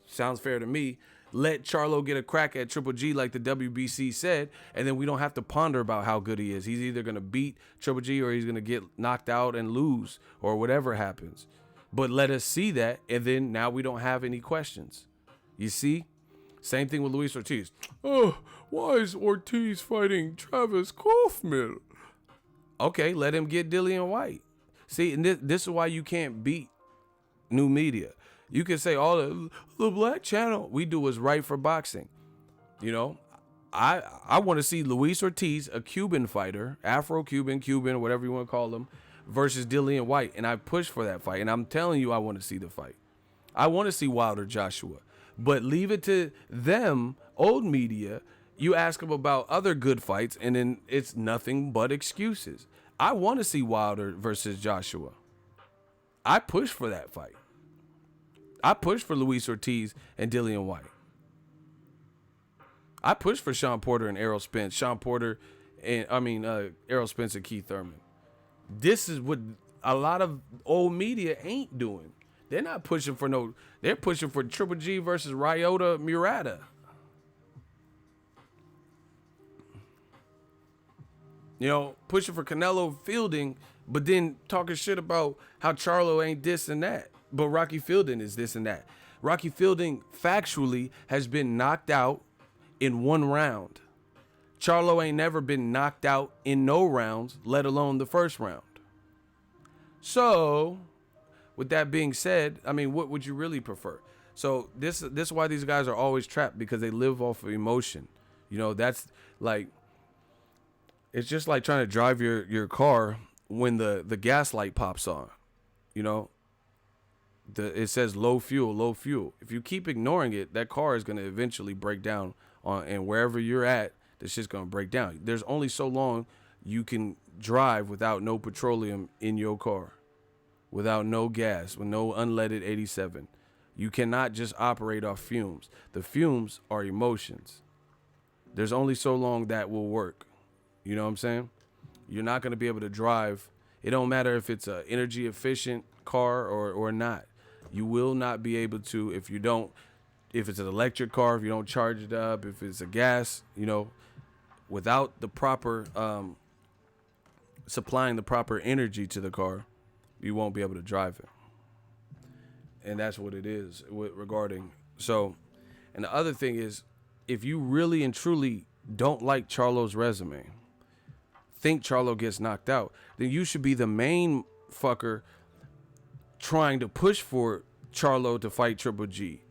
Sounds fair to me. Let Charlo get a crack at Triple G like the WBC said, and then we don't have to ponder about how good he is. He's either going to beat Triple G or he's going to get knocked out and lose or whatever happens. But let us see that, and then now we don't have any questions. You see? Same thing with Luis Ortiz. Oh, why is Ortiz fighting Travis Kaufman? Okay, let him get Dillian White. See, and this is why you can't beat new media. You can say all the black channel we do is right for boxing. You know, I want to see Luis Ortiz, a Cuban fighter, Afro-Cuban, Cuban, whatever you want to call them, versus Dillian White. And I push for that fight. And I'm telling you, I want to see the fight. I want to see Wilder Joshua. But leave it to them, old media. You ask them about other good fights, and then it's nothing but excuses. I want to see Wilder versus Joshua. I push for that fight. I push for Luis Ortiz and Dillian White. I push for Sean Porter and Errol Spence. Errol Spence and Keith Thurman. This is what a lot of old media ain't doing. They're not pushing for they're pushing for Triple G versus Ryota Murata. You know, pushing for Canelo Fielding, but then talking shit about how Charlo ain't this and that. But Rocky Fielding is this and that. Rocky Fielding factually has been knocked out in one round. Charlo ain't never been knocked out in no rounds, let alone the first round. So, with that being said, I mean, what would you really prefer? So this is why these guys are always trapped, because they live off of emotion. You know, that's like, it's just like trying to drive your car when the gas light pops on. You know, it says low fuel, low fuel. If you keep ignoring it, that car is going to eventually break down and wherever you're at, the shit's going to break down. There's only so long you can drive without no petroleum in your car, without no gas, with no unleaded 87. You cannot just operate off fumes. The fumes are emotions. There's only so long that will work. You know what I'm saying? You're not going to be able to drive. It don't matter if it's an energy efficient car or not. You will not be able to if it's an electric car, if you don't charge it up, if it's a gas, you know, without the proper supplying the proper energy to the car, you won't be able to drive it. And that's what it is regarding. So, and the other thing is, if you really and truly don't like Charlo's resume, think Charlo gets knocked out, then you should be the main fucker trying to push for Charlo to fight Triple G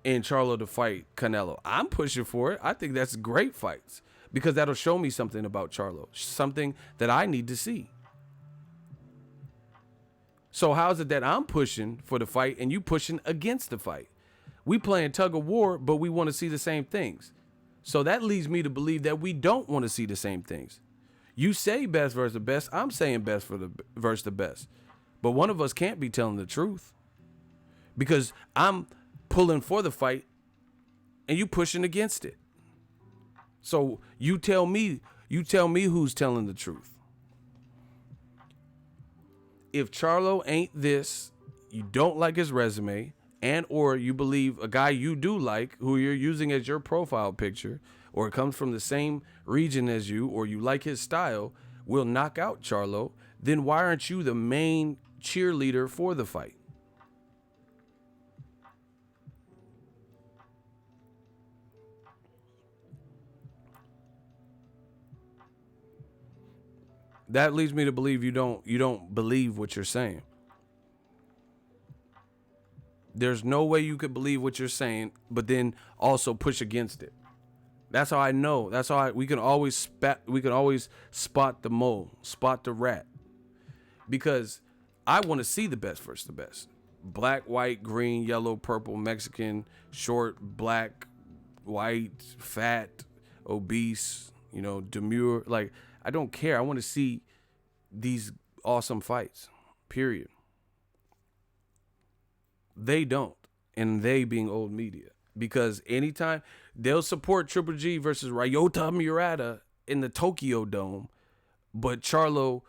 and Charlo to fight Canelo. I'm pushing for it. I think that's great fights because that'll show me something about Charlo, something that I need to see. So how's it that I'm pushing for the fight and you pushing against the fight? We playing tug of war, but we want to see the same things. So that leads me to believe that we don't want to see the same things. You say best versus the best. I'm saying best for the versus the best. But one of us can't be telling the truth because I'm pulling for the fight and you pushing against it. So you tell me who's telling the truth. If Charlo ain't this, you don't like his resume, and or you believe a guy you do like, who you're using as your profile picture, or comes from the same region as you, or you like his style, will knock out Charlo, then why aren't you the main cheerleader for the fight? That leads me to believe you don't believe what you're saying. There's no way you could believe what you're saying, but then also push against it. That's how I know. That's how we can always spot the mole, spot the rat. Because I want to see the best versus the best. Black, white, green, yellow, purple, Mexican, short, black, white, fat, obese, demure. Like, I don't care. I want to see these awesome fights, period. They don't, and they being old media. Because anytime they'll support Triple G versus Ryota Murata in the Tokyo Dome, but Charlo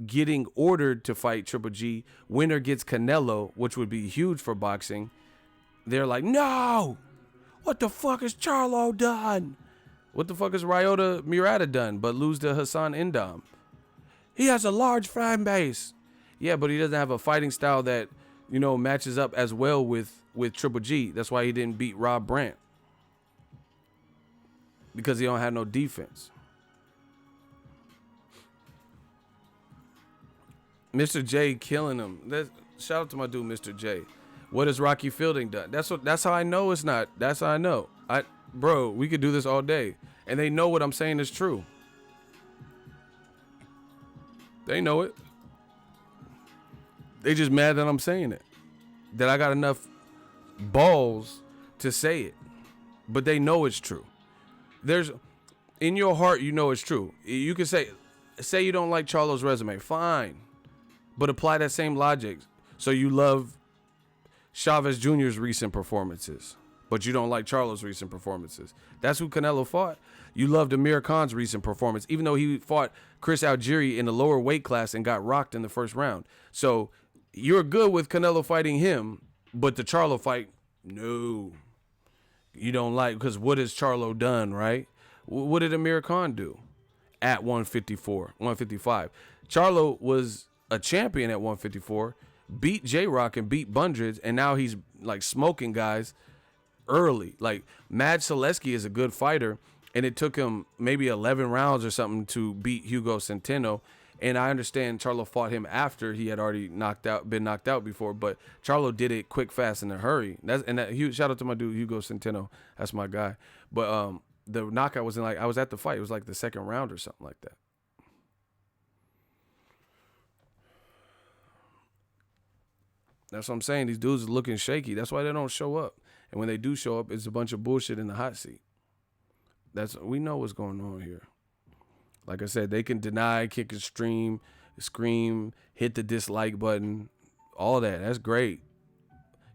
getting ordered to fight Triple G, winner gets Canelo, which would be huge for boxing. They're like, no, what the fuck has Charlo done? What the fuck has Ryota Murata done but lose to Hassan Endam? He has a large fan base. Yeah, but he doesn't have a fighting style that, matches up as well with Triple G. That's why he didn't beat Rob Brandt. Because he don't have no defense. Mr. J killing him. Shout out to my dude, Mr. J. What has Rocky Fielding done? That's how I know it's not. That's how I know. Bro, we could do this all day. And they know what I'm saying is true. They know it. They just mad that I'm saying it. That I got enough balls to say it. But they know it's true. In your heart, you know it's true. You can say you don't like Charlo's resume. Fine. But apply that same logic. So you love Chavez Jr.'s recent performances, but you don't like Charlo's recent performances. That's who Canelo fought. You loved Amir Khan's recent performance, even though he fought Chris Algieri in the lower weight class and got rocked in the first round. So you're good with Canelo fighting him, but the Charlo fight, no. You don't like, because what has Charlo done, right? What did Amir Khan do at 154, 155? Charlo was a champion at 154, beat J-Rock and beat Bundreds, and now he's like smoking guys early. Like, Mad Selesky is a good fighter, and it took him maybe 11 rounds or something to beat Hugo Centeno. And I understand Charlo fought him after he had already been knocked out before, but Charlo did it quick, fast, in a hurry. Shout out to my dude Hugo Centeno. That's my guy. But the knockout was I was at the fight. It was like the second round or something like that. That's what I'm saying. These dudes are looking shaky. That's why they don't show up. And when they do show up, it's a bunch of bullshit in the hot seat. We know what's going on here. Like I said, they can deny, kick and scream, hit the dislike button, all that. That's great.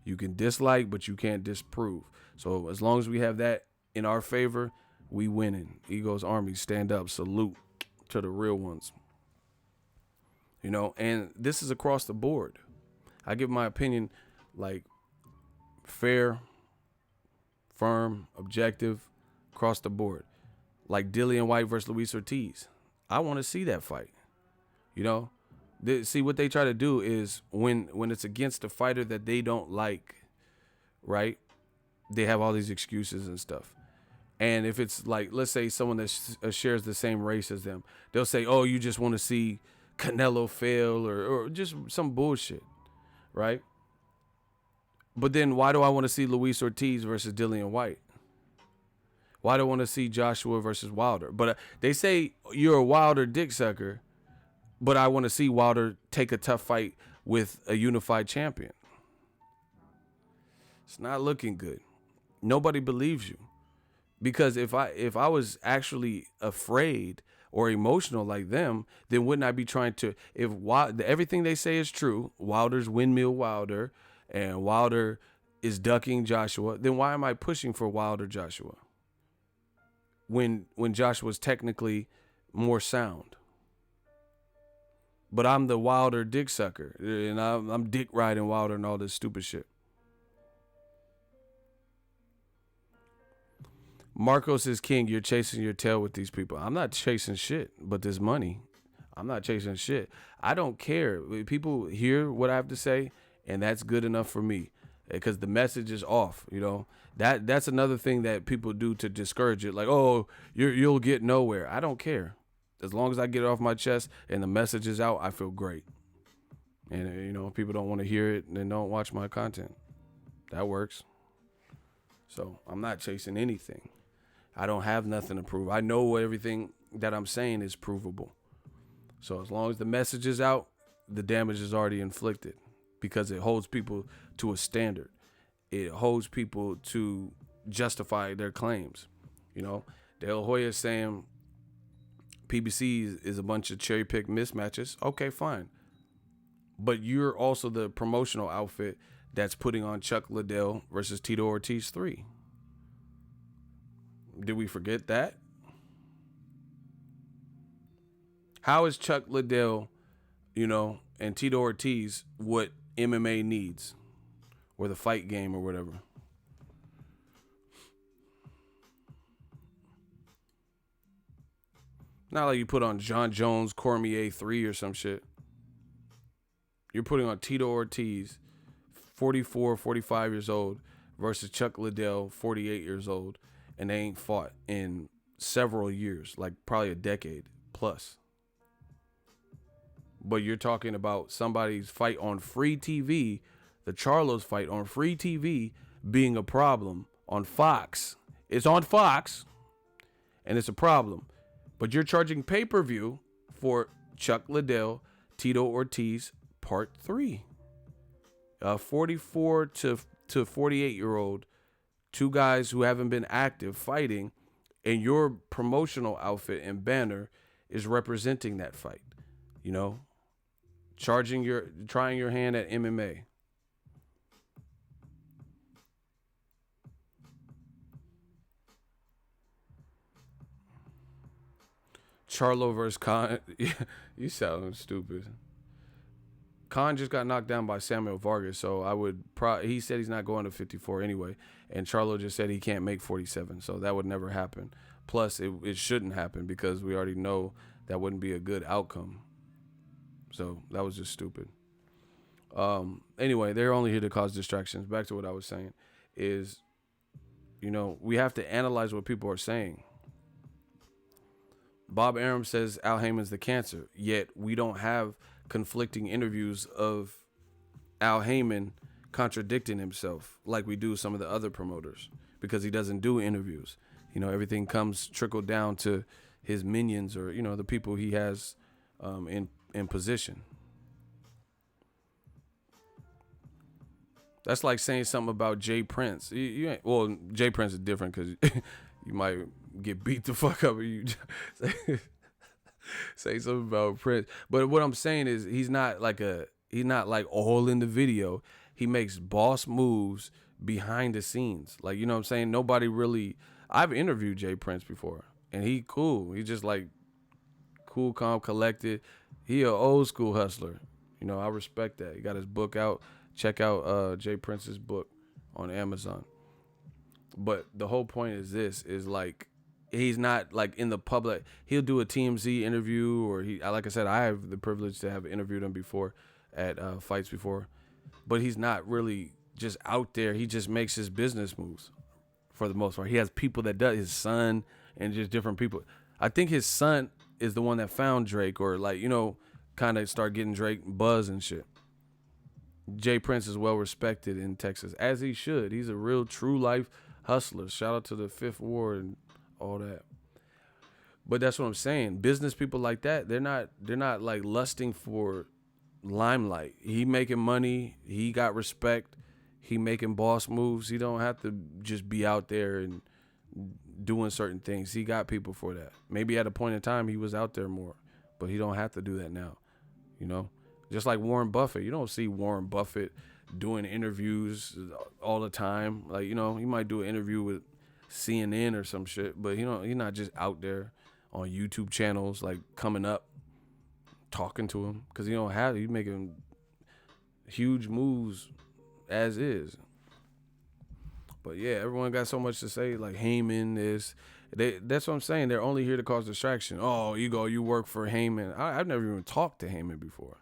You can dislike, but you can't disprove. So as long as we have that in our favor, we winning. Eagles Army, stand up, salute to the real ones. And this is across the board. I give my opinion like fair, firm, objective, across the board. Like Dillian White versus Luis Ortiz. I want to see that fight. See, what they try to do is when it's against a fighter that they don't like, right? They have all these excuses and stuff. And if it's like, let's say someone that shares the same race as them, they'll say, oh, you just want to see Canelo fail or just some bullshit, right? But then why do I want to see Luis Ortiz versus Dillian White? Why do I want to see Joshua versus Wilder? But they say you're a Wilder dick sucker, but I want to see Wilder take a tough fight with a unified champion. It's not looking good. Nobody believes you. Because if I was actually afraid or emotional like them, then wouldn't I be trying to, if everything they say is true, Wilder's windmill Wilder and Wilder is ducking Joshua, then why am I pushing for Wilder Joshua when Joshua's technically more sound? But I'm the Wilder dick sucker, and I'm dick riding Wilder and all this stupid shit. Marcos is king. You're chasing your tail with these people. I'm not chasing shit, but this money. I'm not chasing shit. I don't care. People hear what I have to say, and that's good enough for me, because the message is off. You know, that's another thing that people do to discourage it. Like, oh, you'll get nowhere. I don't care. As long as I get it off my chest and the message is out, I feel great. And you know, if people don't want to hear it, then don't watch my content. That works. So I'm not chasing anything. I don't have nothing to prove. I know everything that I'm saying is provable. So as long as the message is out, the damage is already inflicted, because it holds people to a standard. It holds people to justify their claims. You know, De La Hoya saying PBC is a bunch of cherry picked mismatches. Okay, fine. But you're also the promotional outfit that's putting on Chuck Liddell versus Tito Ortiz 3. Did we forget that? How is Chuck Liddell, you know, and Tito Ortiz what MMA needs, or the fight game or whatever? Not like you put on John Jones Cormier 3 or some shit. You're putting on Tito Ortiz, 44, 45 years old, versus Chuck Liddell, 48 years old, and they ain't fought in several years, like probably a decade plus. But you're talking about somebody's fight on free TV, the CHARLO's fight on free TV, being a problem on Fox. It's on Fox, and it's a problem. But you're charging pay-per-view for Chuck Liddell, Tito Ortiz, Part 3. 44 to 48-year-old, two guys who haven't been active fighting, and your promotional outfit and banner is representing that fight. You know, trying your hand at MMA. CHARLO versus Khan. You sound stupid. Khan just got knocked down by Samuel Vargas, so I would he said he's not going to 54 anyway, and CHARLO just said he can't make 47, so that would never happen. Plus, it shouldn't happen, because we already know that wouldn't be a good outcome. So that was just stupid. Anyway, they're only here to cause distractions. Back to what I was saying is, you know, we have to analyze what people are saying. Bob Arum says Al Heyman's the cancer, yet we don't have conflicting interviews of Al Heyman contradicting himself like we do some of the other promoters, because he doesn't do interviews. You know, everything comes trickled down to his minions, or, you know, the people he has in position. That's like saying something about Jay Prince. You ain't, well, Jay Prince is different, because you might get beat the fuck up if you say something about Prince. But what I'm saying is, he's not like all in the video. He makes boss moves behind the scenes. Like, you know what I'm saying? Nobody really. I've interviewed Jay Prince before, and he cool. He just like cool, calm, collected. He a old school hustler. You know, I respect that. He got his book out. Check out Jay Prince's book on Amazon. But the whole point is this, is like, he's not like in the public. He'll do a TMZ interview, or like I said, I have the privilege to have interviewed him before at fights before, but he's not really just out there. He just makes his business moves for the most part. He has people that does, his son and just different people. I think his son is the one that found Drake, or like, you know, kind of start getting Drake buzz and shit. Jay Prince is well respected in Texas, as he should. He's a real true life hustler. Shout out to the Fifth Ward and all that. But that's what I'm saying. Business people like that, they're not like lusting for limelight. He making money. He got respect. He making boss moves. He don't have to just be out there and doing certain things. He got people for that. Maybe at a point in time he was out there more, but he don't have to do that now. You know, just like Warren Buffett. You don't see Warren Buffett doing interviews all the time. Like, you know, he might do an interview with CNN or some shit, but he's not just out there on YouTube channels like coming up talking to him, because he don't have. He's making huge moves as is. But yeah, everyone got so much to say. Like Heyman is, that's what I'm saying. They're only here to cause distraction. Oh, you work for Heyman. I've never even talked to Heyman before.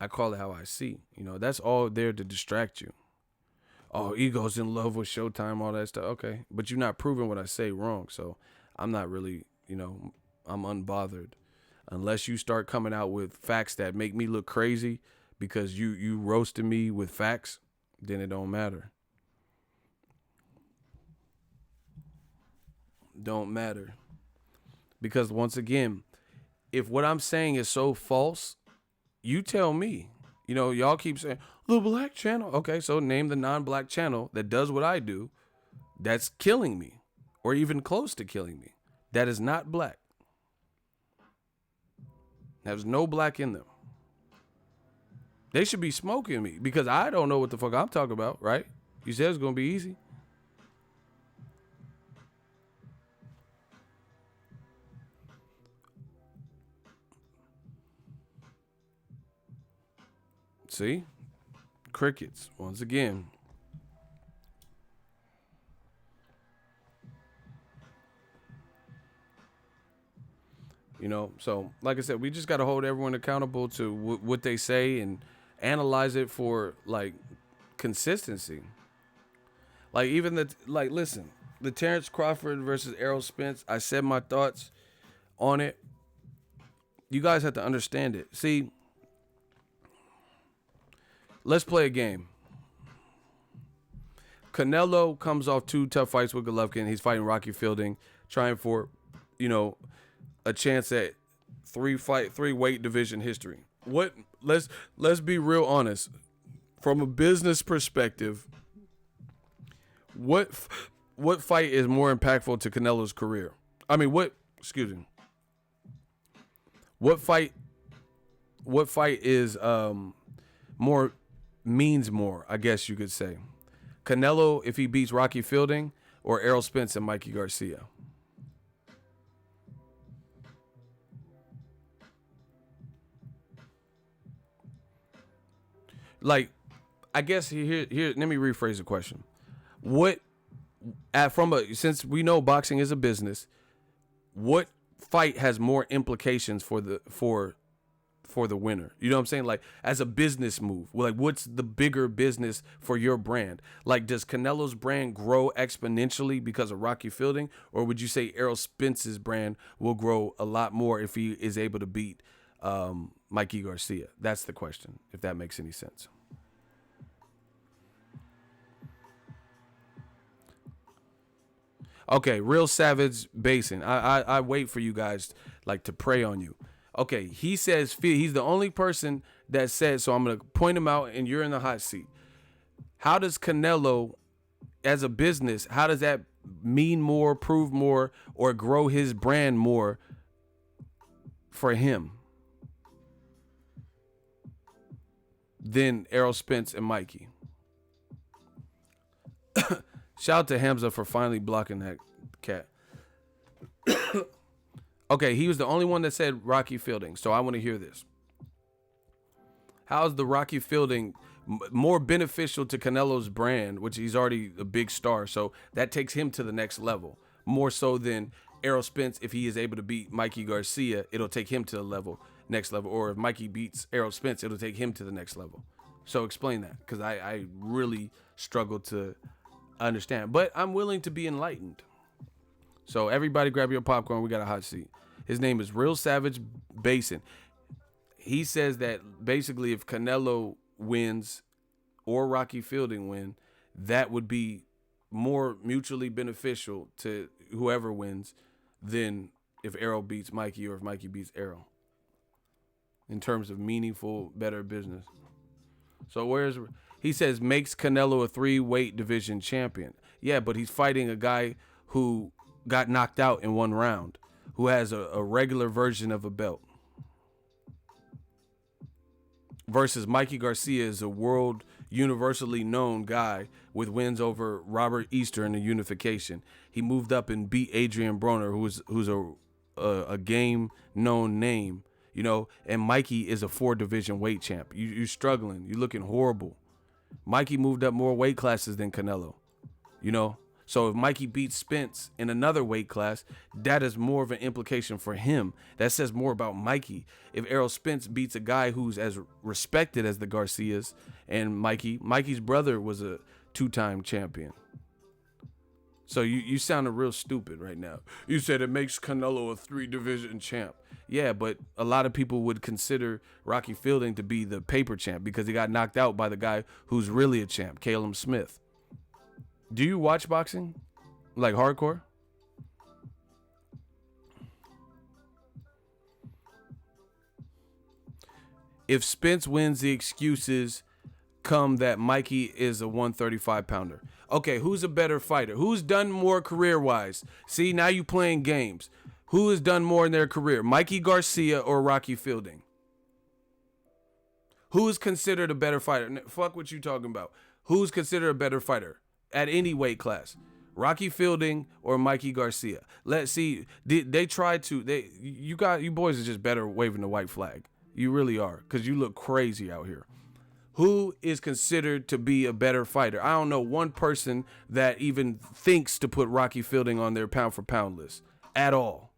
I call it how I see. You know, that's all there to distract you. Oh, Ego's in love with Showtime, all that stuff. Okay, but you're not proving what I say wrong. So I'm not really, I'm unbothered. Unless you start coming out with facts that make me look crazy because you roasted me with facts, then it don't matter. Don't matter. Because once again, if what I'm saying is so false, you tell me. You know, y'all keep saying, the black channel. Okay, so name the non-black channel that does what I do that's killing me or even close to killing me. That is not black. There's no black in them. They should be smoking me because I don't know what the fuck I'm talking about, right? You said it's going to be easy. See? Crickets, once again. You know, so like I said, we just got to hold everyone accountable to what they say and analyze it for like consistency. Like even listen, the Terrence Crawford versus Errol Spence, I said my thoughts on it. You guys have to understand it. See, let's play a game. Canelo comes off 2 tough fights with Golovkin. He's fighting Rocky Fielding, trying for, a chance at 3 weight division history. Let's be real honest. From a business perspective, what fight is more impactful to Canelo's career? I mean, what fight is more means more, I guess you could say. Canelo if he beats Rocky Fielding, or Errol Spence and Mikey Garcia? Like, I guess here let me rephrase the question. Since we know boxing is a business, what fight has more implications for the winner? You know what I'm saying? Like, as a business move, like, what's the bigger business for your brand? Like, does Canelo's brand grow exponentially because of Rocky Fielding, or would you say Errol Spence's brand will grow a lot more if he is able to beat Mikey Garcia? That's the question, if that makes any sense. Okay, Real Savage Basin. I wait for you guys like to prey on you. Okay, he says he's the only person that said, so I'm going to point him out and you're in the hot seat. How does Canelo, as a business, how does that mean more, prove more, or grow his brand more for him than Errol Spence and Mikey? Shout out to Hamza for finally blocking that cat. Okay, he was the only one that said Rocky Fielding, so I want to hear this. How is the Rocky Fielding more beneficial to Canelo's brand, which he's already a big star, so that takes him to the next level, more so than Errol Spence? If he is able to beat Mikey Garcia, it'll take him to the next level, or if Mikey beats Errol Spence, it'll take him to the next level. So explain that, because I really struggle to understand, but I'm willing to be enlightened. So everybody grab your popcorn. We got a hot seat. His name is Real Savage Basin. He says that basically if Canelo wins or Rocky Fielding win, that would be more mutually beneficial to whoever wins than if Errol beats Mikey or if Mikey beats Errol, in terms of meaningful, better business. So he says makes Canelo a 3 weight division champion. Yeah, but he's fighting a guy who got knocked out in one round, who has a regular version of a belt. Versus Mikey Garcia is a world universally known guy with wins over Robert Easter in the unification. He moved up and beat Adrian Broner, who's a game known name, you know, and Mikey is a 4-division weight champ. You're struggling. You're looking horrible. Mikey moved up more weight classes than Canelo, you know. So if Mikey beats Spence in another weight class, that is more of an implication for him. That says more about Mikey. If Errol Spence beats a guy who's as respected as the Garcias and Mikey's brother was a 2-time champion. So you sounded real stupid right now. You said it makes Canelo a 3-division champ. Yeah, but a lot of people would consider Rocky Fielding to be the paper champ because he got knocked out by the guy who's really a champ, Caleb Smith. Do you watch boxing? Like hardcore? If Spence wins, the excuses come that Mikey is a 135 pounder. Okay, who's a better fighter? Who's done more career-wise? See, now you playing games. Who has done more in their career? Mikey Garcia or Rocky Fielding? Who is considered a better fighter? Fuck what you talking about. Who's considered a better fighter? At any weight class, Rocky Fielding or Mikey Garcia. Let's see. They tried to. You boys are just better waving the white flag. You really are, because you look crazy out here. Who is considered to be a better fighter? I don't know one person that even thinks to put Rocky Fielding on their pound for pound list at all.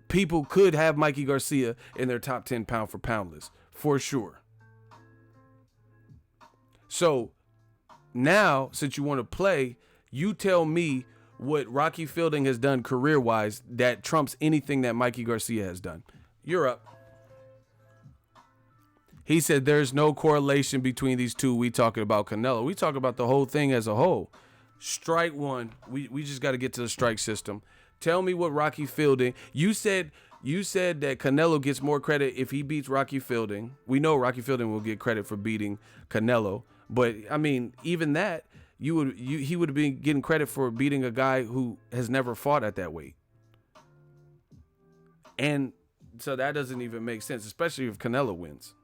People could have Mikey Garcia in their top 10 pound for pound list for sure. So now, since you want to play, you tell me what Rocky Fielding has done career-wise that trumps anything that Mikey Garcia has done. You're up. He said there's no correlation between these two. We talking about Canelo. We talk about the whole thing as a whole. Strike one. We just got to get to the strike system. Tell me what Rocky Fielding. You said that Canelo gets more credit if he beats Rocky Fielding. We know Rocky Fielding will get credit for beating Canelo. But I mean, even that, he would have been getting credit for beating a guy who has never fought at that weight. And so that doesn't even make sense, especially if Canelo wins.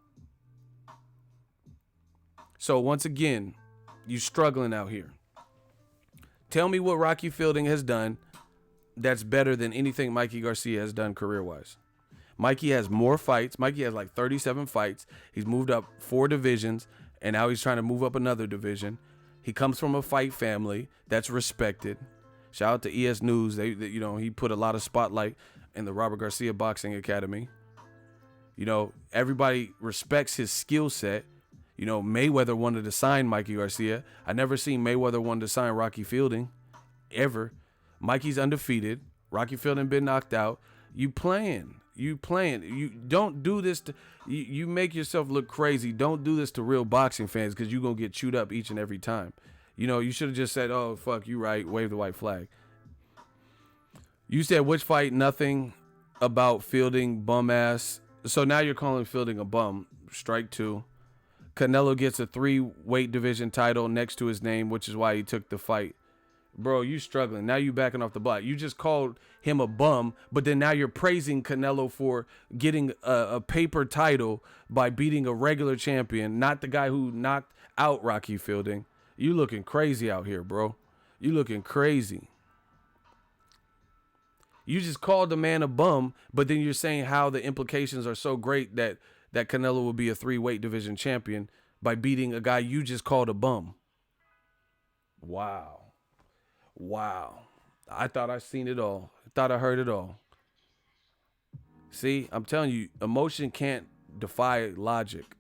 So once again, you struggling out here. Tell me what Rocky Fielding has done that's better than anything Mikey Garcia has done career-wise. Mikey has more fights. Mikey has like 37 fights. He's moved up 4 divisions. And now he's trying to move up another division. He comes from a fight family that's respected. Shout out to ES News. He put a lot of spotlight in the Robert Garcia Boxing Academy. You know, everybody respects his skill set. You know, Mayweather wanted to sign Mikey Garcia. I never seen Mayweather wanted to sign Rocky Fielding, ever. Mikey's undefeated. Rocky Fielding been knocked out. You playing. You don't do this to you make yourself look crazy. Don't do this to real boxing fans because you're gonna get chewed up each and every time. You know, you should have just said, oh fuck, you right, wave the white flag. You said which fight, nothing about Fielding, bum ass. So now you're calling Fielding a bum. Strike 2. Canelo gets a 3-weight division title next to his name, which is why he took the fight. Bro, you struggling. Now you backing off the block. You just called him a bum, but then now you're praising Canelo for getting a paper title by beating a regular champion, not the guy who knocked out Rocky Fielding. You looking crazy out here, bro. You looking crazy. You just called the man a bum, but then you're saying how the implications are so great that Canelo will be a 3-weight division champion by beating a guy you just called a bum. Wow. I thought I seen it all. I thought I heard it all. See, I'm telling you, emotion can't defy logic.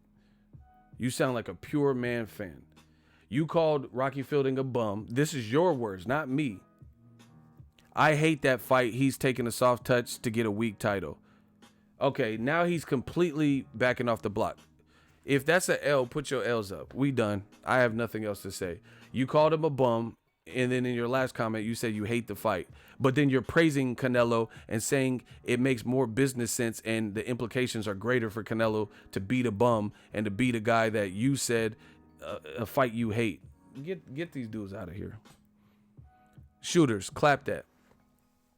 You sound like a pure man fan. You called Rocky Fielding a bum. This is your words, not me. I hate that fight. He's taking a soft touch to get a weak title. Okay, now he's completely backing off the block. If that's an L, put your L's up. We done. I have nothing else to say. You called him a bum. And then in your last comment, you said you hate the fight. But then you're praising Canelo and saying it makes more business sense and the implications are greater for Canelo to beat a bum and to beat a guy that you said a fight you hate. Get these dudes out of here. Shooters, clap that.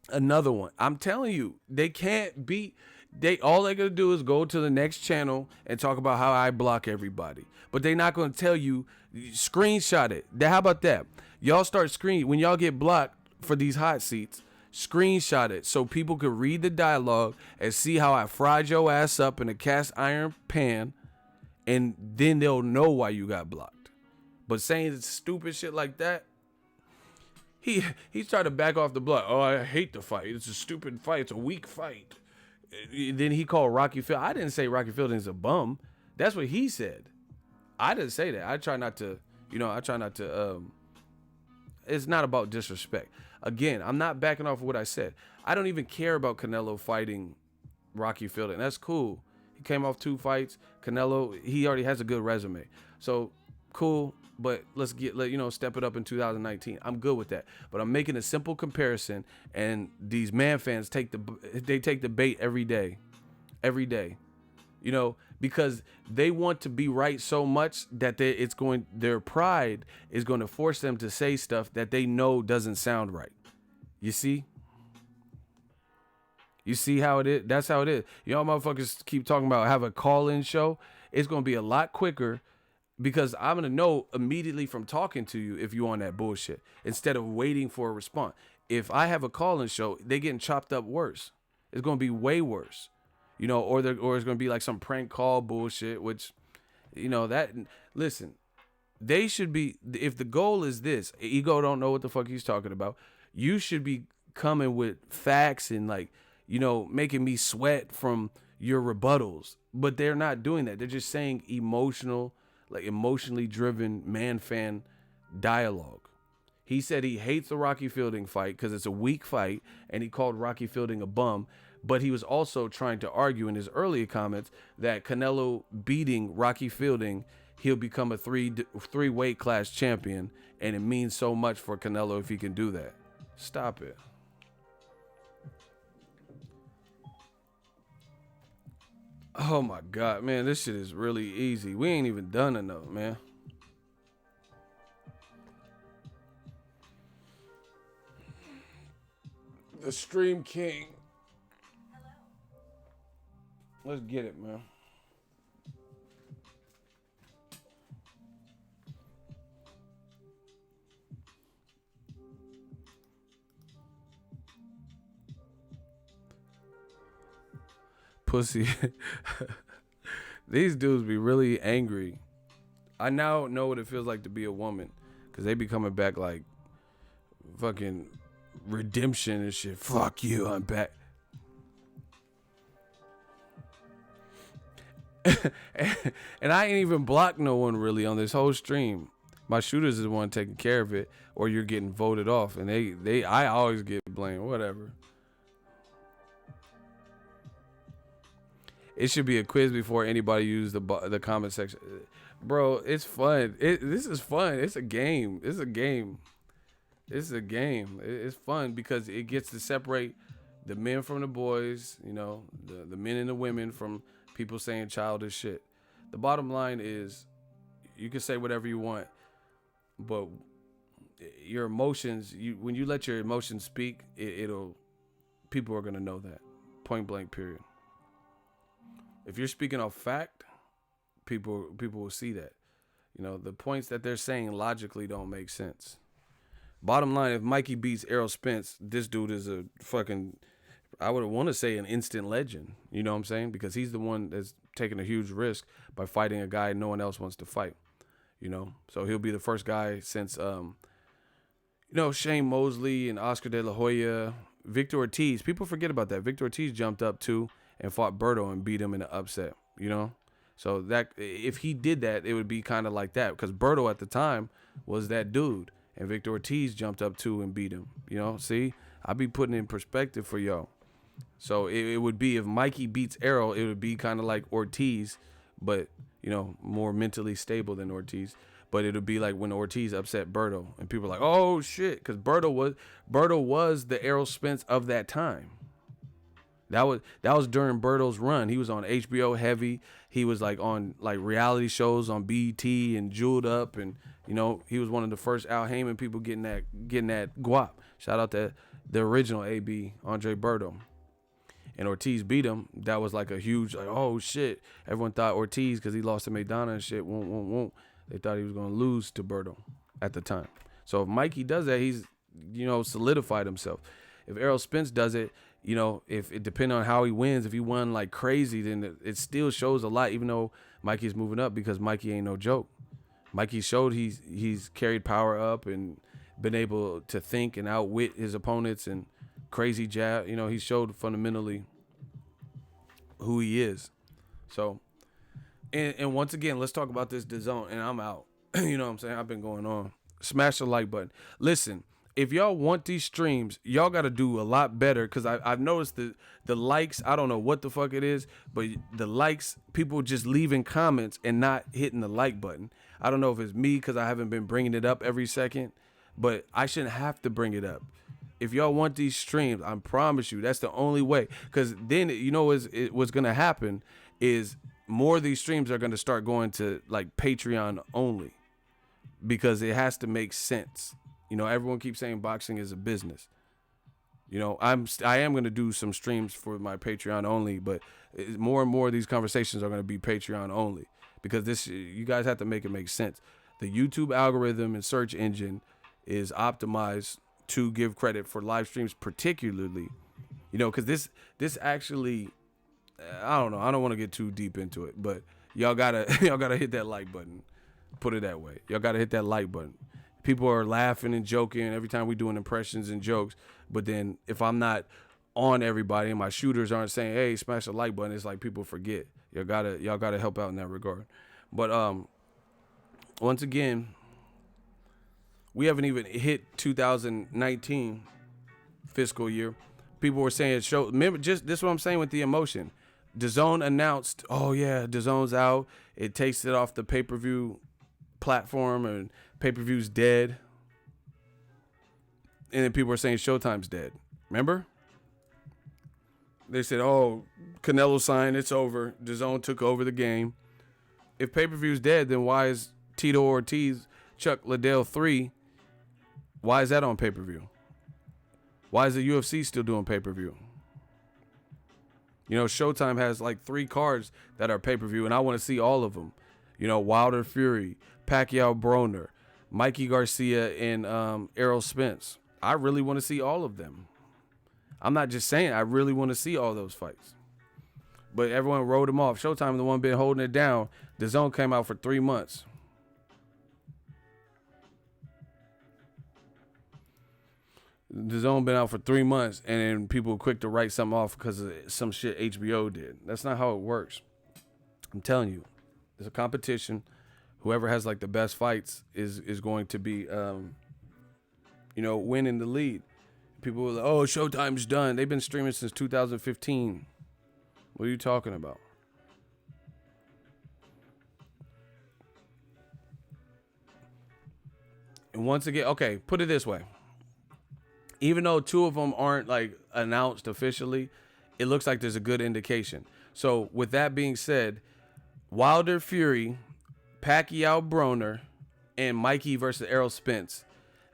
Another one. I'm telling you, they can't beat. They all they gonna do is go to the next channel and talk about how I block everybody. But they not gonna tell you, screenshot it. How about that? Y'all start screen when y'all get blocked for these hot seats. Screenshot it so people could read the dialogue and see how I fried your ass up in a cast iron pan, and then they'll know why you got blocked. But saying stupid shit like that, he's trying to back off the block. Oh, I hate the fight. It's a stupid fight. It's a weak fight. Then he called Rocky Fielding. I didn't say Rocky Fielding's a bum. That's what he said. I didn't say that. I try not to. It's not about disrespect. Again, I'm not backing off of what I said. I don't even care about Canelo fighting Rocky Fielding. That's cool. He came off 2 fights. Canelo, he already has a good resume. So cool, but let's step it up in 2019. I'm good with that. But I'm making a simple comparison, and these man fans take the bait every day. Every day. Because they want to be right so much that their pride is going to force them to say stuff that they know doesn't sound right. You see? You see how it is? That's how it is. Y'all motherfuckers keep talking about have a call-in show. It's going to be a lot quicker because I'm going to know immediately from talking to you if you on that bullshit instead of waiting for a response. If I have a call-in show, they getting chopped up worse. It's going to be way worse. Or it's going to be like some prank call bullshit, which, listen, they should be, if the goal is this, Ego don't know what the fuck he's talking about, you should be coming with facts and making me sweat from your rebuttals. But they're not doing that. They're just saying emotionally driven man-fan dialogue. He said he hates the Rocky Fielding fight because it's a weak fight, and he called Rocky Fielding a bum. But he was also trying to argue in his earlier comments that Canelo beating Rocky Fielding, he'll become a three weight class champion, and it means so much for Canelo if he can do that. Stop it. Oh my God, man, this shit is really easy. We ain't even done enough, man. The Stream King. Let's get it, man. Pussy. These dudes be really angry. I now know what it feels like to be a woman, because they be coming back like fucking redemption and shit. Fuck you, I'm back. And I ain't even blocked no one really on this whole stream. My shooters is the one taking care of it, or you're getting voted off, and I always get blamed. Whatever. It should be a quiz before anybody use the comment section, bro. It's fun. This is fun. It's a game. It's a game. It's fun because it gets to separate the men from the boys. The men and the women from people saying childish shit. The bottom line is, you can say whatever you want, but your emotions, when you let your emotions speak, people are gonna know that. Point blank, period. If you're speaking off fact, people will see that. The points that they're saying logically don't make sense. Bottom line, if Mikey beats Errol Spence, this dude is a fucking, I would want to say an instant legend. You know what I'm saying? Because he's the one that's taking a huge risk by fighting a guy no one else wants to fight. So he'll be the first guy since, Shane Mosley and Oscar De La Hoya, Victor Ortiz. People forget about that. Victor Ortiz jumped up too and fought Berto and beat him in an upset. So that if he did that, it would be kind of like that, because Berto at the time was that dude, and Victor Ortiz jumped up too and beat him. See, I be putting it in perspective for y'all. So it would be, if Mikey beats Errol, it would be kind of like Ortiz, but more mentally stable than Ortiz. But it would be like when Ortiz upset Berto, and people are like, oh shit, because Berto was the Errol Spence of that time. That was during Berto's run. He was on HBO heavy. He was like on like reality shows on BET and Jeweled Up, and he was one of the first Al Heyman people getting that guap. Shout out to the original AB, Andre Berto. And Ortiz beat him. That was like a huge, like, oh shit. Everyone thought Ortiz, because he lost to Maidana and shit, won't. They thought he was going to lose to Berto at the time. So if Mikey does that, he's, solidified himself. If Errol Spence does it, if it depends on how he wins, if he won like crazy, then it still shows a lot, even though Mikey's moving up, because Mikey ain't no joke. Mikey showed he's carried power up and been able to think and outwit his opponents and crazy jab. He showed fundamentally who he is. So, and once again, let's talk about this DAZN, and I'm out. You know what I'm saying? I've been going on. Smash the like button. Listen, if y'all want these streams, y'all got to do a lot better, because I've noticed the likes, I don't know what the fuck it is, but the likes, people just leaving comments and not hitting the like button. I don't know if it's me because I haven't been bringing it up every second, but I shouldn't have to bring it up. If y'all want these streams, I promise you, that's the only way. Because then, what's going to happen is more of these streams are going to start going to like Patreon only, because it has to make sense. Everyone keeps saying boxing is a business. I am going to do some streams for my Patreon only, but more and more of these conversations are going to be Patreon only, because you guys have to make it make sense. The YouTube algorithm and search engine is optimized to give credit for live streams, particularly, because this actually, I don't know. I don't want to get too deep into it, but y'all gotta hit that like button. Put it that way. Y'all gotta hit that like button. People are laughing and joking every time we doing impressions and jokes, but then if I'm not on everybody and my shooters aren't saying, hey, smash the like button, it's like people forget. Y'all gotta help out in that regard. But once again, we haven't even hit 2019 fiscal year. People were saying remember, just this is what I'm saying with the emotion. DAZN announced, oh yeah, DAZN's out. It takes it off the pay-per-view platform, and pay-per-view's dead. And then people were saying Showtime's dead. Remember? They said, oh, Canelo signed, it's over. DAZN took over the game. If pay-per-view's dead, then why is Tito Ortiz, Chuck Liddell 3, why is that on pay-per-view? Why is the UFC still doing pay-per-view? Showtime has like 3 cards that are pay-per-view, and I want to see all of them. Wilder Fury, Pacquiao Broner, Mikey Garcia, and Errol Spence. I really want to see all of them. I'm not just saying, I really want to see all those fights. But everyone wrote them off. Showtime, the one been holding it down. DAZN came out for 3 months. DAZN been out for 3 months, and then people quick to write something off because of some shit HBO did. That's not how it works. I'm telling you, it's a competition. Whoever has like the best fights is going to be, winning the lead. People were like, oh, Showtime's done. They've been streaming since 2015. What are you talking about? And once again, okay, put it this way. Even though 2 of them aren't like announced officially, it looks like there's a good indication. So with that being said, Wilder Fury, Pacquiao Broner, and Mikey versus Errol Spence.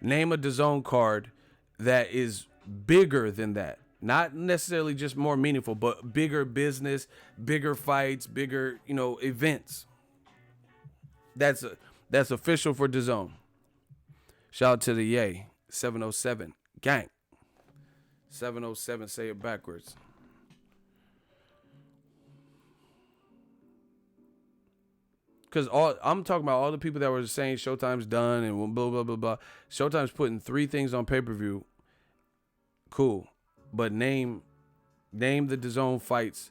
Name a DAZN card that is bigger than that. Not necessarily just more meaningful, but bigger business, bigger fights, bigger, events. That's official for DAZN. Shout out to the Yay 707 gang. 707, say it backwards. Because I'm talking about all the people that were saying Showtime's done and blah, blah, blah, blah. Showtime's putting 3 things on pay-per-view. Cool. But name the DAZN fights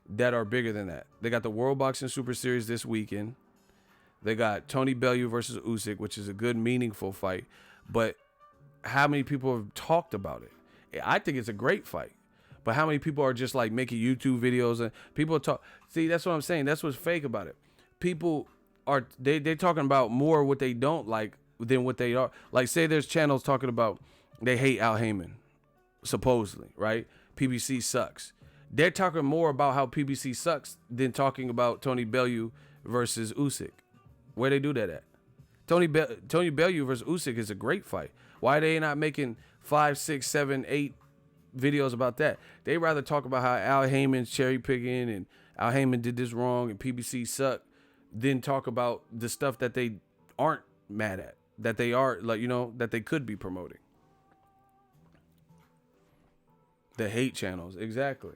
that are bigger than that. They got the World Boxing Super Series this weekend. They got Tony Bellew versus Usyk, which is a good, meaningful fight. But how many people have talked about it? I think it's a great fight. But how many people are just like making YouTube videos and people talk? See, that's what I'm saying. That's what's fake about it. People are they're talking about more what they don't like than what they are. Like, say there's channels talking about they hate Al Heyman, supposedly, right? PBC sucks. They're talking more about how PBC sucks than talking about Tony Bellew versus Usyk. Where they do that at? Tony Bellew versus Usyk is a great fight. Why they not making 5, 6, 7, 8 videos about that? They rather talk about how Al Heyman's cherry picking and Al Heyman did this wrong and PBC sucked than talk about the stuff that they aren't mad at, that they are, like, you know, that they could be promoting. The hate channels, exactly.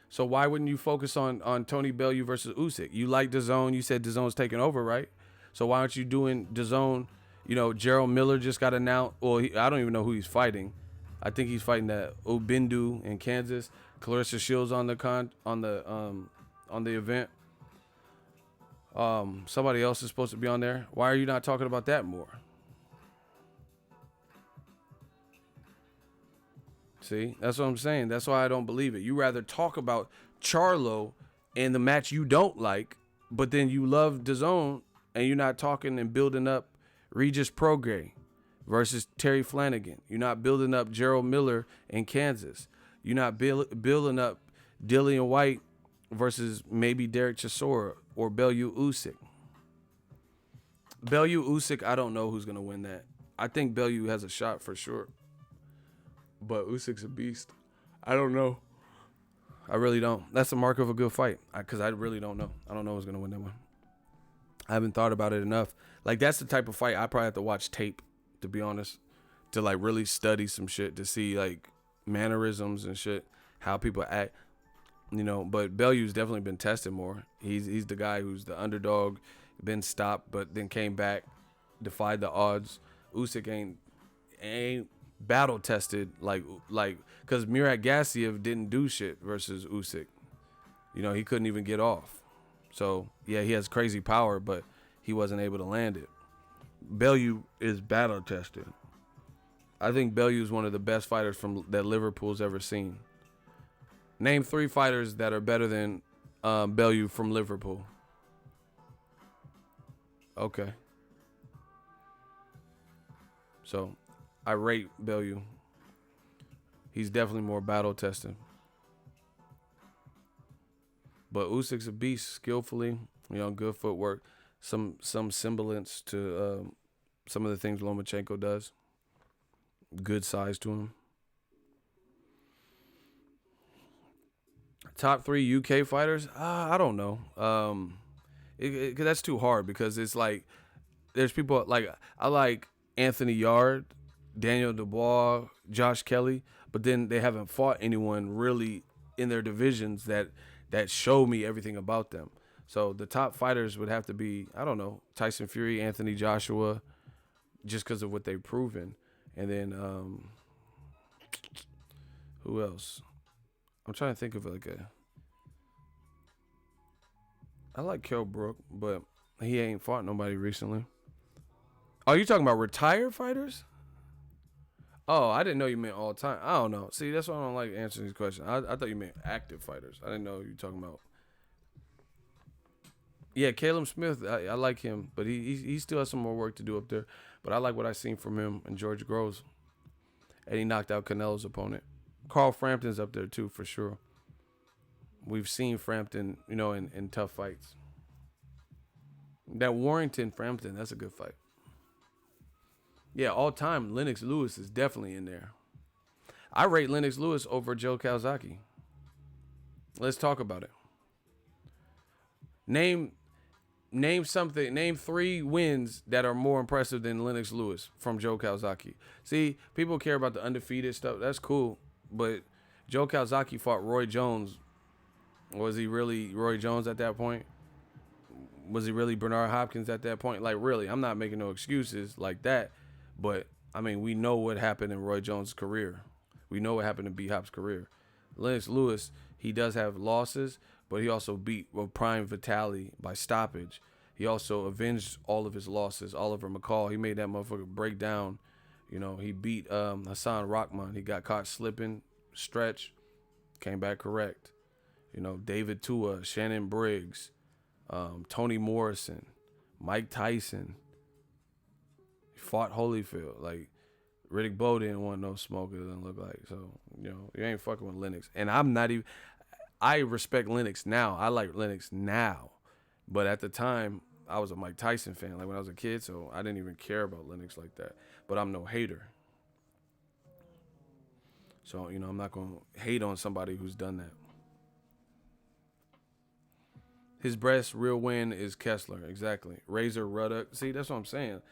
So why wouldn't you focus on Tony Bellew versus Usyk? You like DAZN. You said DAZN's taking over, right? So why aren't you doing DAZN? You know, Gerald Miller just got announced. Well, I don't even know who he's fighting. I think he's fighting that Obindu in Kansas. Clarissa Shields on the event. Somebody else is supposed to be on there. Why are you not talking about that more? See, that's what I'm saying. That's why I don't believe it. You rather talk about Charlo and the match you don't like, but then you love DAZN and you're not talking and building up Regis Prograis versus Terry Flanagan. You're not building up Gerald Miller in Kansas. You're not building up Dillian White versus maybe Derek Chisora or Bellew Usyk. Bellew Usyk, I don't know who's going to win that. I think Bellew has a shot for sure. But Usyk's a beast. I don't know. I really don't. That's the mark of a good fight. Because I really don't know. I don't know who's going to win that one. I haven't thought about it enough. Like, that's the type of fight I probably have to watch tape, to be honest. To, like, really study some shit. To see, like, mannerisms and shit. How people act. You know, but Bellew's definitely been tested more. He's the guy who's the underdog. Been stopped, but then came back. Defied the odds. Usyk ain't battle tested like because Murat Gassiev didn't do shit versus Usyk. You know, he couldn't even get off. So yeah, he has crazy power, but he wasn't able to land it. Bellew is battle tested. I think Bellew is one of the best fighters that Liverpool's ever seen. Name 3 fighters that are better than Bellew from Liverpool. Okay. So I rate Bellew. He's definitely more battle tested. But Usyk's a beast, skillfully, you know, good footwork, some semblance to some of the things Lomachenko does. Good size to him. Top 3 UK fighters? I don't know. That's too hard because it's like there's people like I like Anthony Yard, Daniel Dubois, Josh Kelly, but then they haven't fought anyone really in their divisions that show me everything about them. So the top fighters would have to be, I don't know, Tyson Fury, Anthony Joshua, just because of what they've proven. And then who else? I'm trying to think of I like Kell Brook, but he ain't fought nobody recently. Oh, you talking about retired fighters? Oh, I didn't know you meant all time. I don't know. See, that's why I don't like answering these questions. I thought you meant active fighters. I didn't know you were talking about. Yeah, Caleb Smith, I like him, but he still has some more work to do up there. But I like what I seen from him and George Groves. And he knocked out Canelo's opponent. Carl Frampton's up there too, for sure. We've seen Frampton, you know, in tough fights. That Warrington-Frampton, that's a good fight. Yeah, all time, Lennox Lewis is definitely in there. I rate Lennox Lewis over Joe Calzaghe. Let's talk about it. Name 3 wins that are more impressive than Lennox Lewis from Joe Calzaghe. See, people care about the undefeated stuff. That's cool. But Joe Calzaghe fought Roy Jones. Was he really Roy Jones at that point? Was he really Bernard Hopkins at that point? Like, really, I'm not making no excuses like that. But, I mean, we know what happened in Roy Jones' career. We know what happened in B-Hop's career. Lennox Lewis, he does have losses, but he also beat Prime Vitali by stoppage. He also avenged all of his losses. Oliver McCall, he made that motherfucker break down. You know, he beat Hassan Rahman. He got caught slipping, stretch, came back correct. You know, David Tua, Shannon Briggs, Tony Morrison, Mike Tyson. He fought Holyfield. Like, Riddick Bowe didn't want no smoke, it doesn't look like. So, you know, you ain't fucking with Lennox. And I'm not even, I respect Lennox now. I like Lennox now. But at the time, I was a Mike Tyson fan, like when I was a kid, so I didn't even care about Lennox like that. But I'm no hater. So, I'm not going to hate on somebody who's done that. His best real win is Kessler. Exactly. Razor Ruddock. See, that's what I'm saying.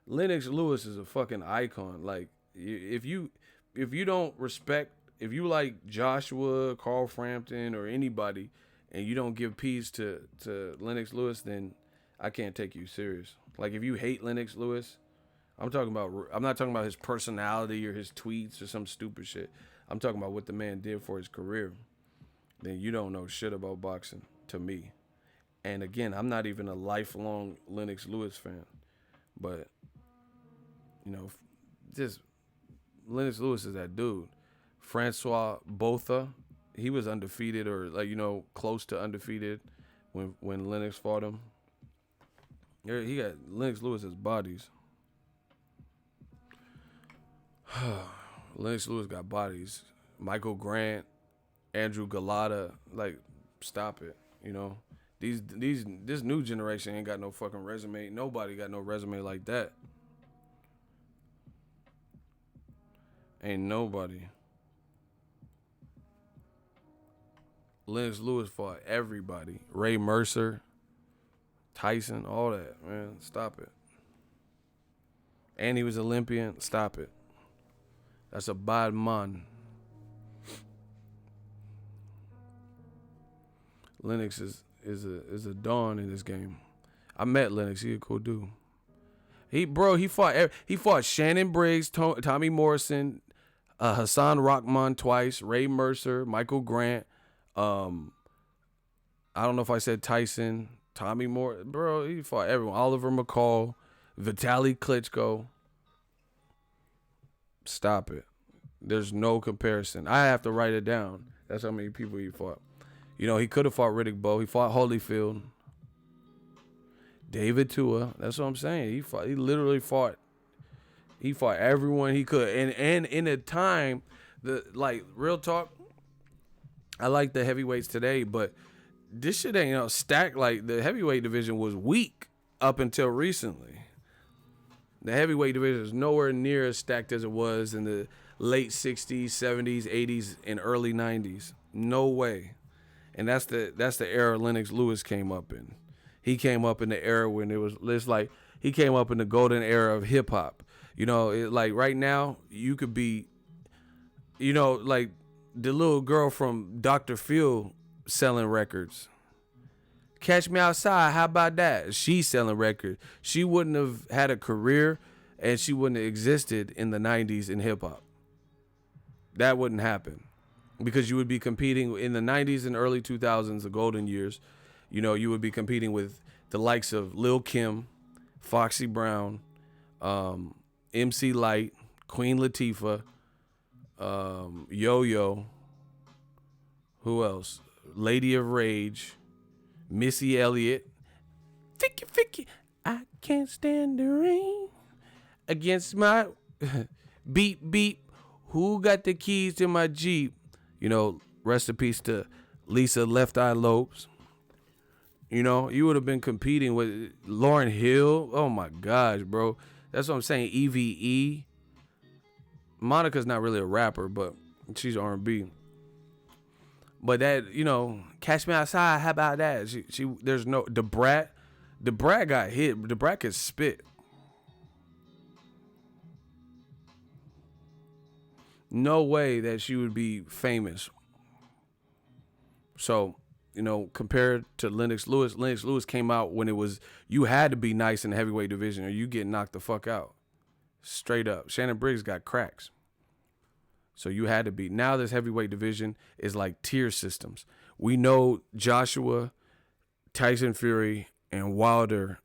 Lennox Lewis is a fucking icon. Like, if you don't respect, if you like Joshua, Carl Frampton, or anybody, and you don't give peace to Lennox Lewis, then I can't take you serious. Like, if you hate Lennox Lewis, I'm not talking about his personality or his tweets or some stupid shit. I'm talking about what the man did for his career. Then you don't know shit about boxing, to me. And again, I'm not even a lifelong Lennox Lewis fan. But, just Lennox Lewis is that dude. Francois Botha, he was undefeated or close to undefeated when Lennox fought him. He got Lennox Lewis's bodies. Lennox Lewis got bodies. Michael Grant, Andrew Galata, like, stop it. This new generation ain't got no fucking resume. Nobody got no resume like that. Ain't nobody. Lennox Lewis fought everybody. Ray Mercer, Tyson, all that, man. Stop it. And he was Olympian. Stop it. That's a bad man. Lennox is a dawn in this game. I met Lennox. He a cool dude. He fought Shannon Briggs, Tommy Morrison, Hassan Rahman twice, Ray Mercer, Michael Grant. I don't know if I said Tyson, Tommy Moore. Bro, he fought everyone. Oliver McCall, Vitaly Klitschko. Stop it. There's no comparison. I have to write it down. That's how many people he fought. He could have fought Riddick Bowe. He fought Holyfield. David Tua. That's what I'm saying. He literally fought. He fought everyone he could. And in a time, real talk, I like the heavyweights today, but this shit ain't stacked. Like, the heavyweight division was weak up until recently. The heavyweight division is nowhere near as stacked as it was in the late 60s, 70s, 80s, and early 90s. No way. And that's the era Lennox Lewis came up in. He came up in the era when he came up in the golden era of hip hop. Like right now, you could be, like the little girl from Dr. Phil selling records. Catch Me Outside, how about that? She's selling records. She wouldn't have had a career and she wouldn't have existed in the 90s in hip hop. That wouldn't happen. Because you would be competing in the 90s and early 2000s, the golden years. You would be competing with the likes of Lil' Kim, Foxy Brown, MC Lyte, Queen Latifah, Yo-Yo. Who else? Lady of Rage, Missy Elliott. Ficky, I can't stand the rain against my beep, beep. Who got the keys to my Jeep? Rest in peace to Lisa Left Eye Lopes. You would have been competing with Lauryn Hill. Oh my gosh, bro. That's what I'm saying. EVE. Monica's not really a rapper, but she's R&B. But that, Catch Me Outside, how about that? There's no, the Brat got hit. The Brat could spit. No way that she would be famous. So, compared to Lennox Lewis came out when it was, you had to be nice in the heavyweight division or you get knocked the fuck out. Straight up. Shannon Briggs got cracks. So you had to be. Now this heavyweight division is like tier systems. We know Joshua, Tyson Fury, and Wilder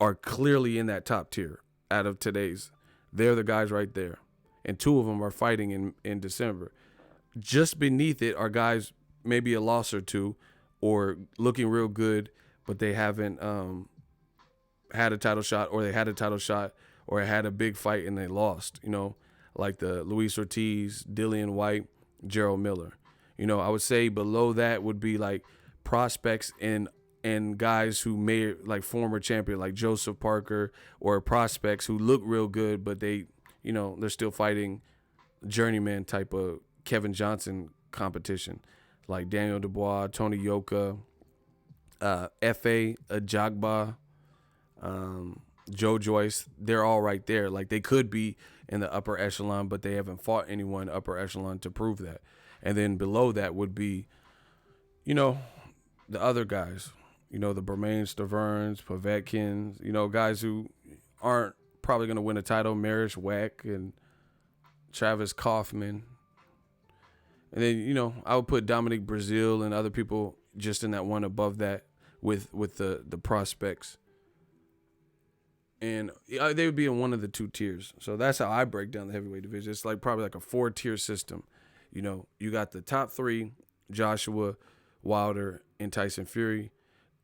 are clearly in that top tier out of today's. They're the guys right there. And two of them are fighting in December. Just beneath it are guys, maybe a loss or two, or looking real good, but they haven't had a title shot, or they had a title shot, or had a big fight and they lost, like the Luis Ortiz, Dillian White, Gerald Miller. I would say below that would be like prospects and guys who may, like former champion, like Joseph Parker, or prospects who look real good, but they, they're still fighting journeyman type of Kevin Johnson competition, like Daniel Dubois, Tony Yoka, F.A. Ajagba, Joe Joyce. They're all right there. Like, they could be in the upper echelon, but they haven't fought anyone upper echelon to prove that. And then below that would be, you know, the other guys, you know, the Bermain Staverns, Povetkins, you know, guys who aren't probably going to win a title, Marish Wack and Travis Kaufman. And then, you know, I would put Dominic Brazil and other people just in that one above that with the prospects. And they would be in one of the two tiers. So that's how I break down the heavyweight division. It's like probably like a 4-tier system. You know, you got the top 3, Joshua, Wilder, and Tyson Fury.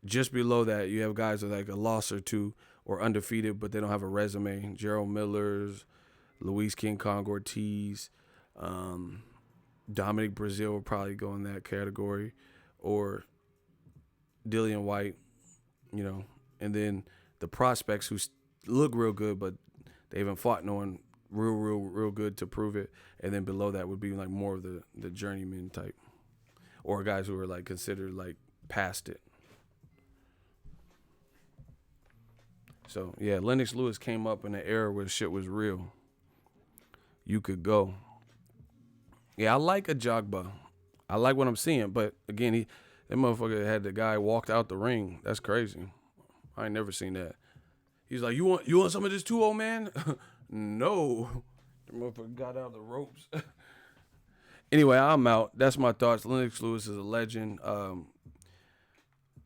Just below that, you have guys with like a loss or 2 or undefeated, but they don't have a resume. Gerald Millers, Luis King Kong Ortiz, Dominic Brazil will probably go in that category, or Dillian White, you know. And then the prospects who look real good, but they haven't fought no one real good to prove it. And then below that would be like more of the journeyman type, or guys who are like considered like past it. So yeah, Lennox Lewis came up in an era where shit was real. You could go. Yeah, I like Ajagba. I like what I'm seeing, but again, that motherfucker had the guy walked out the ring. That's crazy. I ain't never seen that. He's like, you want some of this too, old man? No. The motherfucker got out the ropes. Anyway, I'm out. That's my thoughts. Lennox Lewis is a legend.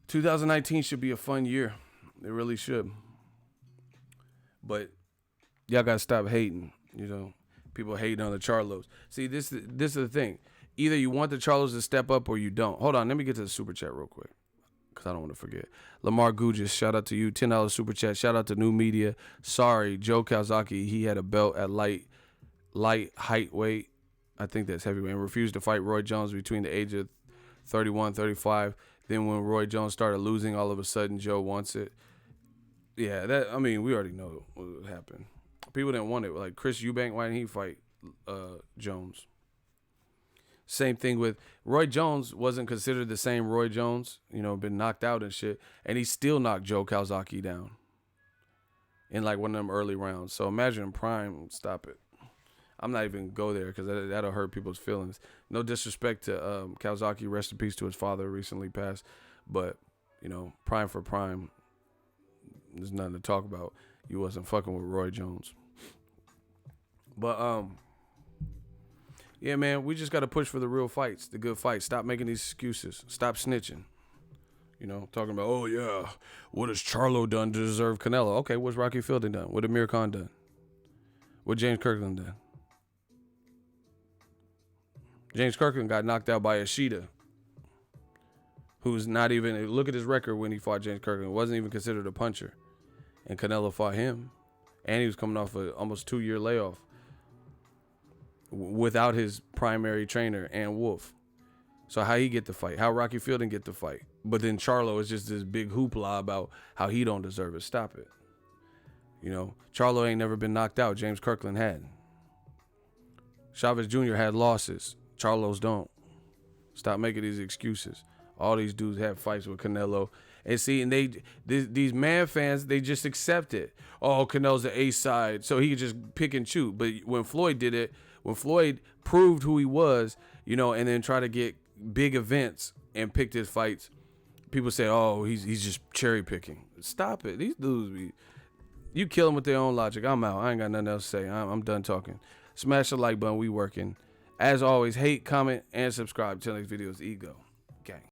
2019 should be a fun year. It really should. But y'all gotta stop hating. You know, people hating on the Charlos. See, this is the thing. Either you want the Charlos to step up or you don't. Hold on, let me get to the super chat real quick, because I don't want to forget. Lamar Gugis, shout out to you. $10 super chat. Shout out to New Media. Sorry, Joe Kawasaki, he had a belt at light height weight. I think that's heavyweight. And refused to fight Roy Jones between the age of 31, 35. Then when Roy Jones started losing, all of a sudden Joe wants it. Yeah, we already know what would happen. People didn't want it. Like Chris Eubank, why didn't he fight Jones? Same thing with Roy Jones. Wasn't considered the same Roy Jones, you know, been knocked out and shit, and he still knocked Joe Kawasaki down in like one of them early rounds. So imagine Prime, stop it. I'm not even go there because that'll hurt people's feelings. No disrespect to Kawasaki, rest in peace to his father, recently passed, but you know, Prime for Prime, there's nothing to talk about. You wasn't fucking with Roy Jones. But yeah, man, we just got to push for the real fights, the good fights. Stop making these excuses. Stop snitching. You know, talking about, oh, yeah, what has Charlo done to deserve Canelo? Okay, what's Rocky Fielding done? What Amir Khan done? What James Kirkland done? James Kirkland got knocked out by Ishida, who's not even, look at his record when he fought James Kirkland. Wasn't even considered a puncher. And Canelo fought him. And he was coming off a almost 2-year layoff without his primary trainer, Ann Wolfe. So how he get the fight? How Rocky Fielding get the fight? But then Charlo is just this big hoopla about how he don't deserve it. Stop it. You know, Charlo ain't never been knocked out. James Kirkland had. Chavez Jr. had losses. Charlos don't. Stop making these excuses. All these dudes have fights with Canelo. And see, and these man fans, they just accept it. Oh, Canelo's the A side, so he could just pick and choose. But when Floyd did it, when Floyd proved who he was, you know, and then try to get big events and picked his fights, people say, oh, he's just cherry picking. Stop it. These dudes, you kill them with their own logic. I'm out. I ain't got nothing else to say. I'm done talking. Smash the like button. We working. As always, hate, comment, and subscribe. Till next video's ego. Gang.